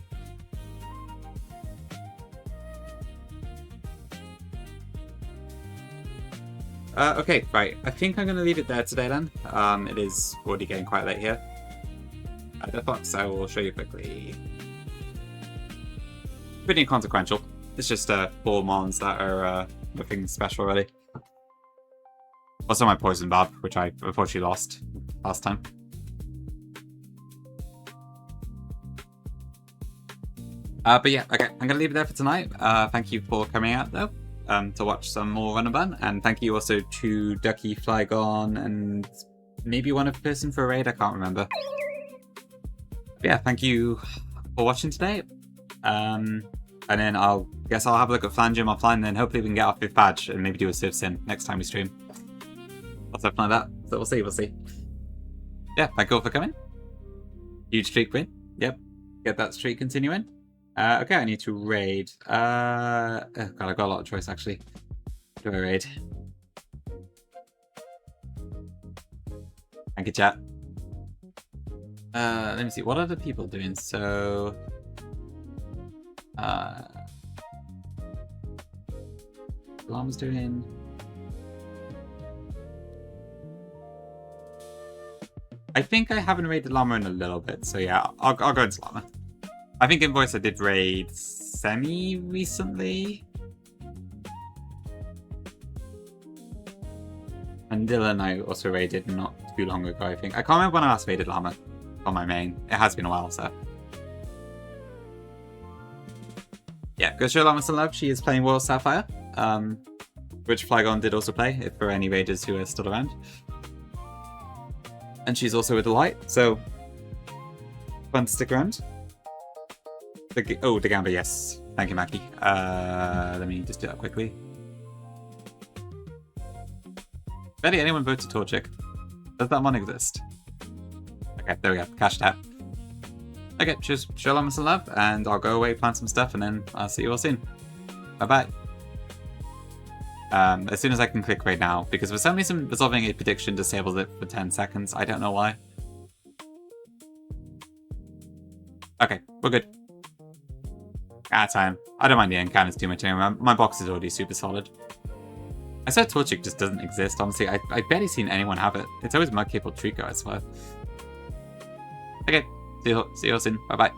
Okay, right. I think I'm going to leave it there today then. It is already getting quite late here. The fox I will show you quickly. Pretty inconsequential. It's just 4 mons that are nothing special really. Also my poison barb, which I unfortunately lost last time. But yeah, okay, I'm going to leave it there for tonight. Thank you for coming out though. To watch some more Run and Bun, and thank you also to Ducky, Flygon, and maybe one other person for a raid, I can't remember. But yeah, thank you for watching today. And then I'll have a look at Flan Gym offline, and then hopefully we can get our 5th badge and maybe do a Civ Sim next time we stream. Or something like that. So we'll see. Yeah, thank you all for coming. Huge streak win. Yep. Get that streak continuing. Okay, I need to raid. Oh god, I've got a lot of choice actually. Do I raid? Thank you, chat. Let me see. What are the people doing? So, Llama's doing. I think I haven't raided Llama in a little bit, so yeah, I'll go into Llama. I think Invoice I did raid Semi recently. And Dylan I also raided not too long ago, I think. I can't remember when I last raided Llama on my main. It has been a while, so. Yeah, go show Llama some love. She is playing World Sapphire. Which Flygon did also play, if for any raiders who are still around. And she's also with the light, so fun to stick around. Oh, the Gamba, yes. Thank you, Mackie. Let me just do that quickly. Betty, anyone vote to Torchic? Does that mon exist? Okay, there we go. Cashed out. Okay, just show Llama some love, and I'll go away, plant some stuff, and then I'll see you all soon. Bye-bye. As soon as I can click right now, because for some reason resolving a prediction disables it for 10 seconds. I don't know why. Okay, we're good. Time. I don't mind the encounters too much anyway. My box is already super solid. I said Torchic just doesn't exist, honestly. I barely seen anyone have it. It's always Mudkip or Trico, I swear. Okay, see you all soon. Bye-bye.